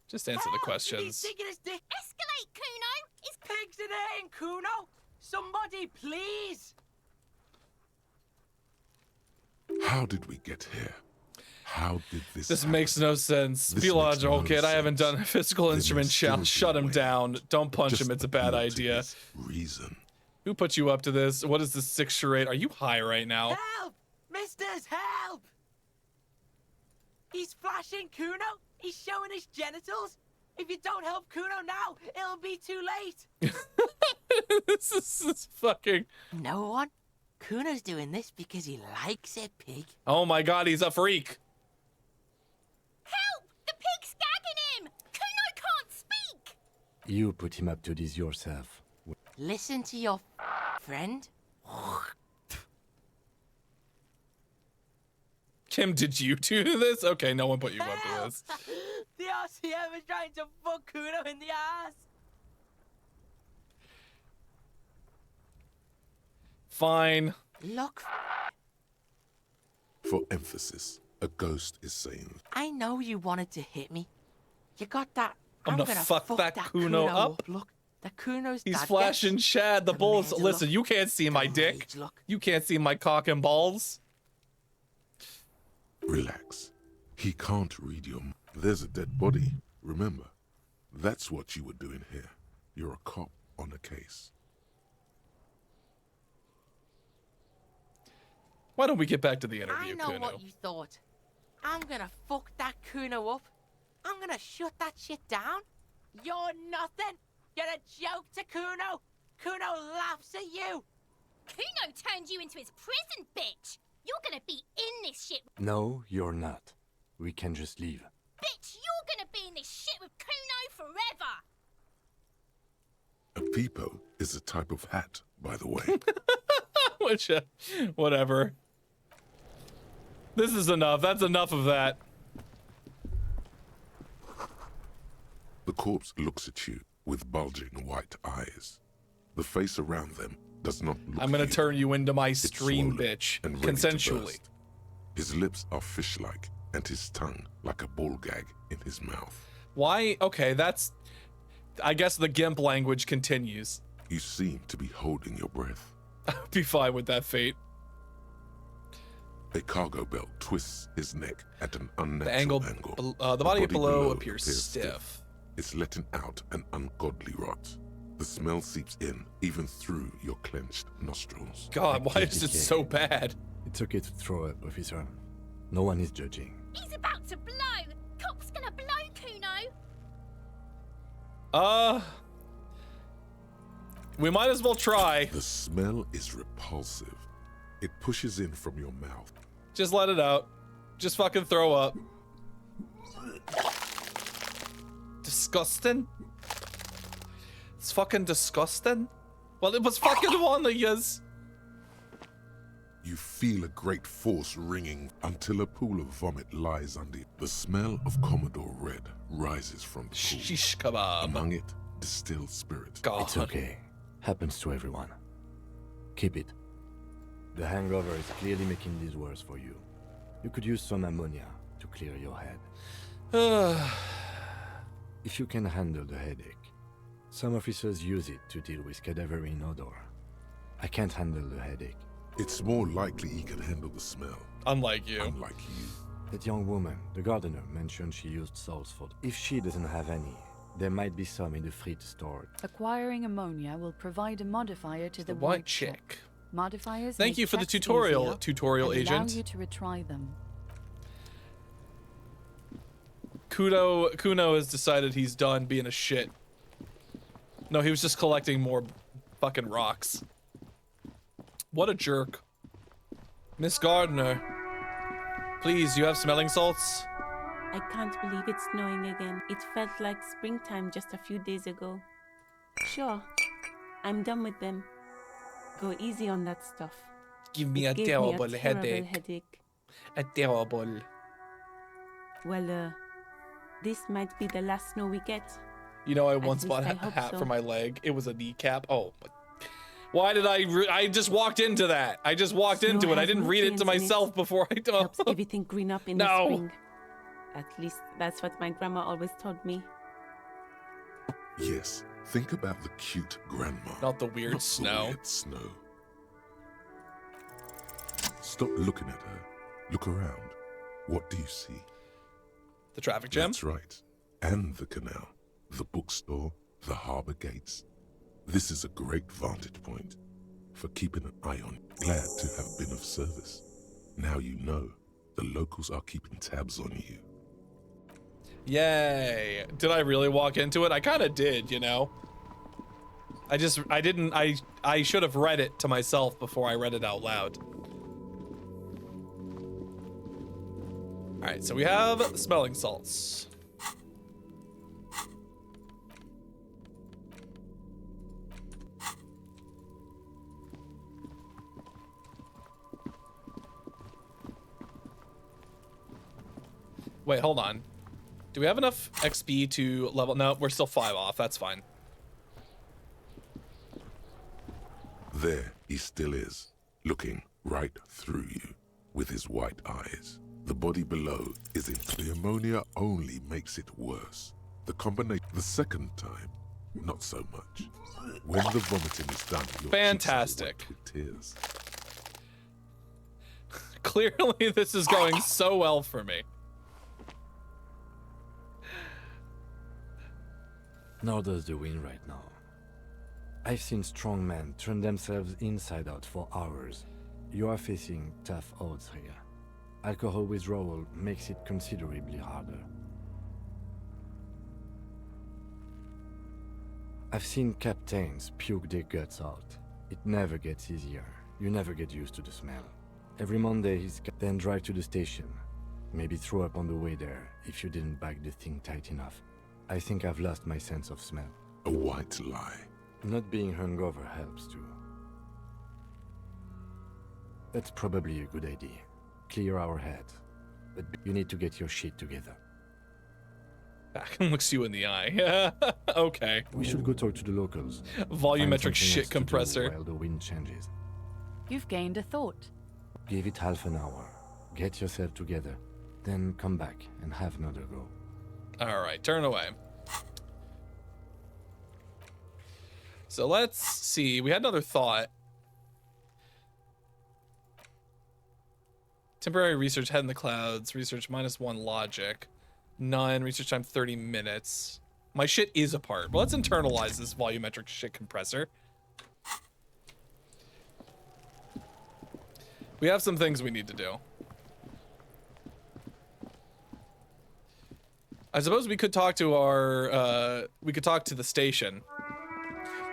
Just answer the He's questions. sticking his dick. Escalate, Kuno. It's Pigs in there in Kuno. Somebody, please. How did we get here? How did this This happen? makes no sense. This Be makes logical, no kid. I haven't sense. done a physical There instrument. must still Shut be him a way. down. Don't punch Just him. It's a bad appeal to idea. his reason. Who put you up to this? What is this sick charade? Are you high right now? Help! Misters, help! He's flashing Kuno. He's showing his genitals. If you don't help Kuno now, it'll be too late. This is fucking... No one. Kuno's doing this because he likes it, pig. Oh my god, he's a freak. Help! The pig's gagging him! Kuno can't speak! You put him up to this yourself. Listen to your friend. Kim, did you do this? Okay, no one put you up to this. The RCM is trying to fuck Kuno in the ass. Fine. Look. For emphasis, a ghost is saying, I know you wanted to hit me. You got that. I'm gonna fuck that Kuno up. Look, the Kuno's He's dad flashing gets Shad. The balls. major Listen, look. you can't see my The dick. major look. You can't see my cock and balls. relax. He can't read your mind. There's a dead body, remember. That's what you were doing here. You're a cop on a case. Why don't we get back to the I interview, know Kuno? what you thought. I'm gonna fuck that Kuno up. I'm gonna shut that shit down. You're nothing. You're a joke to Kuno. Kuno laughs at you. Kuno turned you into his prison, bitch. You're gonna be in this shit. No, you're not. We can just leave. Bitch, you're gonna be in this shit with Kuno forever. A peepo is a type of hat, by the way. Which, whatever. This is enough. That's enough of that. The corpse looks at you with bulging white eyes. The face around them does not look I'm gonna human. turn you into my It's stream, swollen bitch. and ready to Consensually. burst. His lips are fish-like, and his tongue like a ball gag in his mouth. Why? Okay, that's... I guess the GIMP language continues. You seem to be holding your breath. I'd be fine with that fate. A cargo belt twists his neck at an unnatural The angle, the body below appears stiff. It's letting out an ungodly rot. The smell seeps in, even through your clenched nostrils. God, why is it so bad? It's okay to throw up, officer. No one is judging. He's about to blow. Cop's gonna blow Kuno. We might as well try. The smell is repulsive. It pushes in from your mouth. Just let it out. Just fucking throw up. Disgusting. It's fucking disgusting. Well, it was fucking one of yous. You feel a great force ringing until a pool of vomit lies under you. The smell of Commodore Red rises from the pool. Shish kebab. Among it, distilled spirit. God. It's okay. Happens to everyone. Keep it. The hangover is clearly making this worse for you. You could use some ammonia to clear your head. If you can handle the headache. Some officers use it to deal with cadaverine odor. I can't handle the headache. It's more likely he can handle the smell. Unlike you. Unlike you. That young woman, the gardener, mentioned she used salts for... If she doesn't have any, there might be some in the fridge stored. Acquiring ammonia will provide a modifier to the white chick. chick. Modifiers Thank make you for the checks tutorial, easier tutorial and allow agent. you to retry them. Kuno has decided he's done being a shit. No, he was just collecting more fucking rocks. What a jerk. Miss Gardner. Please, you have smelling salts? I can't believe it's snowing again. It felt like springtime just a few days ago. Sure, I'm done with them. Go easy on that stuff. Give me It a gave terrible me a terrible headache. headache. A terrible. Well, this might be the last snow we get. You know, I At once least bought I a hope hat so. for my leg. It was a kneecap. Oh, but why did I just walked into that. I just walked Snow into it. I has didn't read it to nutrients in it. myself before I don't. Helps everything green up in the No. spring. At least that's what my grandma always told me. Yes, think about the cute grandma. Not the weird Not snow. The weird snow. Stop looking at her. Look around. What do you see? The traffic jam? That's right. And the canal, the bookstore, the harbor gates. This is a great vantage point for keeping an eye on. Glad to have been of service. Now you know the locals are keeping tabs on you. Yay. Did I really walk into it? I kind of did, you know. I should have read it to myself before I read it out loud. All right, so we have smelling salts. Wait, hold on. Do we have enough XP to level? No, we're still 5 off. That's fine. There he still is, looking right through you with his white eyes. The body below is in. The ammonia only makes it worse. The combination, the second time, not so much. When the vomiting is done, your fantastic. cheeks are wet with tears. Clearly, this is going so well for me. Nor does the wind right now. I've seen strong men turn themselves inside out for hours. You are facing tough odds here. Alcohol withdrawal makes it considerably harder. I've seen captains puke their guts out. It never gets easier. You never get used to the smell. Every Monday then drive to the station. Maybe throw up on the way there if you didn't bag the thing tight enough. I think I've lost my sense of smell. A white lie. Not being hungover helps too. That's probably a good idea. Clear our head. But you need to get your shit together. Back and looks you in the eye. Okay. We should go talk to the locals. Volumetric shit compressor. While the wind changes. You've gained a thought. Give it half an hour. Get yourself together. Then come back and have another go. All right, turn away. So let's see. We had another thought. Temporary research, head in the clouds. Research -1 logic. None. Research time 30 minutes. My shit is apart. But let's internalize this volumetric shit compressor. We have some things we need to do. I suppose we could talk to our, we could talk to the station.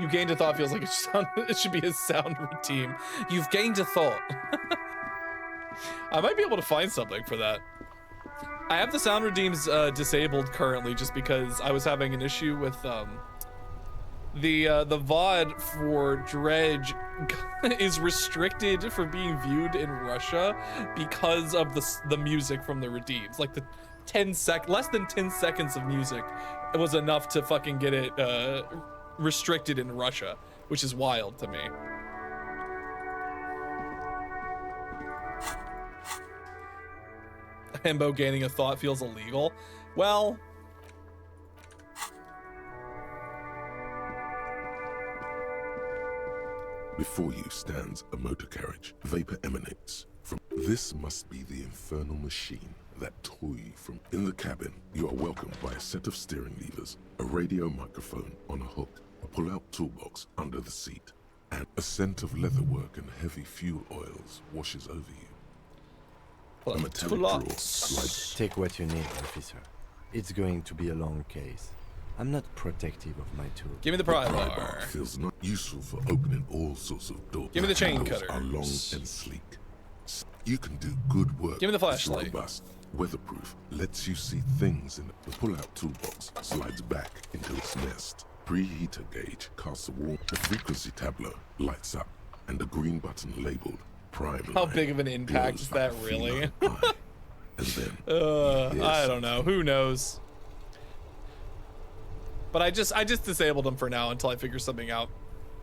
You gained a thought feels like it should be a sound routine. You've gained a thought. I might be able to find something for that. I have the sound routines disabled currently just because I was having an issue with the VOD for Dredge is restricted for being viewed in Russia because of the music from the redeems. Like the less than 10 seconds of music, it was enough to fucking get it restricted in Russia, which is wild to me. Himbo gaining a thought feels illegal. Well, before you stands a motor carriage. Vapor emanates from. This must be the infernal machine that tore you from. In the cabin, you are welcomed by a set of steering levers, a radio microphone on a hook, a pull-out toolbox under the seat, and a scent of leatherwork and heavy fuel oils washes over you. A metallic drawer slides. Take what you need, officer. It's going to be a long case. I'm not protective of my tools. Give me the pry bar. Feels not useful for opening all sorts of doors. Give me the chain Handles cutters. are long and sleek. You can do good work. Give me the It's flashlight. robust, weatherproof, lets you see things in it. The pull-out toolbox slides back into its nest. Preheater gauge casts a warm. The frequency tableau lights up, and the green button labeled Prime How Line big of an impact glows is like that a really? feline eye. And then I don't know. Who knows? But I just disabled them for now until I figure something out.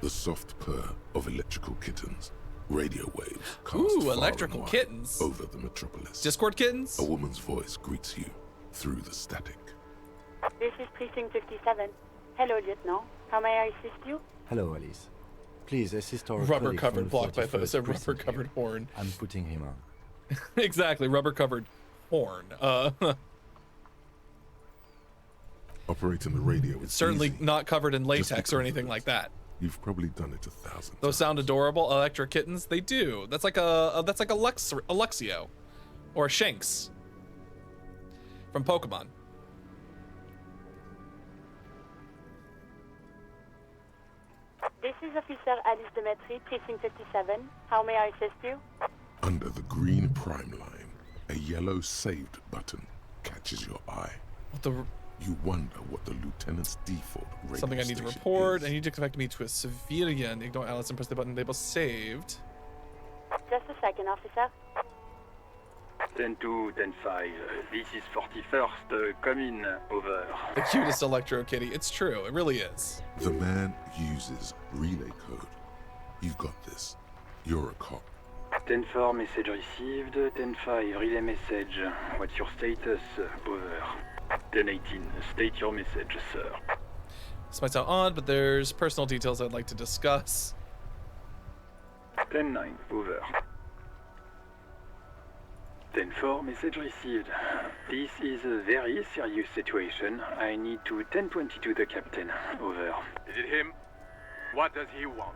the soft purr of electrical kittens. Radio waves cast Ooh, far electrical and wide kittens. over the metropolis. Discord kittens? A woman's voice greets you through the static. This is Precinct 57. Hello, Lieutenant. How may I assist you? Hello, Alice. Please assist our Rubber colleague covered from the block by 41st post, a precinct rubber covered here. horn. I'm putting him on. Exactly, rubber covered horn. Operating the radio is It's certainly easy. not covered in Just latex be or anything confident. like that. You've probably done it 1,000 Those sound adorable, electric kittens. They do. That's like a Luxio or a Shanks from Pokemon. This is Officer Alice Demetri, Precinct 57. How may I assist you? Under the green prime line, a yellow saved button catches your eye. What the? You wonder what the lieutenant's default radio Something I need to station report. is. I need to connect me to a civilian. Ignore Alice and press the button label saved. Just a second, officer. 10-2, 10-5. This is 41st. Come in. Over. The cutest Electro Kitty. It's true. It really is. The man uses relay code. You've got this. You're a cop. 10-4, message received. 10-5, relay message. What's your status? Over. 10-18, state your message, sir. This might sound odd, but there's personal details I'd like to discuss. 10-9, over. 10-4, message received. This is a very serious situation. I need to 10-22 the captain. Over. Is it him? What does he want?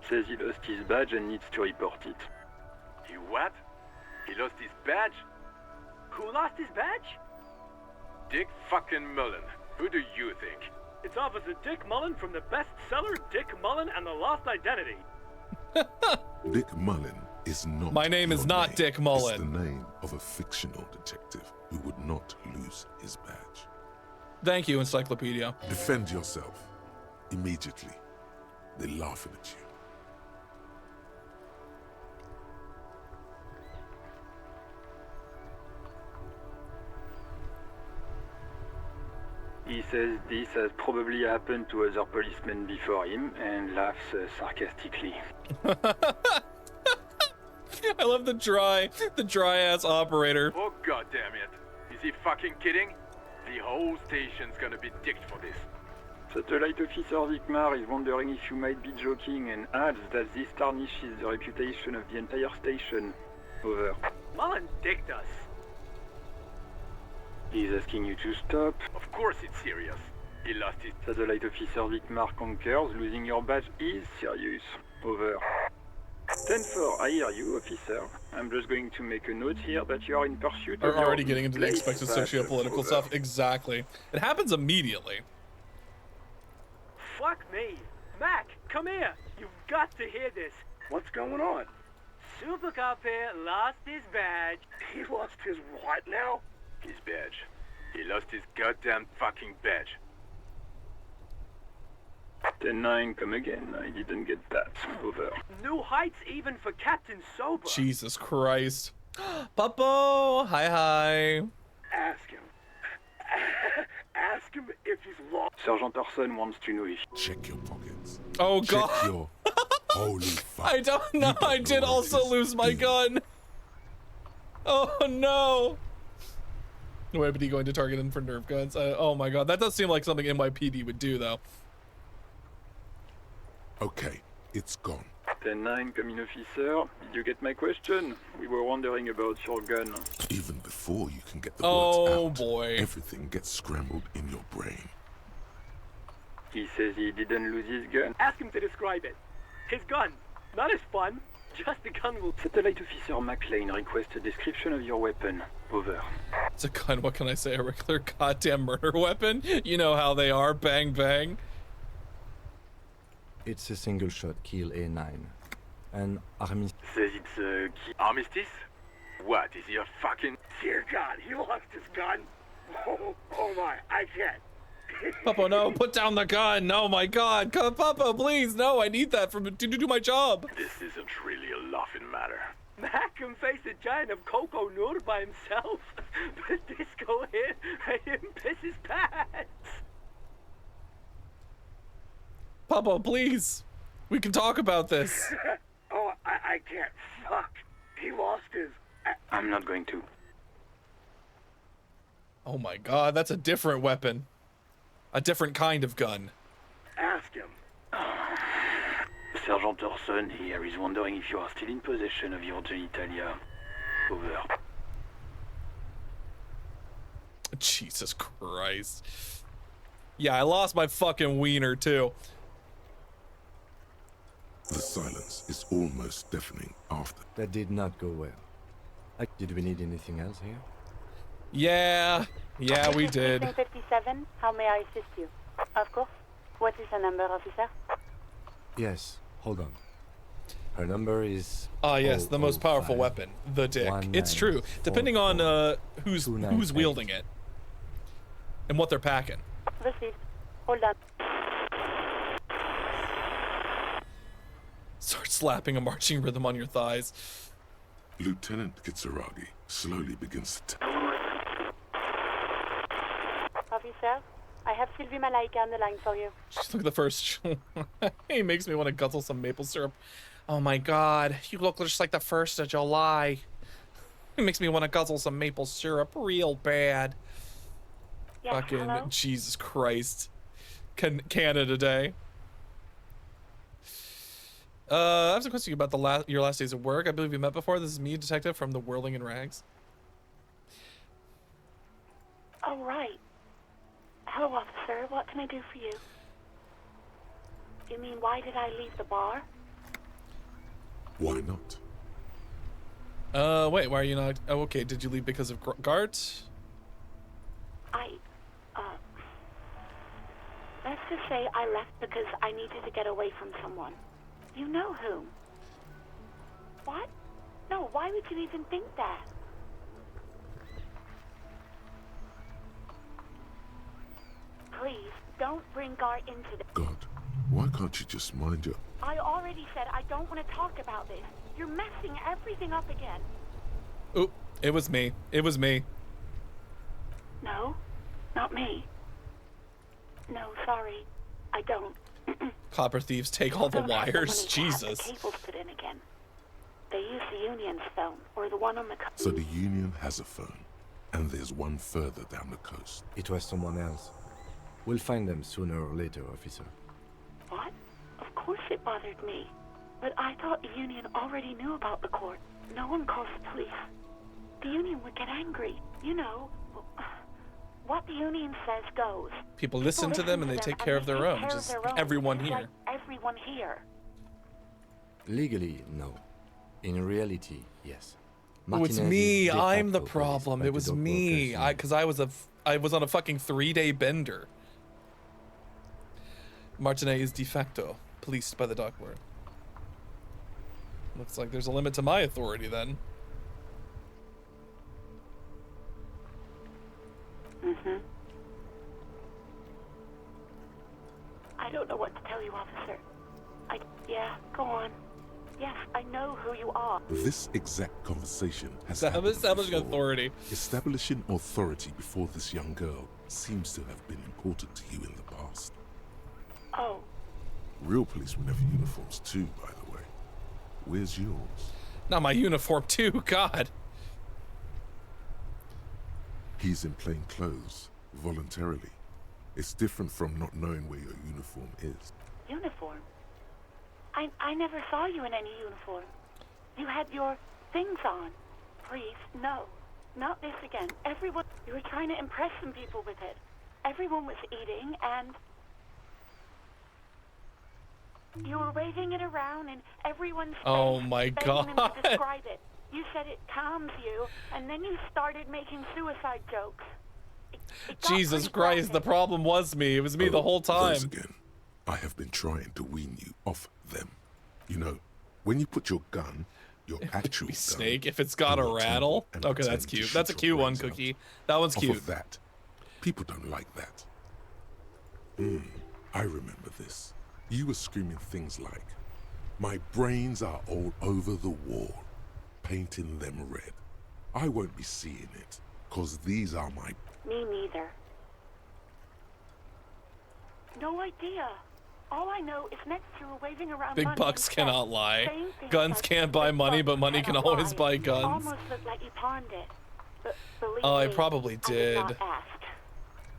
Says he lost his badge and needs to report it. He what? He lost his badge? Who lost his badge? Dick fucking Mullen. Who do you think? It's Officer Dick Mullen from the bestseller Dick Mullen and the Lost Identity. Dick Mullen is not. My name is not Dick Mullen. It's the name of a fictional detective who would not lose his badge. Thank you, Encyclopedia. Defend yourself. Immediately. They're laughing at you. He says this has probably happened to other policemen before him and laughs sarcastically. I love the dry ass operator. Oh goddamn it! Is he fucking kidding? The whole station's gonna be dicked for this. Satellite Officer Vikmar is wondering if you might be joking and adds that this tarnishes the reputation of the entire station. Over. Mullen dicked us. He's asking you to stop. Of course it's serious. He lost his... Satellite Officer Vikmar concurs. Losing your badge is serious. Over. 10-4, I hear you, officer. I'm just going to make a note here that you are in pursuit of... We're already getting into the place expected badge. socio-political stuff. Exactly. It happens immediately. Fuck me. Mac, come here. You've got to hear this. What's going on? Super Cop here lost his badge. He lost his what now? His badge. He lost his goddamn fucking badge. 10-9, come again. I didn't get that. Over. New heights even for Captain Sober. Jesus Christ. Puppo! Hi. Ask him. Ask him if he's lost. Sergeant Orson wants to know if... Check your pockets. Oh, Check God. your... Holy fuck. I don't know. I did also lose my gun. Oh, no. NYPD going to target him for Nerf guns. Oh, my God. That does seem like something NYPD would do, though. Okay, it's gone. 10-9, come in, officer. Did you get my question? We were wondering about your gun. Even before you can get the words out, boy. everything gets scrambled in your brain. He says he didn't lose his gun. Ask him to describe it. His gun. Not his fun. Just the gun will... Satellite Officer McLean requests a description of your weapon. Over. It's a gun, what can I say? A regular goddamn murder weapon? You know how they are. Bang, bang. It's a single shot kill A9. And armistice. Says it's a armistice? What, is he a fucking... Dear God, he lost his gun? Oh my, I can't. Puppo, no, put down the gun. Oh my God. Come, Puppo, please. No, I need that to do my job. This isn't really a laughing matter. Mac can face a giant of Coco Nur by himself. But Disco here made him piss his pants. Puppo, please. We can talk about this. Oh, I can't. Fuck. He lost his... I'm not going to. Oh my God, that's a different weapon. A different kind of gun. Ask him. Sergeant Orson here is wondering if you are still in possession of your genitalia. Over. Jesus Christ. Yeah, I lost my fucking wiener too. The silence is almost deafening after. That did not go well. Did we need anything else here? Yeah, we did. 57, how may I assist you? Of course. What is the number, officer? Yes, hold on. Her number is... Ah, yes, the most powerful 005 weapon, the dick. It's true, depending on who's 298. wielding it and what they're packing. Received. Hold on. Start slapping a marching rhythm on your thighs. Lieutenant Kitsuragi slowly begins to... Officer, I have Sylvie Malaika on the line for you. Just look at the first. He makes me want to guzzle some maple syrup. Oh my god, you look just like the 1st of July. It makes me want to guzzle some maple syrup real bad. Yes, Fucking hello? Jesus Christ. Canada Day. I have some question about your last days of work. I believe we met before. This is me, detective from the Whirling in Rags. Oh, right. Hello, officer. What can I do for you? You mean, why did I leave the bar? Why not? Wait, why are you not? Oh, okay. Did you leave because of Gart? Let's just say I left because I needed to get away from someone. You know whom? What? No, why would you even think that? Please, don't bring Gart into this. God, why can't you just mind your... I already said I don't want to talk about this. You're messing everything up again. Oop, it was me. It was me. No, not me. No, sorry. I don't. Copper thieves take all the Don't have wires. money to have Jesus. the cables put in again. They use the Union's phone, or the one on the coast. So the Union has a phone, and there's one further down the coast. It was someone else. We'll find them sooner or later, officer. What? Of course it bothered me. But I thought the Union already knew about the court. No one calls the police. The Union would get angry. You know, what the Union says goes. People listen to them and they take care of their own. Just everyone here. Like everyone here. Legally, no. In reality, yes. Oh, it's Martinez me. is de I'm the facto police, problem. but It the was dock me. workers, Because I was on a fucking 3-day bender. Martinet is de facto policed by the dock ward. Looks like there's a limit to my authority then. I don't know what to tell you, officer. Yeah, go on. Yes, I know who you are. This exact conversation has Establishing authority. Establishing authority before this young girl seems to have been important to you in the past. Oh. Real police would have uniforms too, by the way. Where's yours? Not my uniform too, God. He's in plain clothes, voluntarily. It's different from not knowing where your uniform is. Uniform? I never saw you in any uniform. You had your things on. Please, no. Not this again. Everyone... You were trying to impress some people with it. Everyone was eating, and... You were waving it around, and everyone's... Oh my God. To describe it. You said it calms you, and then you started making suicide jokes. It got Jesus pretty Christ, the problem was me. It was me the whole Those time. again. I have been trying to wean you off them. You know, when you put your gun, your actual gun, Snake, if it's got a rattle. Okay, that's cute. That's a cute one, Cookie. That one's off cute. of that, people don't like that. I remember this. You were screaming things like, "My brains are all over the wall, painting them red. I won't be seeing it, cause these are my..." Me neither. No idea. All I know is next you were waving around Big money bucks and cannot said, lie. saying things Guns like, can't buy "Big money, bucks but money can cannot always lie." buy It guns. almost looked like you pawned it. But believe Oh, I me, probably I did. not ask.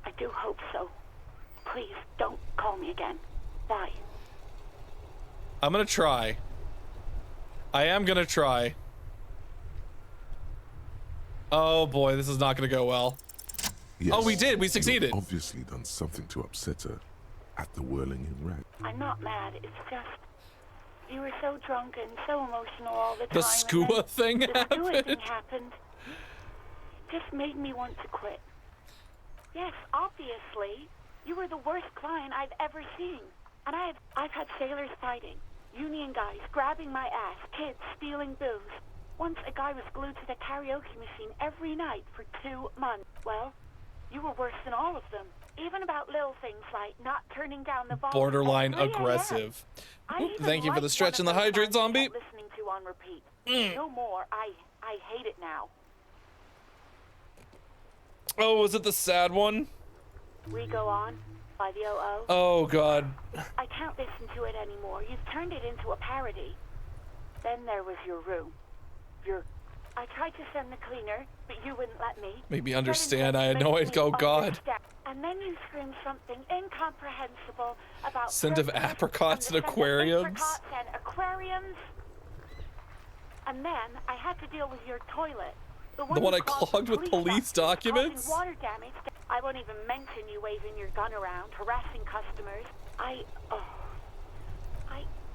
I do hope so. Please don't call me again. Bye. I'm gonna try. I am gonna try. Oh boy, this is not gonna go well. Yes, Oh, we did. We you've succeeded. obviously done something to upset her at the Whirling in Rag. I'm not mad. It's just you were so drunk and so emotional all the time. The Skua thing the Skua happened. thing happened. Just made me want to quit. Yes, obviously, you were the worst client I've ever seen. And I've had sailors fighting, union guys grabbing my ass, kids stealing booze. Once a guy was glued to the karaoke machine every night for 2 months. Well, you were worse than all of them. Even about little things like not turning down the volume. Borderline at 3 a.m. aggressive. I Oop, even thank you for the liked stretch one and the of those hydrate, songs I zombie. kept listening to on repeat. No more. I hate it now. Oh, was it the sad one? We Go On by the O.O. Oh, God. I can't listen to it anymore. You've turned it into a parody. Then there was your room. I tried to send the cleaner, but you wouldn't let me. Made me understand. I had no idea. Oh, God. And then you screamed something incomprehensible about Scent of prisoners apricots and the scent of aquariums. apricots and aquariums. And then I had to deal with your toilet. The one I clogged with police documents? Causing water damage. I won't even mention you waving your gun around, harassing customers.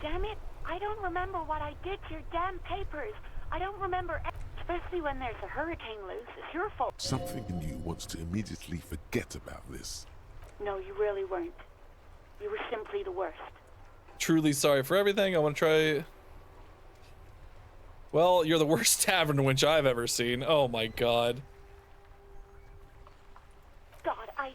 Damn it. I don't remember what I did to your damn papers. I don't remember, especially when there's a hurricane loose. It's your fault. Something in you wants to immediately forget about this. No, you really weren't. You were simply the worst. Truly sorry for everything. I want to try. Well, you're the worst tavern wench I've ever seen. Oh my God. God, I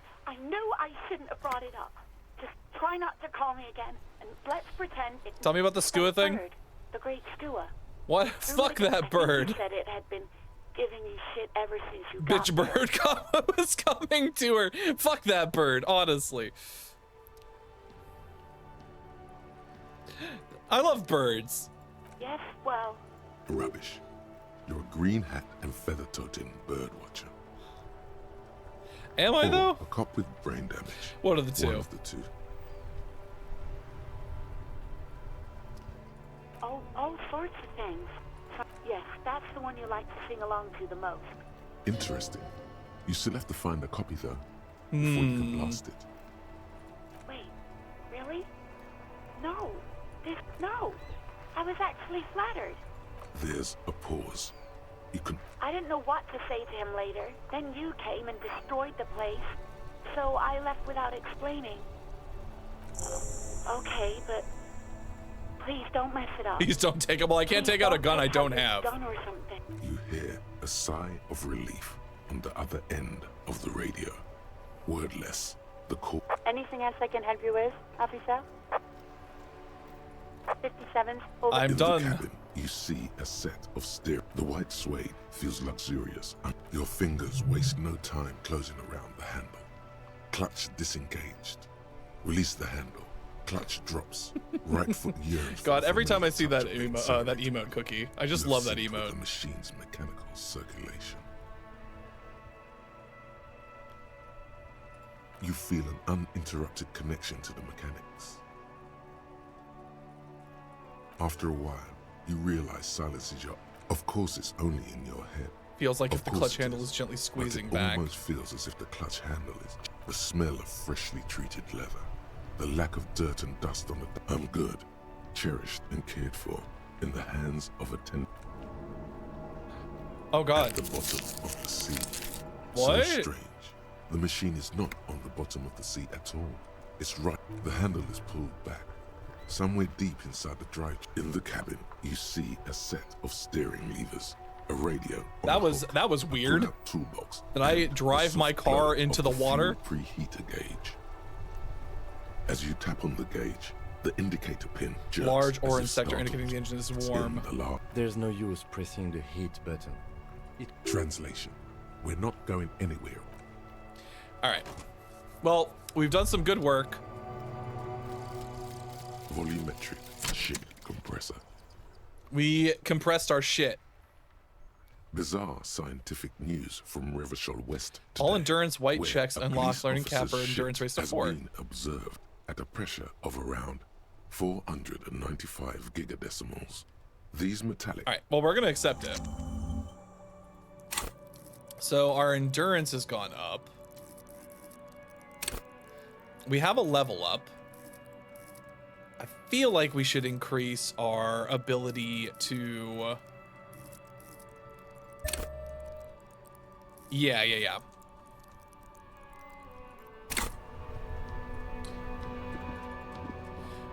knew I shouldn't have brought it up. Just try not to call me again, and let's pretend it. Tell me about the skua thing. Bird, the great skua. What? Fuck that bird. You said it had been giving you shit ever since you got Bitch there. bird was coming to her. Fuck that bird, honestly. I love birds. Yes, well. Rubbish. You're a green hat and feather-toting bird watcher. Am I Or though? a cop with brain damage. One of the two. One of the two. Oh, all sorts of things. So, yes, that's the one you like to sing along to the most. Interesting. You still have to find a copy though, before you can blast it. Wait, really? No. No. I was actually flattered. There's a pause. You can. I didn't know what to say to him later. Then you came and destroyed the place. So I left without explaining. Okay, but please don't mess it up. Please don't take it. Well, I can't take out a gun I don't have. Gun or something. You hear a sigh of relief on the other end of the radio. Wordless, the call. Anything else I can help you with, officer? 57's over. I'm in done. The cabin, you see a set of steer. The white suede feels luxurious. Your fingers waste no time closing around the handle. Clutch disengaged. Release the handle. Clutch drops. Right foot yearns. God, every time I see that emote cookie, I just love that emote. The machine's mechanical circulation. You feel an uninterrupted connection to the mechanics. After a while, you realize silence is your. Of course, it's only in your head. Feels like Of if the course clutch it handle is, is gently squeezing but it back. almost feels as if the clutch handle is the smell of freshly treated leather, the lack of dirt and dust on the. I'm good, cherished and cared for, in the hands of a Oh God! At the bottom of the sea. What? So strange. The machine is not on the bottom of the sea at all. It's right. The handle is pulled back. Somewhere deep inside the drive, in the cabin, you see a set of steering levers, a radio. That was weird. Toolbox. Did I drive my car into the water? Preheater gauge. As you tap on the gauge, the indicator pin jerks. Large as orange if sector startled. indicating the engine is It's warm. in the large. There's no use pressing the heat button. Translation. We're not going anywhere. All right. Well, we've done some good work. Volumetric ship compressor. We compressed our shit. Bizarre scientific news from Revachol West. All today, endurance white where checks a unlock police learning capper officer's endurance ship race to has 4. been observed at a pressure of around 495 gigadecimals. These metallic. All right. Well, we're gonna accept it. So our endurance has gone up. We have a level up. I feel like we should increase our ability to. Yeah.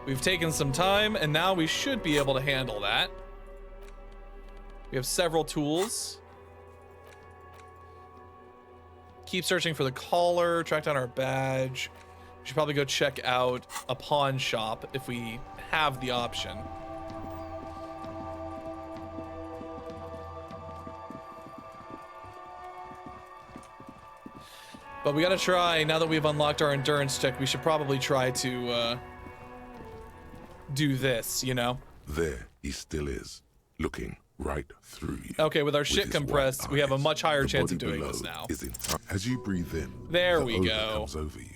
We've taken some time, and now we should be able to handle that. We have several tools. Keep searching for the collar, track down our badge. We should probably go check out a pawn shop if we have the option. But we gotta try, now that we've unlocked our endurance check, we should probably try to do this, you know? There he still is, looking right through you. Okay, with our with shit his compressed, white we have a eyes. much higher The chance of body doing below this now. is as you breathe in, There the we odor go. comes over you.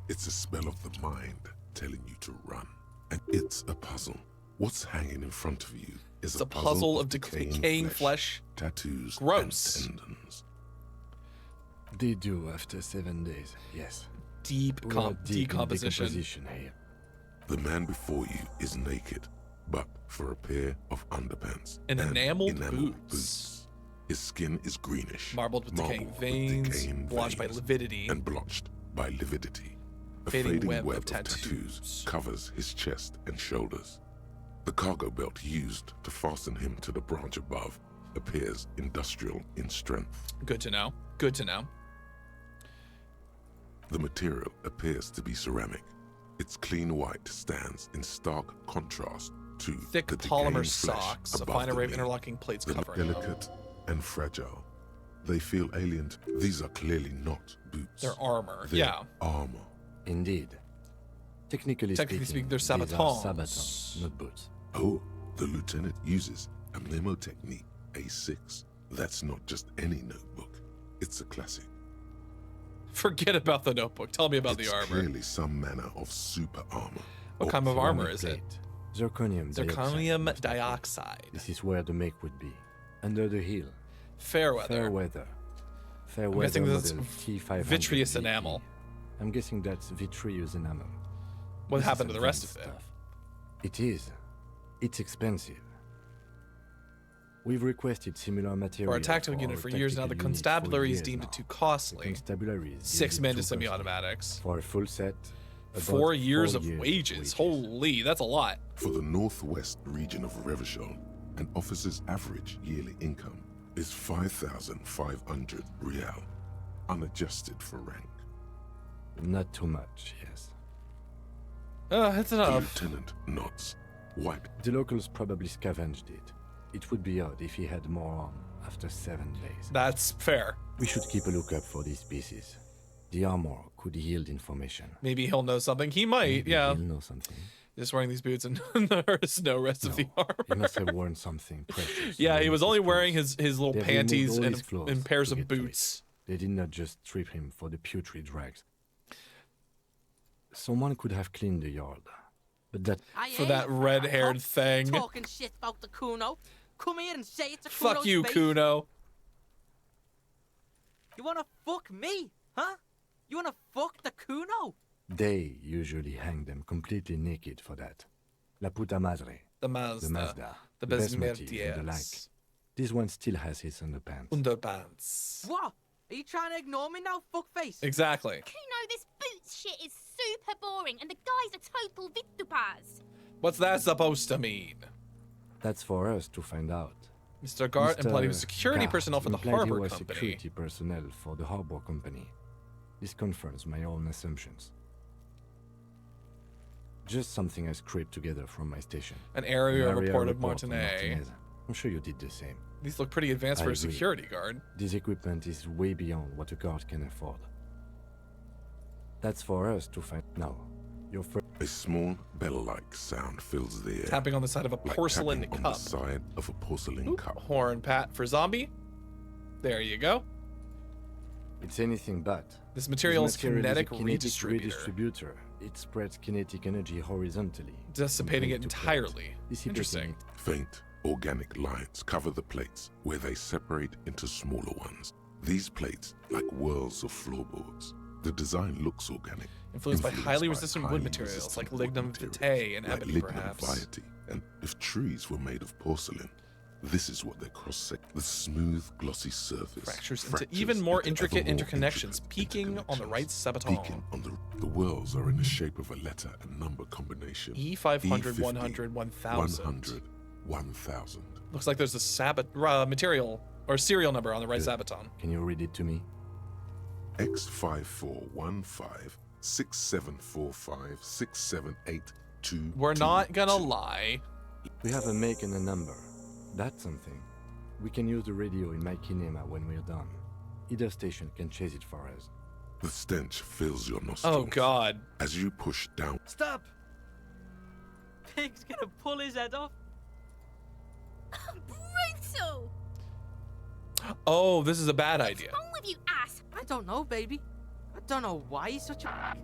It's a smell of the mind telling you to run. And it's a puzzle. What's hanging in front of you is It's a puzzle of decaying flesh. tattoos, Gross. and tendons. They do after 7 days, yes. Deep We are deep in decomposition. decomposition here. The man before you is naked, but for a pair of underpants And enameled enameled boots. His skin is greenish, Marbled with decaying veins, blotched by lividity. and blotched by lividity. A Fading fading web of tattoos covers his chest and shoulders. The cargo belt used to fasten him to the branch above appears industrial in strength. Good to know. Good to know. The material appears to be ceramic. Its clean white stands in stark contrast to Thick the polymer decaying flesh socks, a above fine the array of knee. interlocking plates They're covering them. delicate and fragile. They feel alien. These are clearly not boots. They're armor. They're Yeah. armor. Indeed. Technically speaking, they're these are sabatons. sabatons, not boots. Oh, the lieutenant uses a memo technique, A6. That's not just any notebook. It's a classic. Forget about the notebook. Tell me about It's the armor. clearly some manner of super armor. What kind of armor is it? Zirconium dioxide. Zirconium dioxide. This is where the make would be. Under the heel. Fairweather. Fairweather. I'm Fairweather guessing that's model T500 vitreous VE. enamel. I'm guessing that's vitreous enamel. What This happened is to the rest of advanced it? stuff. It is. It's expensive. We've requested similar material. For our tactical for unit our for years now, the tactical unit for constabulary is years deemed now. too costly. Constabulary is 6 deemed men too to semi-automatics. For a full set. about 4 years 4 of wages. Holy, that's a lot. For the northwest region of Revachol, an officer's average yearly income is 5,500 real, unadjusted for rank. Not too much, yes. That's The enough. lieutenant nods. Wipe. The locals probably scavenged it. It would be odd if he had more on after 7 days. That's fair. We should keep a lookout for these pieces. The armor could yield information. Maybe he'll know something. He might, Maybe yeah. He'll know something. Just wearing these boots and there's no rest of the armor. He must have worn something precious. Yeah, he underneath was his only clothes. wearing his little They removed panties all and, his clothes and pairs to of get to it. boots. They did not just strip him for the putrid rags. Someone could have cleaned the yard. But that For that red-haired thing. Talking shit about the Kuno. Come here and say it's a Fuck Kuno's you, base. Kuno. You wanna fuck me, huh? You wanna fuck the Kuno? they usually hang them completely naked for that. La puta madre. The Mazda. The basmati and the like. Besmertiers. This one still has his underpants. Underpants. What? Are you trying to ignore me now, fuckface? Exactly. Kuno, this boots shit is super boring, and the guy's a total vitupaz. What's that supposed to mean? That's for us to find out. Mr. Gart and plenty of security Gart personnel for the implied he harbor was company. security personnel for the harbor company. This confirms my own assumptions. Just something I scraped together from my station. An area report of report on Martinet. Martinez. I'm sure you did the same. These look pretty advanced I for a agree. security guard. This equipment is way beyond what a guard can afford. That's for us to find. No, your first. A small bell-like sound fills the air. Tapping on the side of a like porcelain tapping cup. on the side of a porcelain cup. Horn pat for zombie. There you go. It's anything but. This material is kinetic a redistributor. It spreads kinetic energy horizontally, Dissipating it plate to plate, entirely. dissipating Interesting. it. Faint, organic lines cover the plates where they separate into smaller ones. These plates, like whirls of floorboards. The design looks organic. Influenced by highly by resistant wood highly materials like resistant wood lignum materials, vitae and like ebony, lignum perhaps. vitae. And if trees were made of porcelain, this is what they cross-section. The smooth, glossy surface Fractures into even more intricate ever more interconnections, intricate peaking on the right peaking sabotage. on The whirls are in the shape of a letter and number combination. E500, E50, 100, 1000. 100, 1000. Looks like there's a material or serial number on the right Sabaton. Can you read it to me? X5415 6745 6782. We're not gonna lie. We have a make and a number. That's something. We can use the radio in my kinema when we're done. Either station can chase it for us. The stench fills your nostrils. Oh God! As you push down. Stop! Pig's gonna pull his head off. Brutal! Oh, this is a bad idea. What's wrong with you, ass? I don't know, baby. I don't know why he's such a...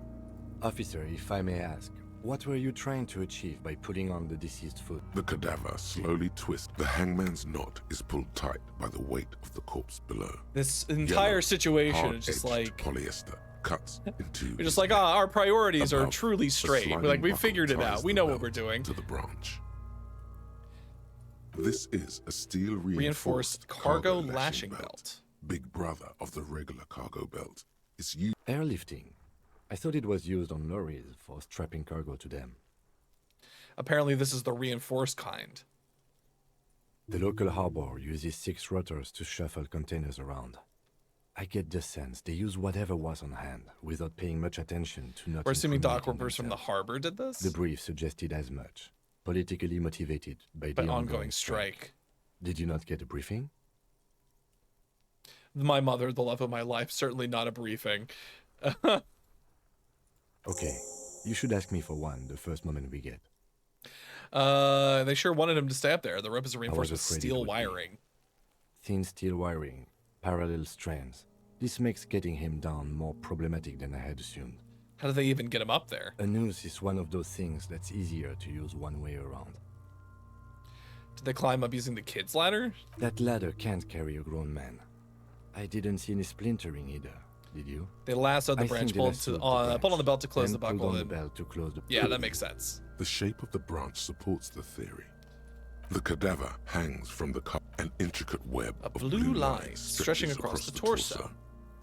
Officer, if I may ask, what were you trying to achieve by putting on the deceased foot? The cadaver slowly twists. The hangman's knot is pulled tight by the weight of the corpse below. This entire situation is just hard-edged like polyester cuts into. we're just like, our priorities are Above, truly a straight. We're like, we sliding figured it buckle out. ties We the know what belt we're doing. to the branch. This is a steel Reinforced cargo lashing belt. Big brother of the regular cargo belt. It's used. Airlifting. I thought it was used on lorries for strapping cargo to them. Apparently, this is the reinforced kind. The local harbor uses 6 rotors to shuffle containers around. I get the sense they use whatever was on hand without paying much attention to not. We're assuming dock incriminating workers from the themselves. harbor did this? The brief suggested as much. Politically motivated by the ongoing strike. Did you not get a briefing? My mother, the love of my life, certainly not a briefing. Okay, you should ask me for one the first moment we get. They sure wanted him to stay up there. The rope is reinforced with afraid it steel would be. wiring. Thin steel wiring, parallel strands. This makes getting him down more problematic than I had assumed. How do they even get him up there? A noose is one of those things that's easier to use one way around. Did they climb up using the kid's ladder? That ladder can't carry a grown man. I didn't see any splintering either, did you? They lassoed the I branch, think they pulled lassoed the branch, on the belt to close then the buckle. pulled on the and- belt to close the... Yeah, that makes sense. The shape of the branch supports the theory. The cadaver hangs from the cup, an intricate web of blue line lines stretching stretches across the torso.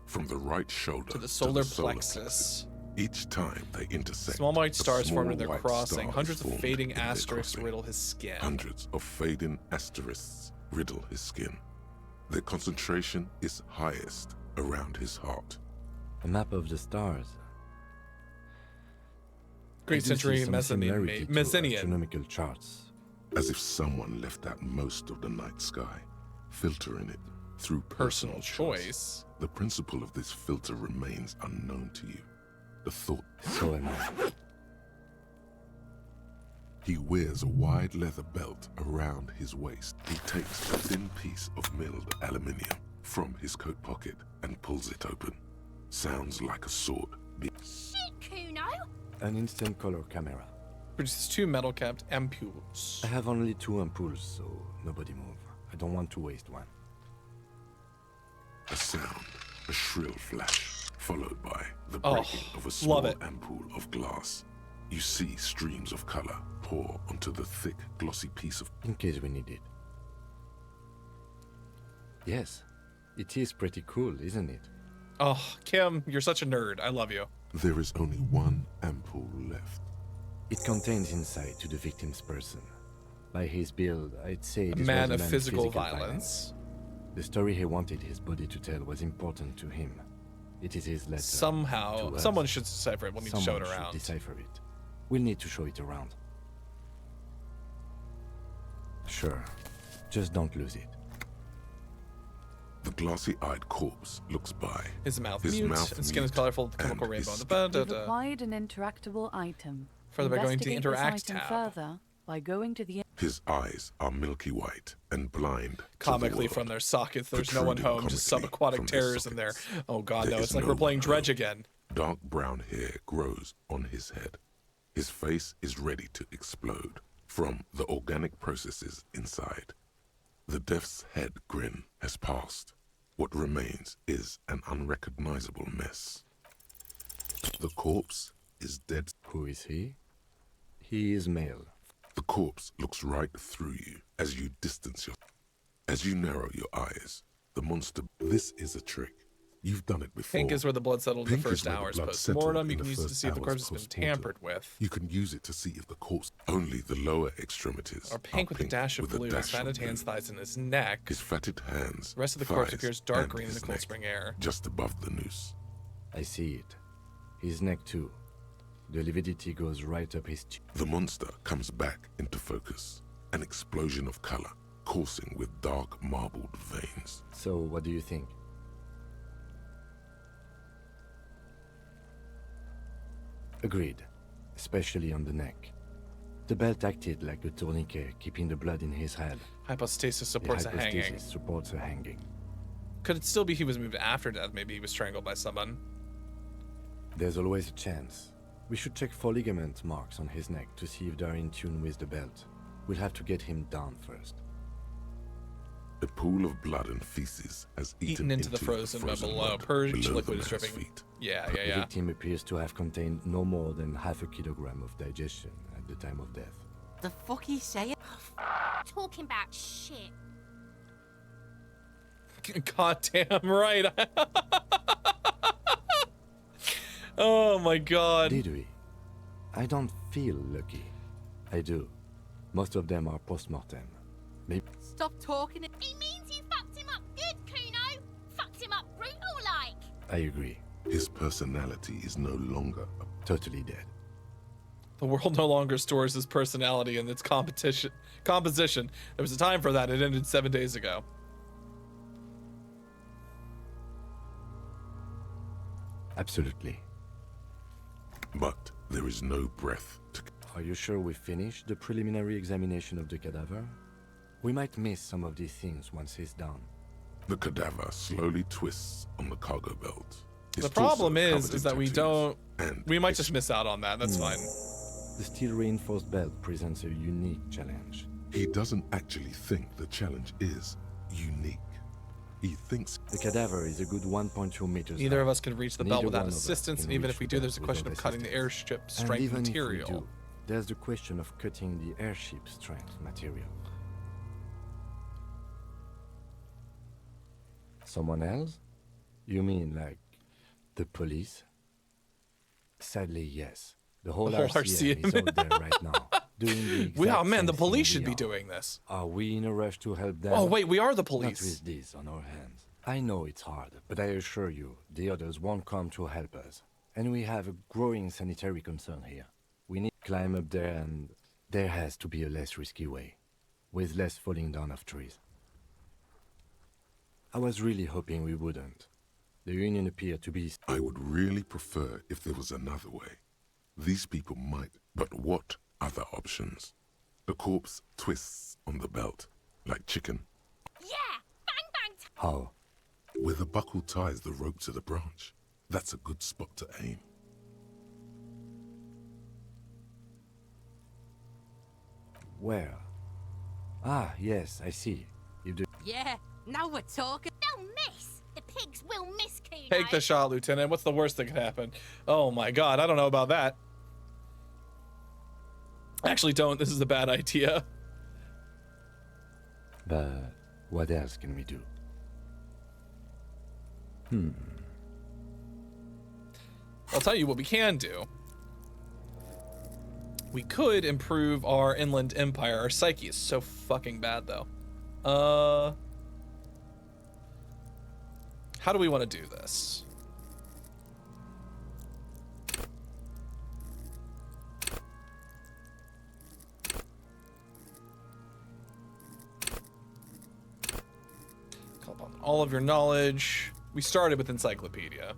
From the right shoulder To the solar plexus. Each time they intersect, Small white a stars form small in their white crossing. star Hundreds is of formed fading in their asterisks crossing. riddle his skin. Hundreds of fading asterisks riddle his skin. Their concentration is highest around his heart. A map of the stars. Great I do see century some similarity to Mezzanian. astronomical charts. As if someone left out most of the night sky, filtering it through personal choice. The principle of this filter remains unknown to you. The thought. So am I. He wears a wide leather belt around his waist. He takes a thin piece of milled aluminium from his coat pocket and pulls it open. Sounds like a sword. Shit, Kuno! An instant color camera. Produces 2 metal-capped ampoules. I have only 2 ampoules, so nobody move. I don't want to waste one. A sound, a shrill flash, followed by the Oh, breaking of a small love it. ampoule of glass. You see streams of color pour onto the thick, glossy piece of... In case we need it. Yes, it is pretty cool, isn't it? Oh, Kim, you're such a nerd. I love you. There is only one ampoule left. It contains insight to the victim's person. By his build, I'd say A this man was of physical violence. The story he wanted his body to tell was important to him. It is his letter. Somehow, to us. someone should decipher it. We'll need to show it Someone should around. decipher it. We'll need to show it around. Sure. Just don't lose it. The glossy-eyed corpse looks by. His mouth mute, and skin is colorful with the chemical and rainbow. his We've acquired an interactable item. Further by going to the Investigate this Interact item tab. further by going to the... His eyes are milky white and blind. Comically from their sockets, there's no one home, just subaquatic terrors in there. Oh god, There no, is it's like no we're playing one Dredge home. again. Dark brown hair grows on his head. His face is ready to explode from the organic processes inside. The death's head grin has passed. What remains is an unrecognizable mess. The corpse is dead. Who is he? He is male. The corpse looks right through you as you distance yourself. As you narrow your eyes, the monster... This is a trick. You've done it before. Pink is where the blood settled in Pink the is first where the hours. blood Post-mortem, settled you in can the use it to first see if the hours corpse has been post-mortem. tampered with. You can use it to see if the corpse... Only the lower extremities Or pink with a dash of with a blue, his dash of fatted hands, thighs, and his neck. His fatted hands, The rest of the corpse thighs, appears dark and green in the his cold neck, spring air. just above the noose. I see it. His neck too. The lividity goes right up his chin. The monster comes back into focus. An explosion of color, coursing with dark marbled veins. So, what do you think? Agreed, especially on the neck. The belt acted like a tourniquet, keeping the blood in his head. Hypostasis supports a hanging. Hypostasis supports a hanging. Could it still be he was moved after death? Maybe he was strangled by someone. There's always a chance. We should check for ligament marks on his neck to see if they're in tune with the belt. We'll have to get him down first. A pool of blood and feces has Eaten into the frozen mud below. Purged liquid is dripping. Yeah. The victim appears to have contained no more than half a kilogram of digestion at the time of death. The fuck he saying? Talking about shit. Goddamn right. Oh my god. Did we? I don't feel lucky. I do. Most of them are post-mortem. Maybe. Stop talking. He means you fucked him up good, Kuno. Fucked him up brutal like. I agree. His personality is no longer totally dead. The world no longer stores his personality and its composition. There was a time for that. It ended 7 days ago. Absolutely. But there is no breath to... Are you sure we finished the preliminary examination of the cadaver? We might miss some of these things once he's done. The cadaver slowly twists on the cargo belt. The problem is that we don't... We might just miss out on that. That's fine. The steel-reinforced belt presents a unique challenge. He doesn't actually think the challenge is unique. He thinks... The cadaver is a good 1.2 meters Neither high. of us can reach the belt Neither without one of us assistance, can and even reach if we the do, belt there's a question of without cutting the assistance. airship And strength even if we material. do, there's the question of cutting the airship strength material. Someone else? You mean like the police? Sadly, yes. The whole RCM is out there right now, doing the exact Wow, man, the same police thing should we be are. doing this. Are we in a rush to help them? Oh, wait, we are the Not police. with this on our hands. I know it's hard, but I assure you, the others won't come to help us. And we have a growing sanitary concern here. We need to climb up there, and there has to be a less risky way, with less falling down of trees. I was really hoping we wouldn't. The Union appeared to be... I would really prefer if there was another way. These people might, but what other options? The corpse twists on the belt, like chicken. Yeah! Bang bang! How? Where the buckle ties the rope to the branch. That's a good spot to aim. Where? Ah, yes, I see. You do... Yeah, now we're talking. They'll miss! The pigs will miss, Kuno. Take the shot, Lieutenant. What's the worst that could happen? Oh my god, I don't know about that. Actually, don't. This is a bad idea. But what else can we do? I'll tell you what we can do. We could improve our inland empire. Our psyche is so fucking bad, though. How do we want to do this? Call upon all of your knowledge. We started with encyclopedia.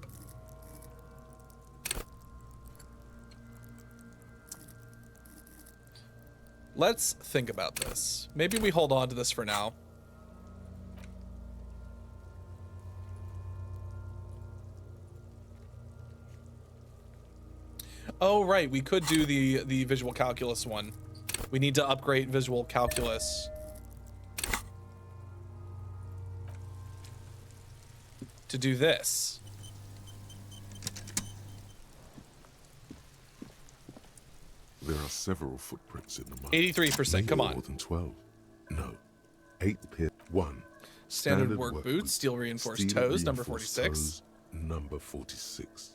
Let's think about this. Maybe we hold on to this for now. Oh, right. We could do the visual calculus one. We need to upgrade visual calculus. To do this. There are several footprints in the mud. 83%, come on. More than 12. No. 8 pair. 1. Standard work boots, steel reinforced toes, number 46. number 46.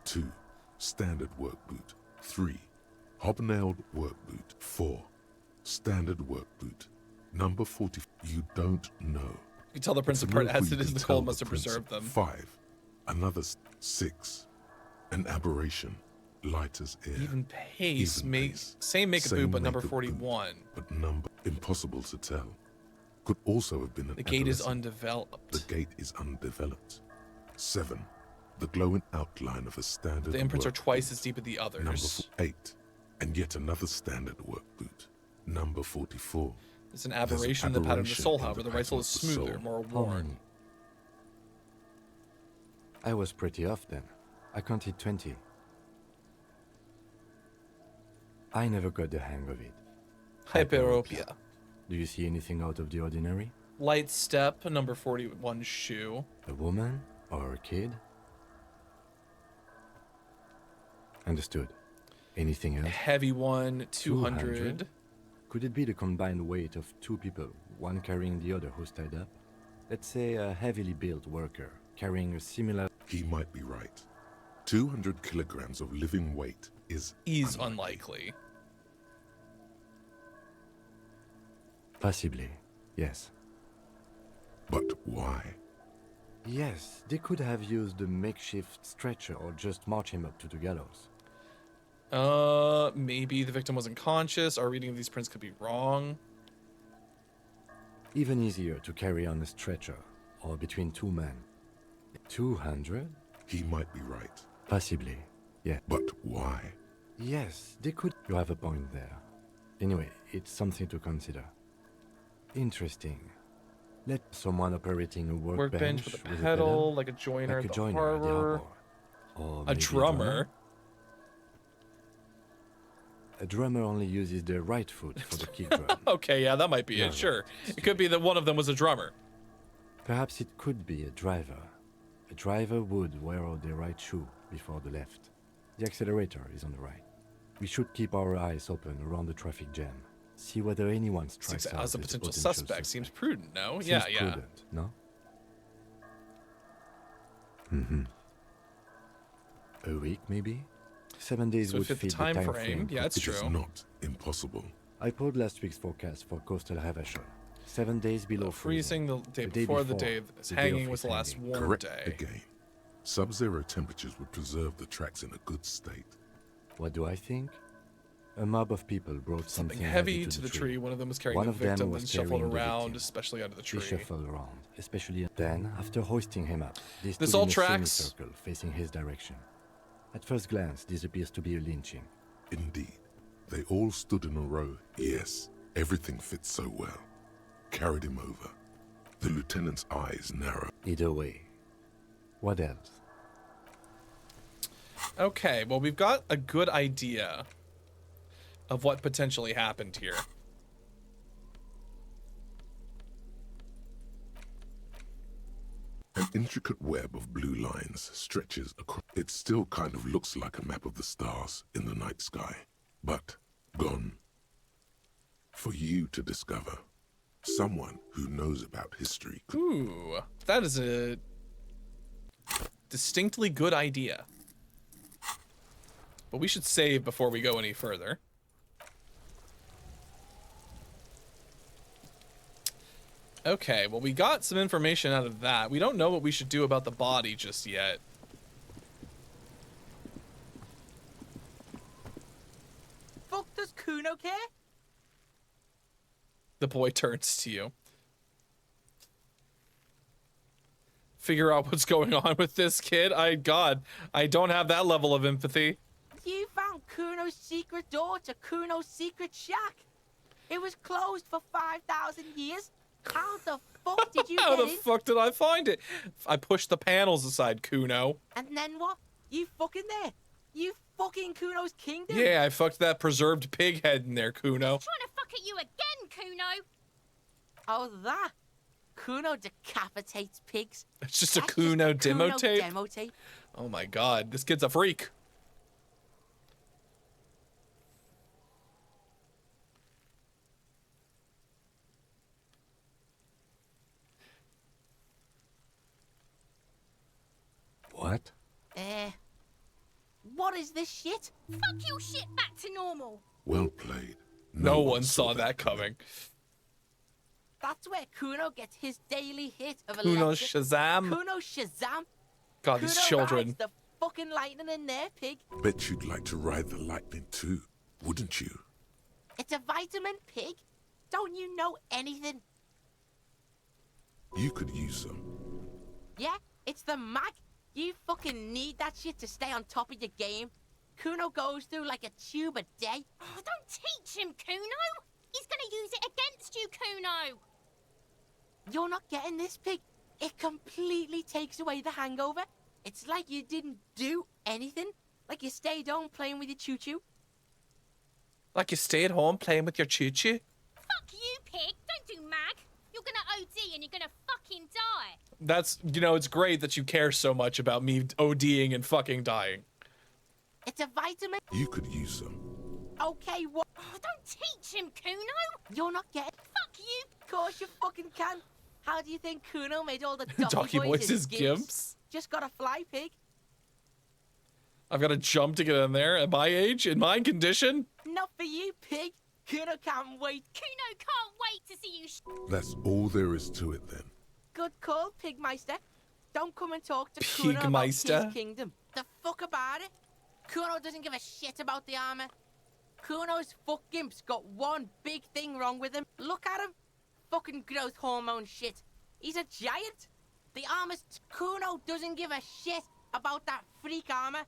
2. Standard work boot. 3. Hobnailed work boot. 4. Standard work boot. Number 40. You don't know. You can tell the prince It's apart no as clue it is you the can cold tell must the have prince. preserved them. 5. Another 6. An aberration. Light as air. Even pace. Even Make, pace. same make it boot, Same but number make it 41. boot, but number impossible to tell. Could also have been an The gate is adolescent. undeveloped. The gate is undeveloped. 7. The glowing outline of a standard The imprints are work twice boot. as deep as the Number others. 8. And yet another standard work boot. Number 44. It's an There's aberration in the pattern of the aberration soul, in however. The right pattern soul of is the smoother, soul. more How worn. many? I was pretty off then. I counted 20. I never got the hang of it. Hyperopia. Do you see anything out of the ordinary? Light step, number 41 shoe. A woman or a kid? Understood. Anything else? Heavy one, 200. Could it be the combined weight of two people, one carrying the other who's tied up? Let's say a heavily built worker carrying a similar... He might be right. 200 kilograms of living weight is unlikely. Possibly, yes. But why? Yes, they could have used a makeshift stretcher or just march him up to the gallows. Maybe the victim wasn't conscious. Our reading of these prints could be wrong. Even easier to carry on a stretcher or between two men. 200? He might be right. Possibly, yeah. But why? Yes, they could. You have a point there. Anyway, it's something to consider. Interesting. Let someone operating a workbench With a pedal, like a joiner like at a the joiner at the harbor. harbor. Or A maybe drummer. A drummer only uses their right foot for the kick drum. Okay, yeah, that might be No, it, sure. It could be that one of them was a drummer. Perhaps it could be a driver. A driver would wear out their right shoe before the left. The accelerator is on the right. We should keep our eyes open around the traffic jam. See whether anyone strikes out As a potential suspect seems prudent, no? Seems Yeah. prudent, no? Mm-hmm. A week, maybe? 7 days So would fit the fit time the time frame. Yeah, it's It is true. not impossible. I pulled last week's forecast for coastal Havashon. 7 days below Freezing the day The day before the before, day the day hanging of was the his last hanging. warm Correct day. again. Sub-zero temperatures would preserve the tracks in a good state. What do I think? A mob of people brought Something something heavy to the tree. One of them was carrying One the of them victim, was then shuffled carrying the around, victim. especially under the They tree. shuffled around, especially then, after hoisting him up, they This stood all in a tracks. semicircle facing his direction. At first glance, this appears to be a lynching. Indeed. They all stood in a row. Yes, everything fits so well. Carried him over. The lieutenant's eyes narrow. Either way. What else? Okay, well, we've got a good idea of what potentially happened here. An intricate web of blue lines stretches across. It still kind of looks like a map of the stars in the night sky, but gone. For you to discover. Someone who knows about history. Ooh, that is a distinctly good idea. But we should save before we go any further. Okay, well, we got some information out of that. We don't know what we should do about the body just yet. Fuck does Kuno care? The boy turns to you. Figure out what's going on with this kid. God, I don't have that level of empathy. You found Kuno's secret door to Kuno's secret shack. It was closed for 5,000 years. How the fuck did you How get the in? fuck did I find it? I pushed the panels aside, Kuno. And then what? You fucking there? You fucking Kuno's kingdom? Yeah, I fucked that preserved pig head in there, Kuno. Trying to fuck at you again, Kuno. Oh, that? Kuno decapitates pigs. It's just a That's Kuno just a demo Kuno tape? demo tape. Oh my god, this kid's a freak. What is this shit? Fuck your shit back to normal. Well played. No one saw that coming. That's where Kuno gets his daily hit of Kuno electric. Shazam. Kuno Shazam. God, Kuno these children. rides the fucking lightning in there, pig. Bet you'd like to ride the lightning too, wouldn't you? It's a vitamin, pig. Don't you know anything? You could use some. Yeah, it's the mag. You fucking need that shit to stay on top of your game. Kuno goes through like a tube a day. Oh, don't teach him, Kuno. He's gonna use it against you, Kuno. You're not getting this, pig. It completely takes away the hangover. It's like you didn't do anything. Like you stayed home playing with your choo-choo. Like you stayed home playing with your choo-choo? Fuck you, pig. Don't do mag. You're gonna OD and you're gonna fucking die. That's, you know, it's great that you care so much about me ODing and fucking dying. It's a vitamin. You could use some. Okay, what? Oh, don't teach him, Kuno. You're not getting. Fuck you. Of course you fucking can. How do you think Kuno made all the Donkey Boys his is gimps? Just gotta fly, pig. I've got to jump to get in there at my age, in my condition? Not for you, pig. Kuno can't wait. Kuno can't wait to see you. That's all there is to it then. Good call, Pigmeister. Don't come and talk to Kuno about Pigmeister? his kingdom. The fuck about it? Kuno doesn't give a shit about the armor. Kuno's fuck gimp's got one big thing wrong with him. Look at him. Fucking growth hormone shit. He's a giant. The armor's... Kuno doesn't give a shit about that freak armor.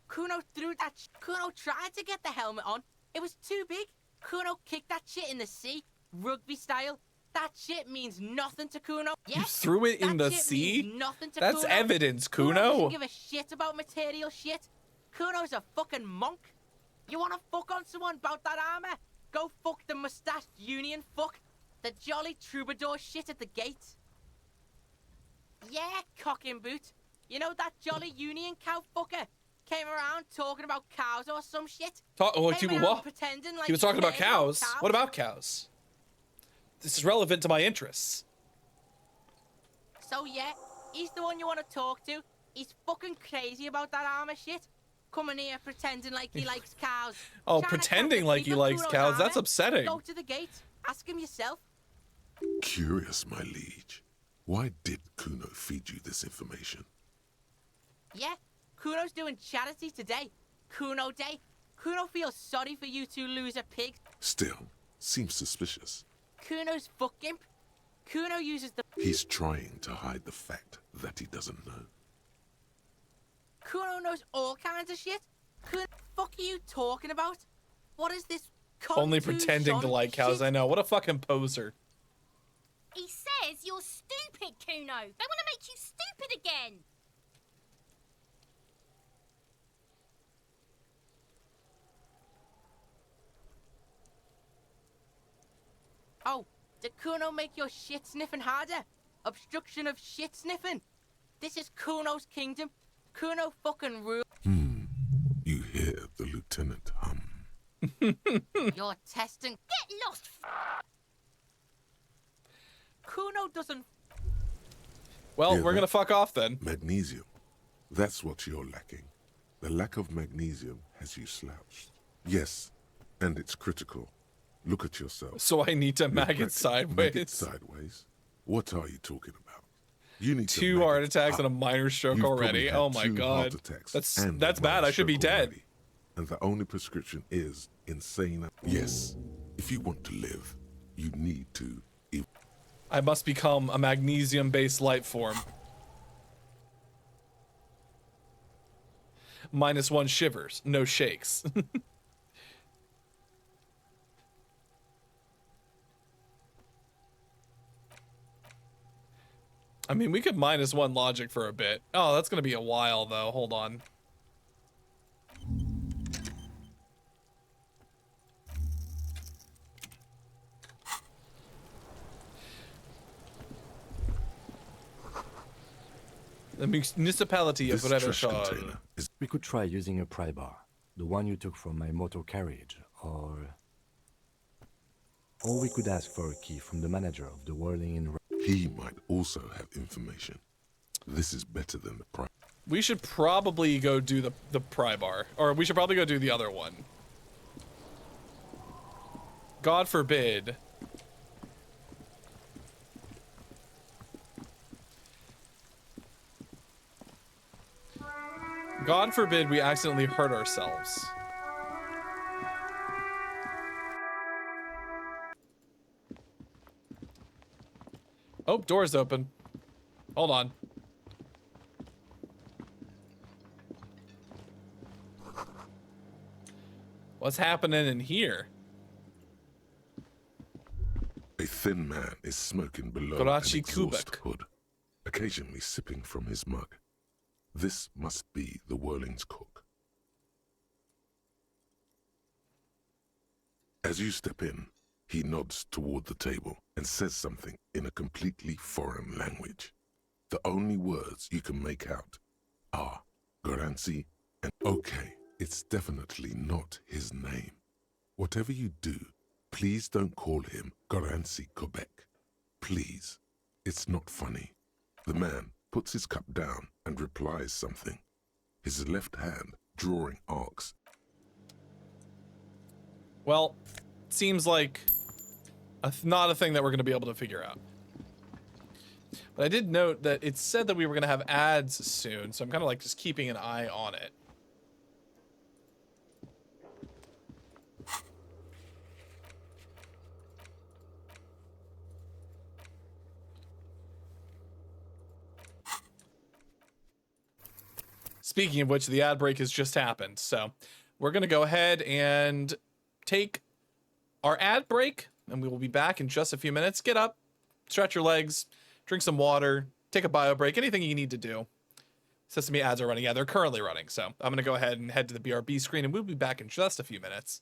Kuno threw that... Kuno tried to get the helmet on. It was too big. Kuno kicked that shit in the sea. Rugby style. That shit means nothing to Kuno. You threw it in the sea? Nothing to That's Kuno. evidence, Kuno Kuno. doesn't give a shit about material shit. Kuno's a fucking monk. You wanna fuck on someone about that armor? Go fuck the mustached union fuck. The jolly troubadour shit at the gate. Yeah, cock and boot. You know that jolly union cow fucker? Came around talking about cows or some shit. Came around What? pretending like He was talking about cared cows. What about cows? This is relevant to my interests. So yeah, he's the one you want to talk to. He's fucking crazy about that armor shit. Coming here pretending like he likes cows. Oh, Trying to pretending capture like he Kuno's likes cows? armor. That's upsetting. Go to the gate. Ask him yourself. Curious, my liege. Why did Kuno feed you this information? Yeah, Kuno's doing charity today. Kuno Day. Kuno feels sorry for you two loser pigs. Still, seems suspicious. Kuno's fuck imp. Kuno uses the... He's trying to hide the fact that he doesn't know. Kuno knows all kinds of shit. Kuno, fuck are you talking about? What is this? Only pretending to like cows, I know. What a fucking poser. He says you're stupid, Kuno. They want to make you stupid again. Oh, did Kuno make your shit sniffing harder? Obstruction of shit sniffing. This is Kuno's kingdom. Kuno fucking rule. You hear the lieutenant hum. You're testing. Get lost. Kuno doesn't. Well, Hear we're that? gonna fuck off then. Magnesium. That's what you're lacking. The lack of magnesium has you slouched. Yes, and it's critical. Look at yourself. So I need to You're mag it cracking- sideways. Mag it sideways? What are you talking about? You need to 2 mag heart it attacks up. and a minor stroke You've already. probably had Oh my 2 heart god. attacks That's and a bad. I minor should be stroke dead. already. And the only prescription is insane. Yes, if you want to live, you need to. I must become a magnesium-based life form. -1 shivers, no shakes. I mean, we could -1 logic for a bit. Oh, that's gonna be a while though. Hold on. The municipality of This trash Redashad. container is We could try using a pry bar, the one you took from my motor carriage, or we could ask for a key from the manager of the Whirling in. He might also have information. This is better than the price. We should probably go do the pry bar. Or we should probably go do the other one. God forbid. God forbid we accidentally hurt ourselves. Oh, door's open. Hold on. What's happening in here? A thin man is smoking below Karachi an exhaust Kubek. hood, occasionally sipping from his mug. This must be the Whirling's cook. As you step in, he nods toward the table and says something in a completely foreign language. The only words you can make out are Garansi and okay. It's definitely not his name. Whatever you do, please don't call him Garansi Quebec. Please. It's not funny. The man puts his cup down and replies something. His left hand drawing arcs. Well, seems like not a thing that we're going to be able to figure out. But I did note that it said that we were going to have ads soon, so I'm kind of like just keeping an eye on it. Speaking of which, the ad break has just happened, so we're going to go ahead and take our ad break, and we will be back in just a few minutes. Get up, stretch your legs, drink some water, take a bio break, anything you need to do. Sesame ads are running. Yeah, they're currently running, so I'm going to go ahead and head to the BRB screen, and we'll be back in just a few minutes.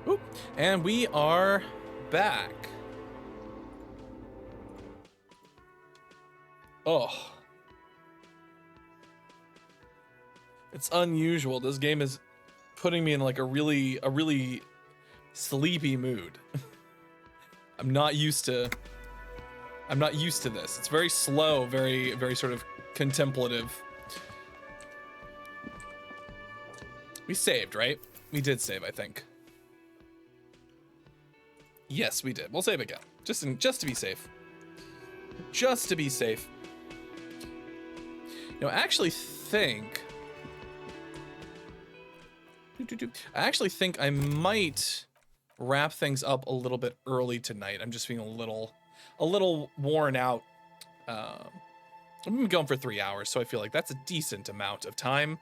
Oop. And we are back. Oh. It's unusual. This game is putting me in like a really sleepy mood. I'm not used to this. It's very slow, very sort of contemplative. We saved, right? We did save, I think. Yes, we did. We'll save again. Just to be safe. Just to be safe. You know, I actually think I might wrap things up a little bit early tonight. I'm just feeling a little worn out. I've been going for 3 hours, so I feel like that's a decent amount of time.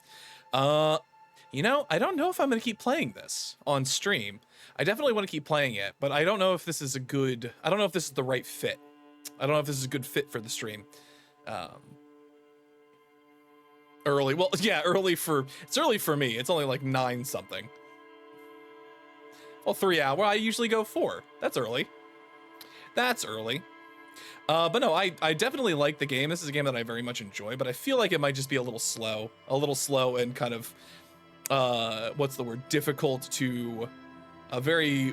You know, I don't know if I'm going to keep playing this on stream. I definitely want to keep playing it, but I don't know if this is I don't know if this is the right fit. I don't know if this is a good fit for the stream. Early. Well, yeah, it's early for me. It's only like 9 something. Well, 3 hours. Well, I usually go 4. That's early. That's early. But no, I definitely like the game. This is a game that I very much enjoy, but I feel like it might just be a little slow and kind of, what's the word? Difficult to, very,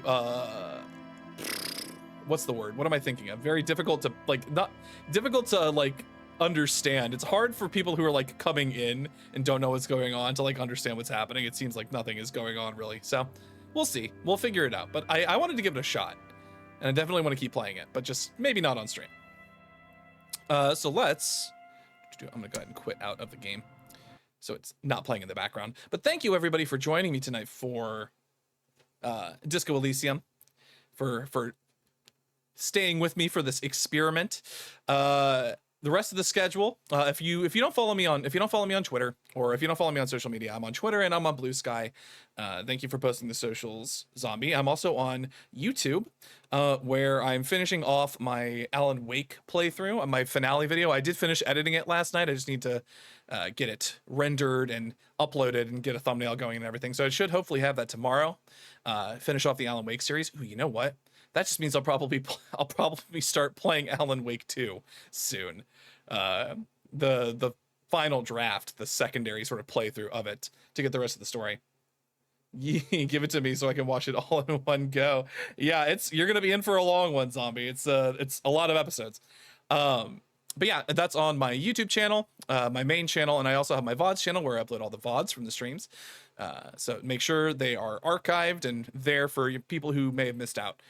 what's the word? What am I thinking of? Very difficult to, like, not difficult to, like, understand. It's hard for people who are, like, coming in and don't know what's going on to, like, understand what's happening. It seems like nothing is going on, really. So, we'll see. We'll figure it out. But I wanted to give it a shot. And I definitely want to keep playing it, but just maybe not on stream. So let's, I'm gonna go ahead and quit out of the game so it's not playing in the background. But thank you everybody for joining me tonight for Disco Elysium, for staying with me for this experiment. The rest of the schedule, if you don't follow me on Twitter, or if you don't follow me on social media, I'm on Twitter and I'm on Blue Sky. Thank you for posting the socials, Zombie. I'm also on YouTube, where I'm finishing off my Alan Wake playthrough, my finale video. I did finish editing it last night. I just need to get it rendered and uploaded and get a thumbnail going and everything. So I should hopefully have that tomorrow. Finish off the Alan Wake series. Ooh, you know what? That just means I'll probably start playing Alan Wake 2 soon. The final draft, the secondary sort of playthrough of it to get the rest of the story. Give it to me so I can watch it all in one go. Yeah, you're gonna be in for a long one, Zombie. It's a lot of episodes. But yeah, that's on my YouTube channel, my main channel, and I also have my VODs channel where I upload all the VODs from the streams. So make sure they are archived and there for people who may have missed out.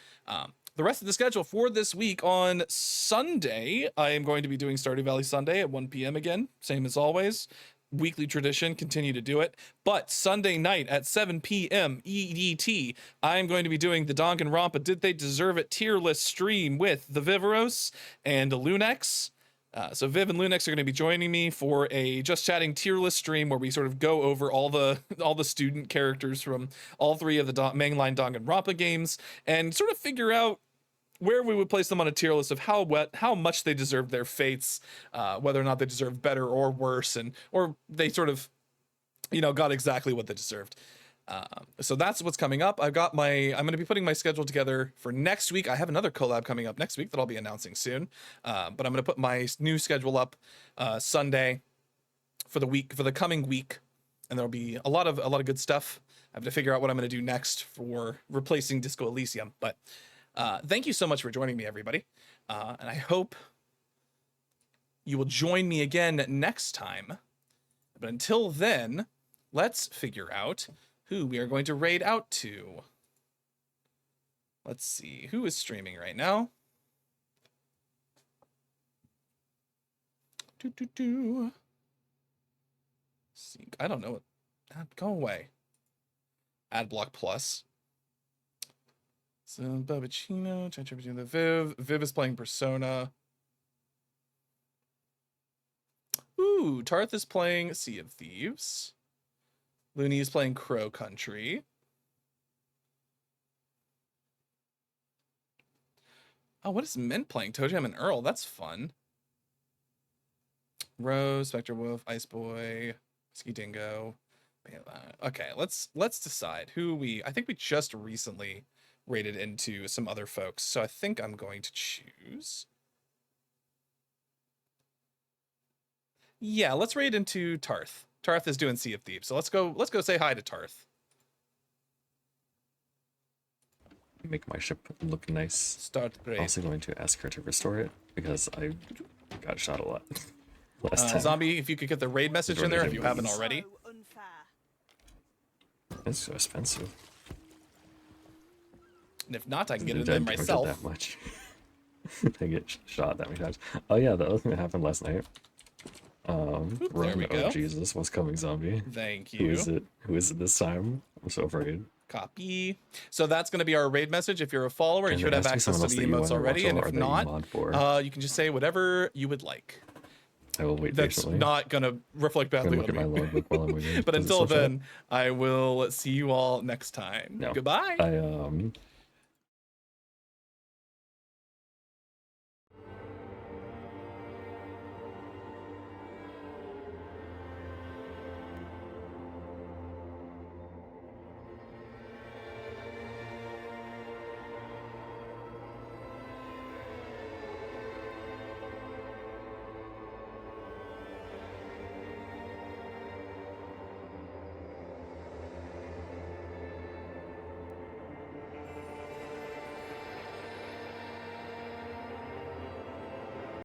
The rest of the schedule for this week, on Sunday, I am going to be doing Stardew Valley Sunday at 1 p.m. again, same as always. Weekly tradition, continue to do it. But Sunday night at 7 p.m. EDT, I am going to be doing the Danganronpa Did They Deserve It tier list stream with the Viveros and Lunex. So Viv and Lunex are going to be joining me for a Just Chatting tier list stream where we sort of go over all the student characters from all 3 of the mainline Danganronpa games and sort of figure out where we would place them on a tier list of how much they deserved their fates, whether or not they deserved better or worse, or they sort of, got exactly what they deserved. So that's what's coming up. I'm going to be putting my schedule together for next week. I have another collab coming up next week that I'll be announcing soon. But I'm going to put my new schedule up Sunday for the coming week, and there'll be a lot of good stuff. I have to figure out what I'm going to do next for replacing Disco Elysium, but thank you so much for joining me, everybody. And I hope you will join me again next time. But until then, let's figure out who we are going to raid out to. Let's see, who is streaming right now? Sync. I don't know what. Go away. Adblock Plus. So Babachino, the Viv. Viv is playing Persona. Ooh, Tarth is playing Sea of Thieves. Looney is playing Crow Country. Oh, what is Mint playing? Toe Jam and Earl. That's fun. Rose, Spectre Wolf, Ice Boy, Ski Dingo, Okay, let's decide who we. I think we just recently raided into some other folks, so I think I'm going to choose. Yeah, let's raid into Tarth. Tarth is doing Sea of Thieves, so let's go say hi to Tarth. Make my ship look nice. Start great. Also going to ask her to restore it because I got shot a lot last time. Zombie, if you could get the raid message in there if you haven't already. It's so expensive. And if not, I can get it in there myself. That much. I get shot that many times. Oh yeah, the other thing that happened last night. Run, oh Jesus, what's coming, zombie? Thank you. Who is it? Who is it this time? I'm so afraid. Copy. So that's going to be our raid message. If you're a follower, you should have access to the emotes already. And if not, you can just say whatever you would like. I will wait That's patiently. not going to reflect badly look on at me. my logbook while I'm waiting. But until then, I will see you all next time. No. Goodbye. I